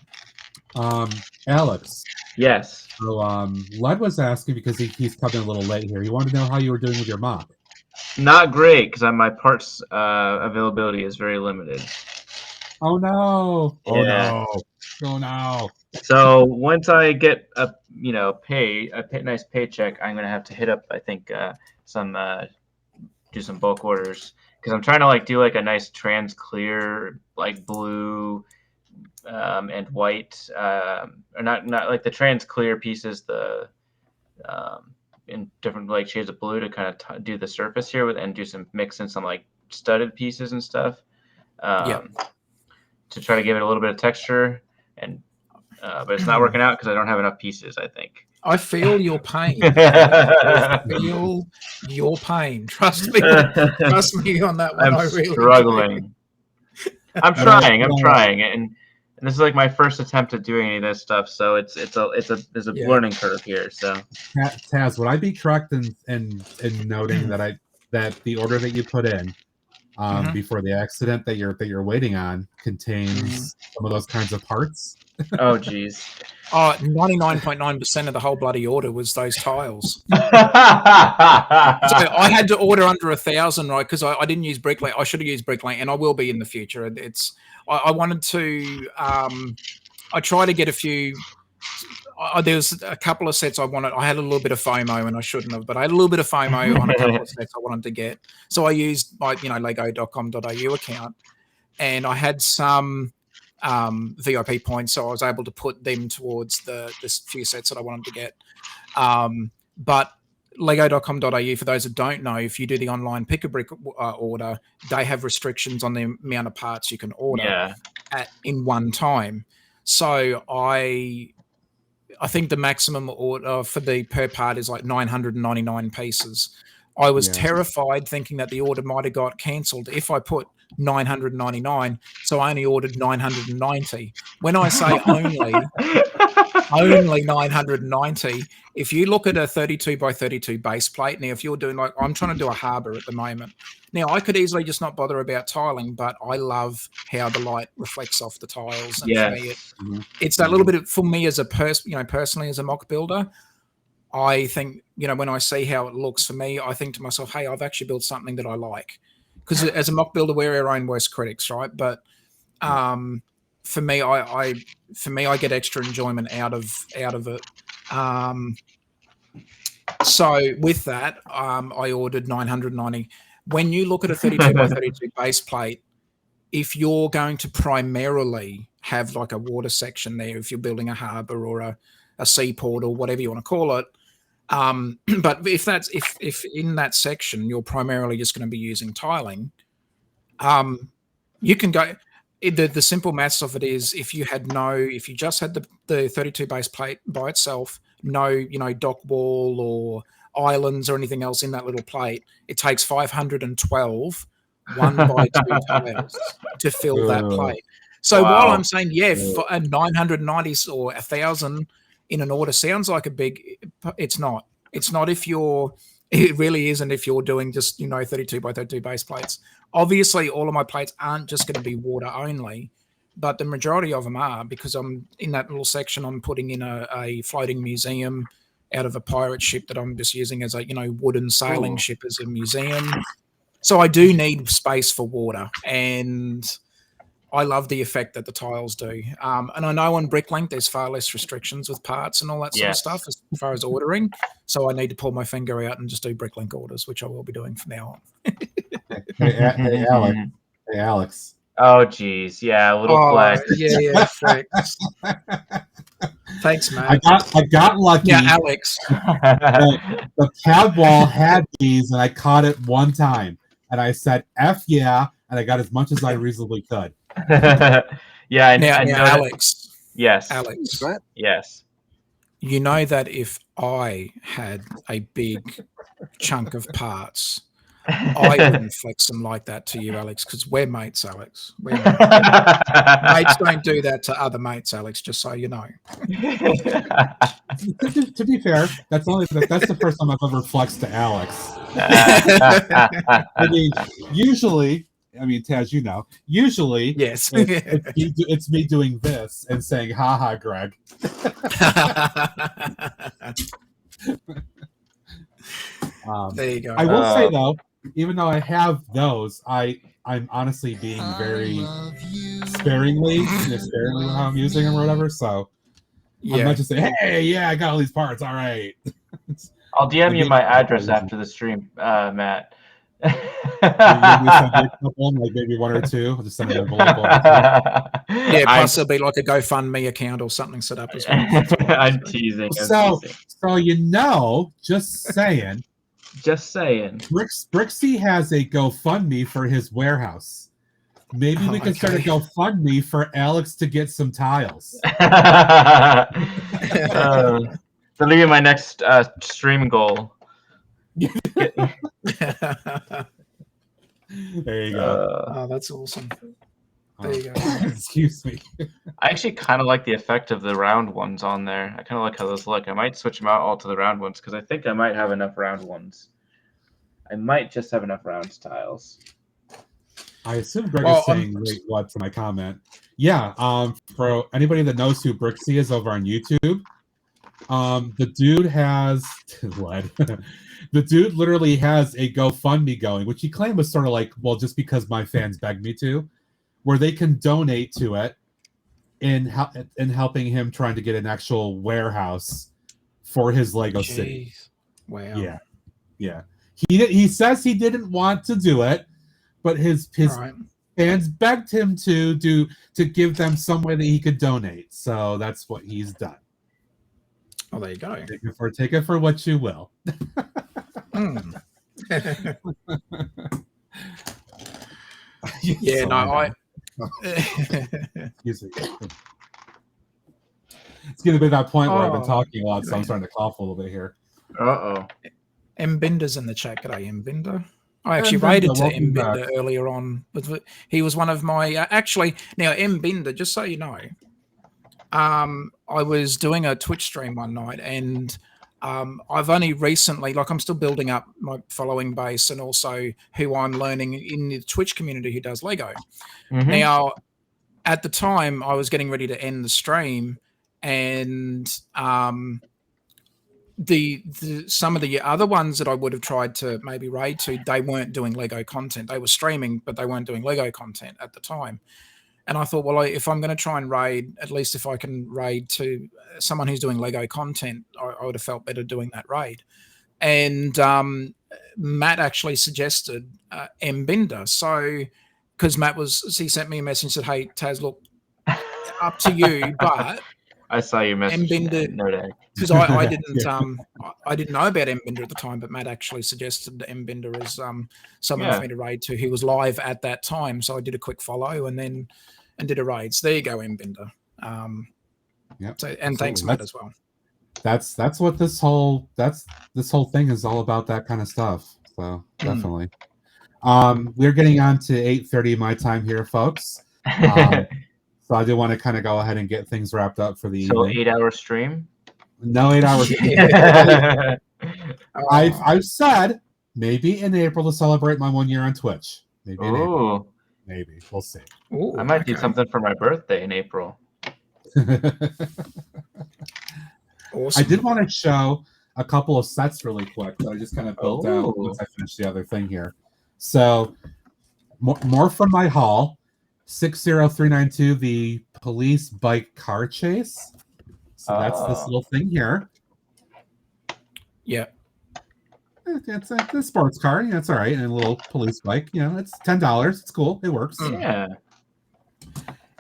Alex. Yes. So Led was asking, because he's coming a little late here. He wanted to know how you were doing with your mock. Not great, because my parts availability is very limited. Oh no! Yeah. Oh no! So once I get a nice paycheck, I'm gonna have to hit up, I think, do some bulk orders, because I'm trying to do a nice trans clear, blue and white, or not like the trans clear pieces, the in different shades of blue to kind of do the surface here with, and do some mix in some studded pieces and stuff. to try to give it a little bit of texture, and but it's not working out because I don't have enough pieces, I think. I feel your pain. I feel your pain. Trust me. Trust me on that one. I'm I really struggling. do. I'm trying, and this is like my first attempt at doing any of this stuff, so there's a learning curve here. So Taz, would I be correct in noting that the order that you put in before the accident that you're waiting on contains some of those kinds of parts? Oh, geez. 99.9% of the whole bloody order was those tiles. So I had to order under 1,000, right? Because I didn't use Bricklink. I should have used Bricklink, and I will be in the future. I wanted to. I tried to get a few. There's a couple of sets I wanted. I had a little bit of FOMO, and I shouldn't have, but I had a little bit of FOMO on a couple of sets I wanted to get. So I used my lego.com.au account, and I had some VIP points, so I was able to put them towards this few sets that I wanted to get. But lego.com.au, for those that don't know, if you do the online pick-a-brick order, they have restrictions on the amount of parts you can order in one time. So I think the maximum order for the per part is like 999 pieces. I was terrified thinking that the order might have got cancelled if I put 999, so I only ordered 990. When I say only 990, if you look at a 32 by 32 base plate, now if you're doing like, I'm trying to do a harbour at the moment. Now I could easily just not bother about tiling, but I love how the light reflects off the tiles, and for me it's that little bit of, for me as a personally as a mock builder, I think, when I see how it looks for me, I think to myself, hey, I've actually built something that I like. Because as a mock builder, we're our own worst critics, right? But for me, I get extra enjoyment out of it. So with that, I ordered 990. When you look at a 32 by 32 base plate, if you're going to primarily have like a water section there, if you're building a harbour or a seaport or whatever you want to call it, but if in that section you're primarily just going to be using tiling, you can go. The simple maths of it is, if you just had the 32 base plate by itself, no dock wall or islands or anything else in that little plate, it takes 512 1x2 tiles to fill that plate. So while I'm saying for a 990 or 1,000 in an order sounds like a big, it's not. It's not if you're. It really isn't if you're doing just 32 by 32 base plates. Obviously, all of my plates aren't just going to be water only, but the majority of them are, because I'm in that little section. I'm putting in a floating museum out of a pirate ship that I'm just using as a wooden sailing ship as a museum. So I do need space for water, and I love the effect that the tiles do. And I know on Bricklink there's far less restrictions with parts and all that sort of stuff as far as ordering. So I need to pull my finger out and just do Bricklink orders, which I will be doing from now on. Hey, Alex. Oh, geez. Yeah, a little flex. Yeah, flex. Thanks, man. I got lucky. Yeah, Alex. The pad wall had these, and I caught it one time. And I said, F yeah, and I got as much as I reasonably could. Yeah, now Alex. Yes. Alex. Yes. You know that if I had a big chunk of parts, I wouldn't flex them like that to you, Alex, because we're mates, Alex. Mates don't do that to other mates, Alex, just so you know. To be fair, that's the first time I've ever flexed to Alex. Usually, Taz, usually, yes, it's me doing this and saying, "Ha ha, Greg." There you go. I will say though, even though I have those, I'm honestly being very sparingly with how I'm using them or whatever. So I'm not just saying, "Hey, yeah, I got all these parts. All right." I'll DM you my address after the stream, Matt. Like maybe one or two. I'll just send an envelope. Yeah, plus there'll be like a GoFundMe account or something set up as well. I'm teasing. So just saying. Just saying. Brixie has a GoFundMe for his warehouse. Maybe we can start a GoFundMe for Alex to get some tiles. That'll be my next stream goal. There you go. Oh, that's awesome. There you go. Excuse me. I actually kind of like the effect of the round ones on there. I kind of like how those look. I might switch them out all to the round ones because I think I might have enough round ones. I might just have enough round tiles. I assume Greg is saying wait what to my comment. Yeah, for anybody that knows who Brooksy is over on YouTube, the dude has what? The dude literally has a GoFundMe going, which he claimed was sort of like, well, just because my fans begged me to, where they can donate to it in helping him trying to get an actual warehouse for his Lego City. Wow. Yeah. He says he didn't want to do it, but his fans begged him to give them some way that he could donate. So that's what he's done. Oh, there you go. Take it for what you will. Yeah, no, Excuse me. It's getting to be that point where I've been talking a lot, so I'm starting to cough a little bit here. M Binder's in the chat. G'day, M Binder. I actually raided to M Binder earlier on. But he was one of my actually. Now, M Binder, just so you know, I was doing a Twitch stream one night, and I've only recently, like, I'm still building up my following base, and also who I'm learning in the Twitch community who does Lego. Now, at the time, I was getting ready to end the stream, and some of the other ones that I would have tried to maybe raid to, they weren't doing Lego content. They were streaming, but they weren't doing Lego content at the time. And I thought, well, if I'm going to try and raid, at least if I can raid to someone who's doing Lego content, I would have felt better doing that raid. And Matt actually suggested M Binder. So, because he sent me a message and said, hey, Taz, look, up to you, but I saw your message. Because I didn't I didn't know about M Binder at the time, but Matt actually suggested M Binder as someone for me to raid to. He was live at that time, so I did a quick follow and did a raid. So there you go, M Binder. Thanks, Matt, as well. That's what this whole thing is all about. That kind of stuff. So definitely. We're getting on to 8:30 my time here, folks. So I do want to kind of go ahead and get things wrapped up for the evening. 8-hour stream? No 8 hours. I've said maybe in April to celebrate my 1 year on Twitch. Maybe in April. Maybe. We'll see. I might do something for my birthday in April. Awesome. I did want to show a couple of sets really quick that I just kind of built out once I finished the other thing here. So more from my haul. 60392, the police bike car chase. So that's this little thing here. Yeah. It's a sports car. Yeah, it's all right. And a little police bike. You know, it's $10. It's cool. It works. Yeah.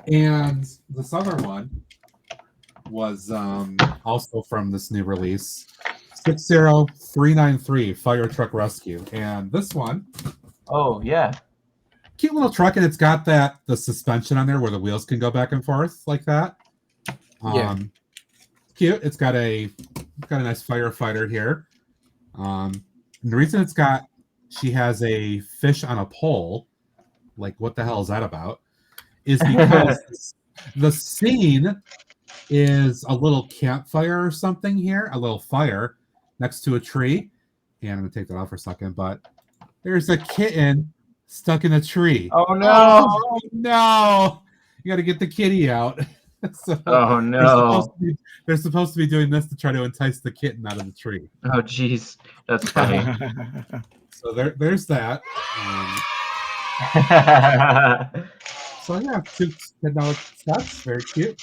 And this other one was also from this new release. 60393, Fire Truck Rescue. And this one. Oh, yeah. Cute little truck, and it's got the suspension on there where the wheels can go back and forth like that. Cute. It's got a nice firefighter here. And the reason she has a fish on a pole, like what the hell is that about? Is because the scene is a little campfire or something here, a little fire next to a tree. And I'm gonna take that off for a second, but there's a kitten stuck in a tree. Oh no! Oh, no! You got to get the kitty out. So oh no! They're supposed to be doing this to try to entice the kitten out of the tree. Oh jeez, that's funny. So there's that. So yeah, $2 sets, very cute.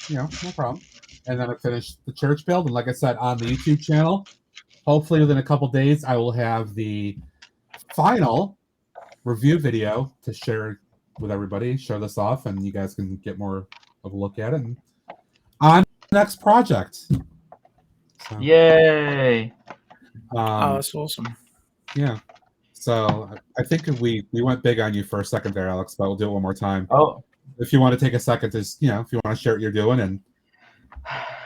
You know, no problem. And then I finished the church build, and like I said, on the YouTube channel, hopefully within a couple days, I will have the final review video to share with everybody, show this off, and you guys can get more of a look at it. And on the next project. So, yay! That's awesome. Yeah. So I think we went big on you for a second there, Alex, but we'll do it one more time. Oh, If you want to take a second to, if you want to share what you're doing and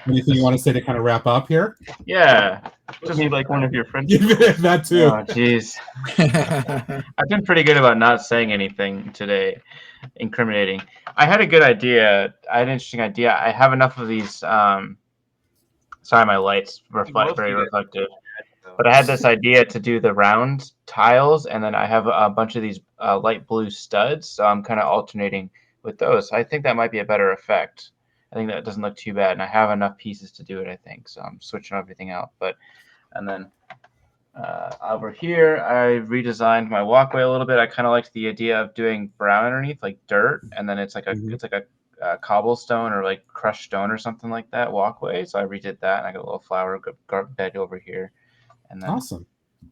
anything you want to say to kind of wrap up here. yeah. Just be like one of your friends. That too. Oh, jeez. I've been pretty good about not saying anything today incriminating. I had a good idea. I had an interesting idea. I have enough of these. Sorry, my lights reflect very reflective. But I had this idea to do the round tiles, and then I have a bunch of these light blue studs. So I'm kind of alternating with those. I think that might be a better effect. I think that doesn't look too bad, and I have enough pieces to do it, I think. So I'm switching everything out. And then over here, I redesigned my walkway a little bit. I kind of liked the idea of doing brown underneath, like dirt, and then it's like a cobblestone or like crushed stone or something like that walkway. So I redid that, and I got a little flower bed over here. And then, awesome.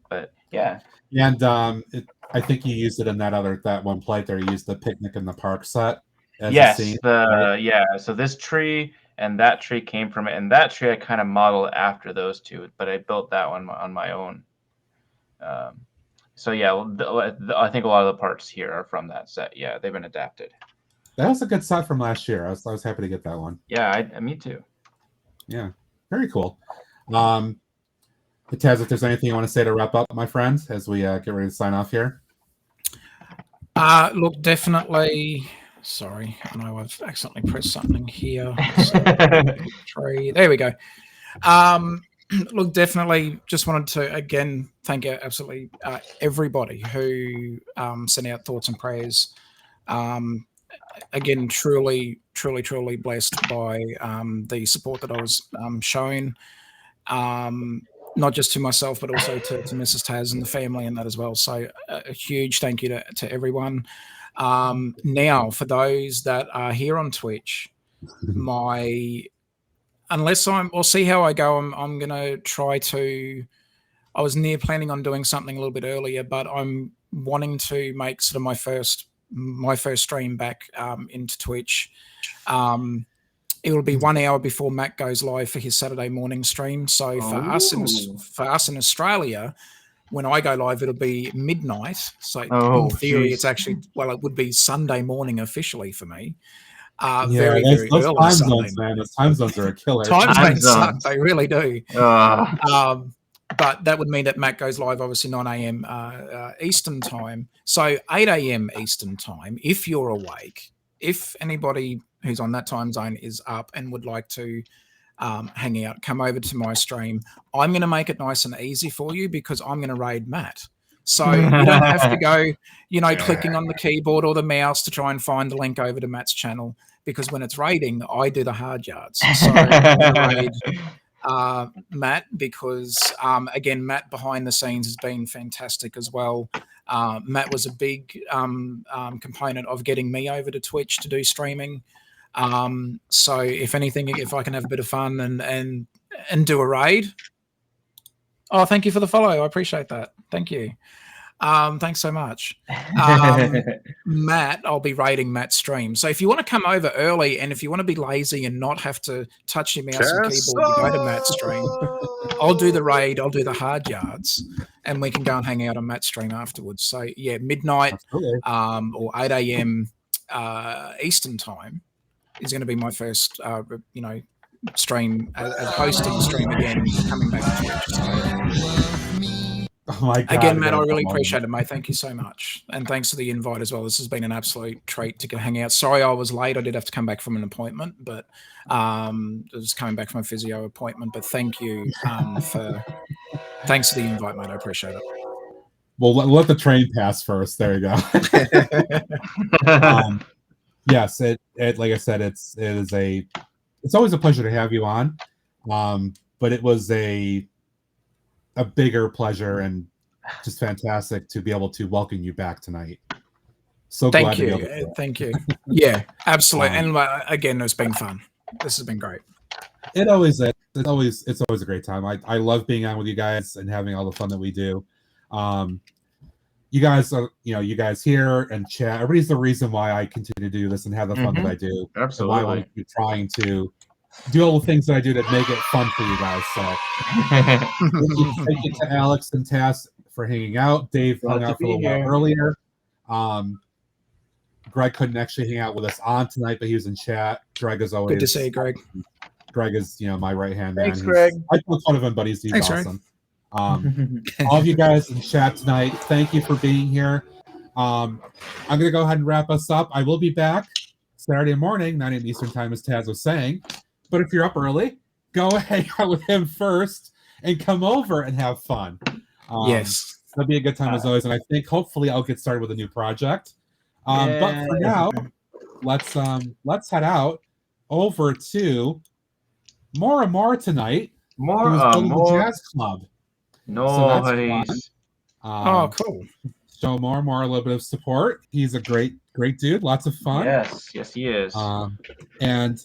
But yeah. And I think you used it in that one plate there. You used the picnic in the park set. Yes, yeah. So this tree and that tree came from it, and that tree I kind of modeled after those two, but I built that one on my own. So yeah, I think a lot of the parts here are from that set. Yeah, they've been adapted. That was a good set from last year. I was happy to get that one. Yeah, me too. Yeah, very cool. Taz, if there's anything you want to say to wrap up, my friend, as we get ready to sign off here. Look, definitely. Sorry, I know I've accidentally pressed something here. There we go. Look, definitely just wanted to, again, thank absolutely everybody who sent out thoughts and prayers. Again, truly blessed by the support that I was shown, not just to myself, but also to Mrs. Taz and the family and that as well. So a huge thank you to everyone. Now, for those that are here on Twitch, we'll see how I go. I'm going to try to, I was near planning on doing something a little bit earlier, but I'm wanting to make sort of my first stream back into Twitch. It will be 1 hour before Matt goes live for his Saturday morning stream. So for us in Australia, when I go live, it'll be midnight. So in theory, it's actually, it would be Sunday morning officially for me. Very early time Sunday. zones, man. Those time zones are a killer. Time zones suck. They really do. But that would mean that Matt goes live, obviously 9 a.m. Eastern time. So 8 a.m. Eastern time, if you're awake, if anybody who's on that time zone is up and would like to hang out, come over to my stream. I'm going to make it nice and easy for you because I'm going to raid Matt. So you don't have to go, clicking on the keyboard or the mouse to try and find the link over to Matt's channel, because when it's raiding, I do the hard yards. So I'm going to raid Matt because, again, Matt behind the scenes has been fantastic as well. Matt was a big component of getting me over to Twitch to do streaming. So if anything, if I can have a bit of fun and do a raid. Oh, thank you for the follow. I appreciate that. Thank you. Thanks so much. Matt, I'll be raiding Matt's stream. So if you want to come over early and if you want to be lazy and not have to touch your mouse and keyboard to go to Matt's stream, I'll do the raid, I'll do the hard yards, and we can go and hang out on Matt's stream afterwards. So yeah, midnight or 8 a.m. Eastern time is going to be my first, stream as hosting stream again, coming back to Twitch. Oh my God, again, Matt, I really appreciate it, mate. Thank you so much, and thanks for the invite as well. This has been an absolute treat to hang out. Sorry, I was late. I did have to come back from an appointment, but I was coming back from a physio appointment. But thank you thanks for the invite, mate. I appreciate it. Well, let the train pass first. There you go. Yes, it like I said, it's always a pleasure to have you on, but it was a bigger pleasure and just fantastic to be able to welcome you back tonight. So thank you, thank you. Yeah, absolutely. And again, it's been fun. This has been great. It always is. It's always a great time. I love being on with you guys and having all the fun that we do. You guys are, you guys here and chat. Everybody's the reason why I continue to do this and have the fun that I do. Absolutely. And why I keep trying to do all the things that I do to make it fun for you guys. So thank you to Alex and Taz for hanging out. Dave Glad hung to out for a little be while here. earlier. Greg couldn't actually hang out with us on tonight, but he was in chat. Greg is always Good to see you, Greg. Greg is, my right hand man. Thanks, Greg. I poke fun of him, but he's Thanks, Greg. awesome. All of you guys in chat tonight, thank you for being here. I'm going to go ahead and wrap us up. I will be back Saturday morning, 9 a.m. Eastern Time, as Taz was saying. But if you're up early, go hang out with him first and come over and have fun. Yes. It'll be a good time as always. And I think hopefully I'll get started with a new project. But for now, let's head out over to more and more tonight. More who's building the more. jazz club. Nice. Oh, cool. Show more and more a little bit of support. He's a great dude. Lots of fun. Yes, he is. And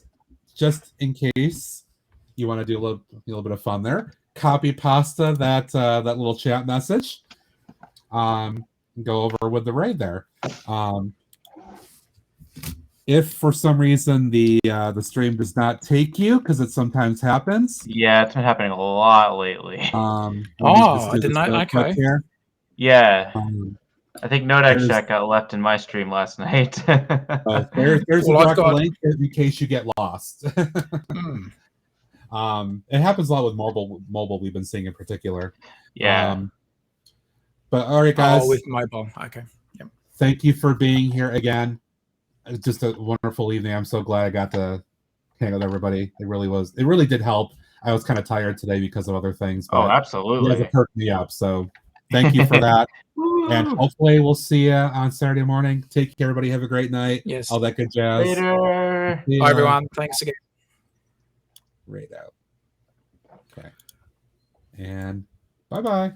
just in case you want to do a little bit of fun there, copy pasta that little chat message. Go over with the raid there. If for some reason the stream does not take you, because it sometimes happens. Yeah, it's been happening a lot lately. I didn't know. Okay. Here. Yeah. I think Nodak there's- Shack got left in my stream last night. There's Well, a I've direct got- link in case you get lost. It happens a lot with mobile we've been seeing in particular. Yeah. But all right, guys. Oh, with mobile. Okay. Yep. Thank you for being here again. It's just a wonderful evening. I'm so glad I got to hang out with everybody. It really did help. I was kind of tired today because of other things. But absolutely. you guys have perked me up. So thank you for that. And hopefully we'll see you on Saturday morning. Take care, everybody. Have a great night. Yes. All that good jazz. Later. Bye, everyone. Thanks again. Right out. Okay. And bye-bye.